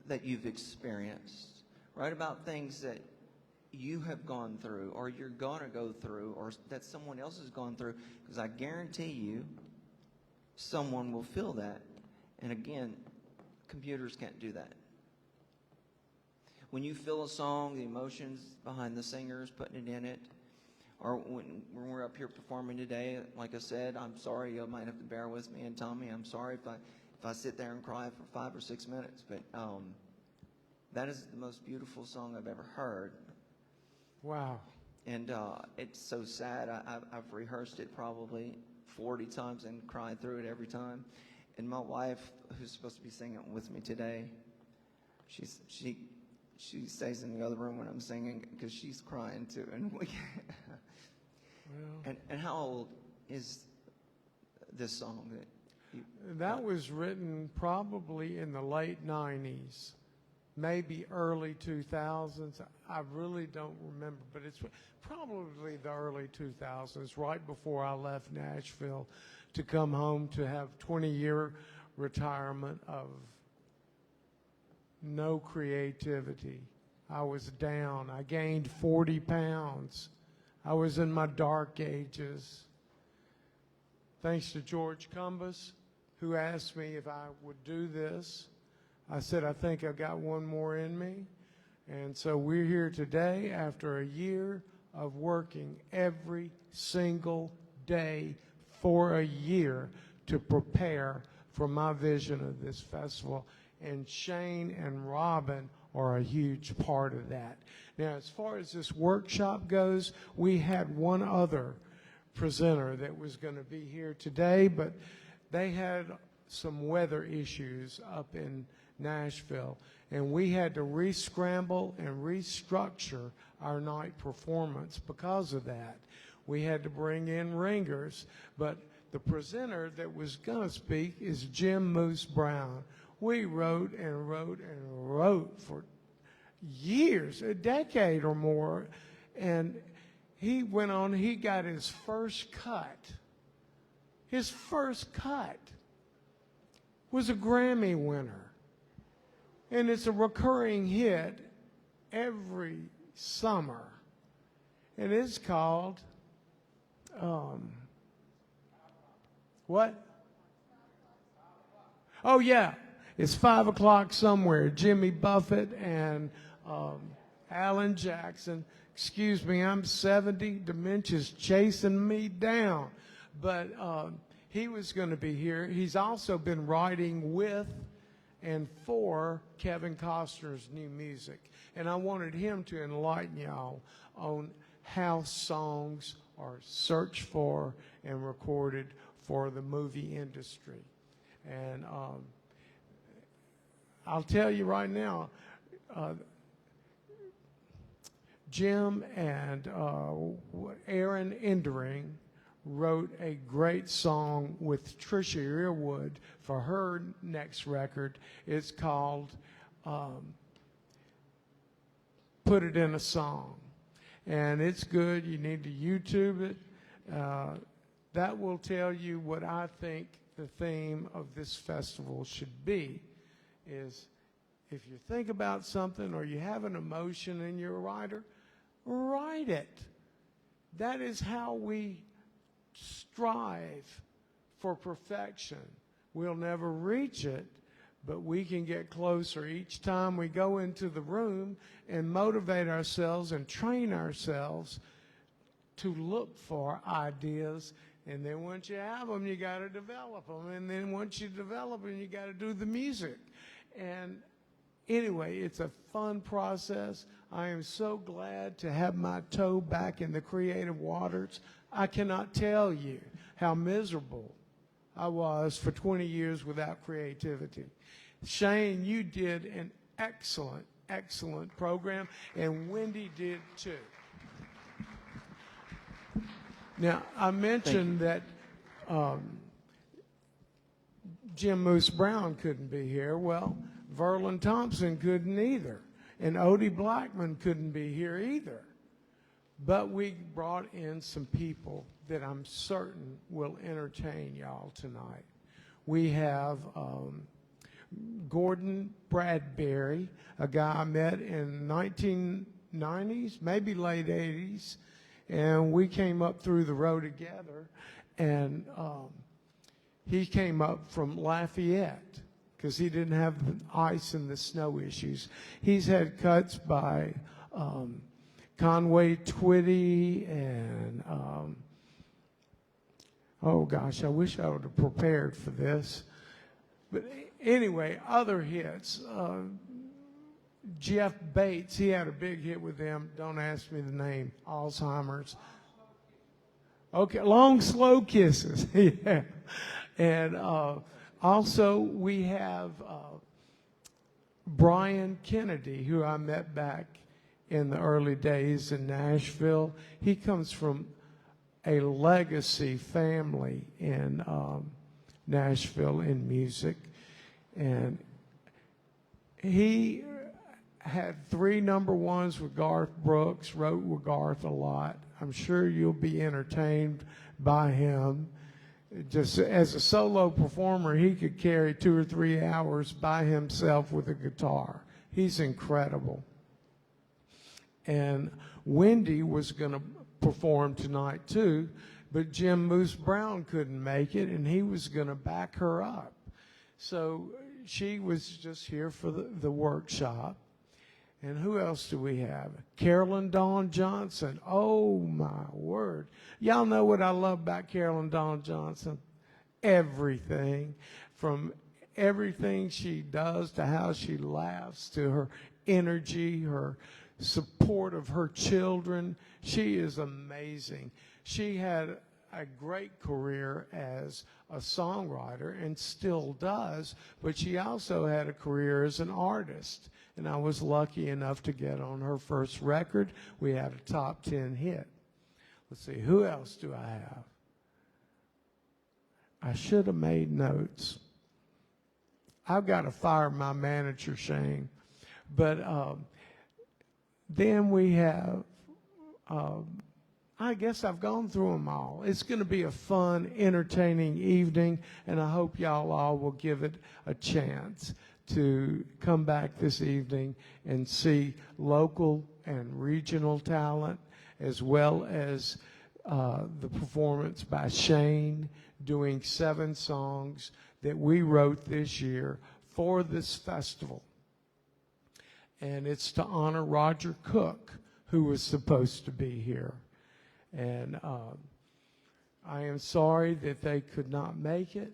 that you've experienced. Write about things that you have gone through or you're going to go through or that someone else has gone through, because I guarantee you someone will feel that. And again, computers can't do that. When you feel a song, the emotions behind the singers putting it in it, or when we're up here performing today, like I said, I'm sorry, you might have to bear with me, and Tommy, I'm sorry if I sit there and cry for 5 or 6 minutes, but that is the most beautiful song I've ever heard. Wow. And it's so sad. I've rehearsed it probably 40 times and cried through it every time. And my wife, who's supposed to be singing with me today, she stays in the other room when I'm singing because she's crying too. And and how old is this song that you? That was written probably in the late 90s, maybe early 2000s. I really don't remember, but it's probably the early 2000s, right before I left Nashville to come home to have 20-year retirement of no creativity. I was down. I gained 40 pounds. I was in my dark ages. Thanks to George Cumbus, who asked me if I would do this. I said, I think I've got one more in me. And so we're here today after a year of working every single day for a year to prepare for my vision of this festival. And Shane and Robin are a huge part of that. Now, as far as this workshop goes, we had one other presenter that was going to be here today, but they had some weather issues up in Nashville, and we had to re-scramble and restructure our night performance because of that. We had to bring in ringers, but the presenter that was going to speak is Jim Moose Brown. We wrote and wrote and wrote for years, a decade or more, and he went on, he got his first cut. His first cut was a Grammy winner. And it's a recurring hit every summer. And it's called, what? Oh, yeah. It's 5 o'clock somewhere. Jimmy Buffett and Alan Jackson. Excuse me, I'm 70. Dementia's chasing me down. But he was going to be here. He's also been writing with and for Kevin Costner's new music. And I wanted him to enlighten y'all on how songs are searched for and recorded for the movie industry. And I'll tell you right now, Jim and Aaron Endering wrote a great song with Trisha Earwood for her next record. It's called Put It in a Song. And it's good. You need to YouTube it. That will tell you what I think the theme of this festival should be, is if you think about something or you have an emotion and you're a writer, write it. That is how we strive for perfection. We'll never reach it, but we can get closer each time we go into the room and motivate ourselves and train ourselves to look for ideas. And then once you have them, you got to develop them. And then once you develop them, you got to do the music. And anyway, it's a fun process. I am so glad to have my toe back in the creative waters. I cannot tell you how miserable I was for 20 years without creativity. Shane, you did an excellent, excellent program, and Wendy did too. Now, I mentioned that Jim Moose Brown couldn't be here. Well, Verlin Thompson couldn't either, and Odie Blackman couldn't be here either. But we brought in some people that I'm certain will entertain y'all tonight. We have Gordon Bradbury, a guy I met in 1990s, maybe late 80s, and we came up through the road together, and he came up from Lafayette because he didn't have the ice and the snow issues. He's had cuts by Conway Twitty and, oh gosh, I wish I would have prepared for this. But anyway, other hits. Jeff Bates, he had a big hit with them. Don't ask me the name. Alzheimer's. Okay, Long Slow Kisses. Yeah. And also we have Brian Kennedy, who I met back in the early days in Nashville. He comes from a legacy family in Nashville in music. And he had 3 number ones with Garth Brooks, wrote with Garth a lot. I'm sure you'll be entertained by him. Just as a solo performer, he could carry 2 or 3 hours by himself with a guitar. He's incredible. And Wendy was going to perform tonight too, but Jim Moose Brown couldn't make it, and he was going to back her up. So she was just here for the workshop. And who else do we have? Carolyn Dawn Johnson. Oh, my word. Y'all know what I love about Carolyn Dawn Johnson? Everything. From everything she does to how she laughs to her energy, her support of her children. She is amazing. She had a great career as a songwriter and still does, but she also had a career as an artist. And I was lucky enough to get on her first record. We had a top 10 hit. Let's see, who else do I have? I should have made notes. I've got to fire my manager, Shane. But then we have, I guess I've gone through them all. It's going to be a fun, entertaining evening, and I hope y'all all will give it a chance to come back this evening and see local and regional talent, as well as the performance by Shane doing 7 songs that we wrote this year for this festival. And it's to honor Roger Cook, who was supposed to be here. And I am sorry that they could not make it,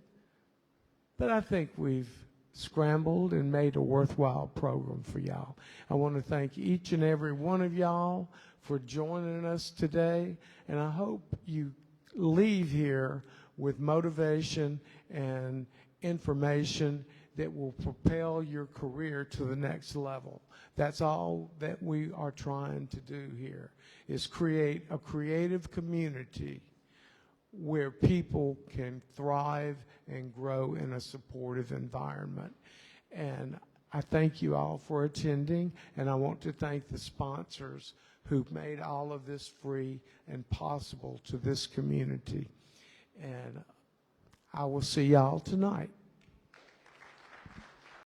but I think we've scrambled and made a worthwhile program for y'all. I want to thank each and every one of y'all for joining us today, and I hope you leave here with motivation and information that will propel your career to the next level. That's all that we are trying to do here, is create a creative community where people can thrive and grow in a supportive environment. And I thank you all for attending, and I want to thank the sponsors who've made all of this free and possible to this community. And I will see y'all tonight.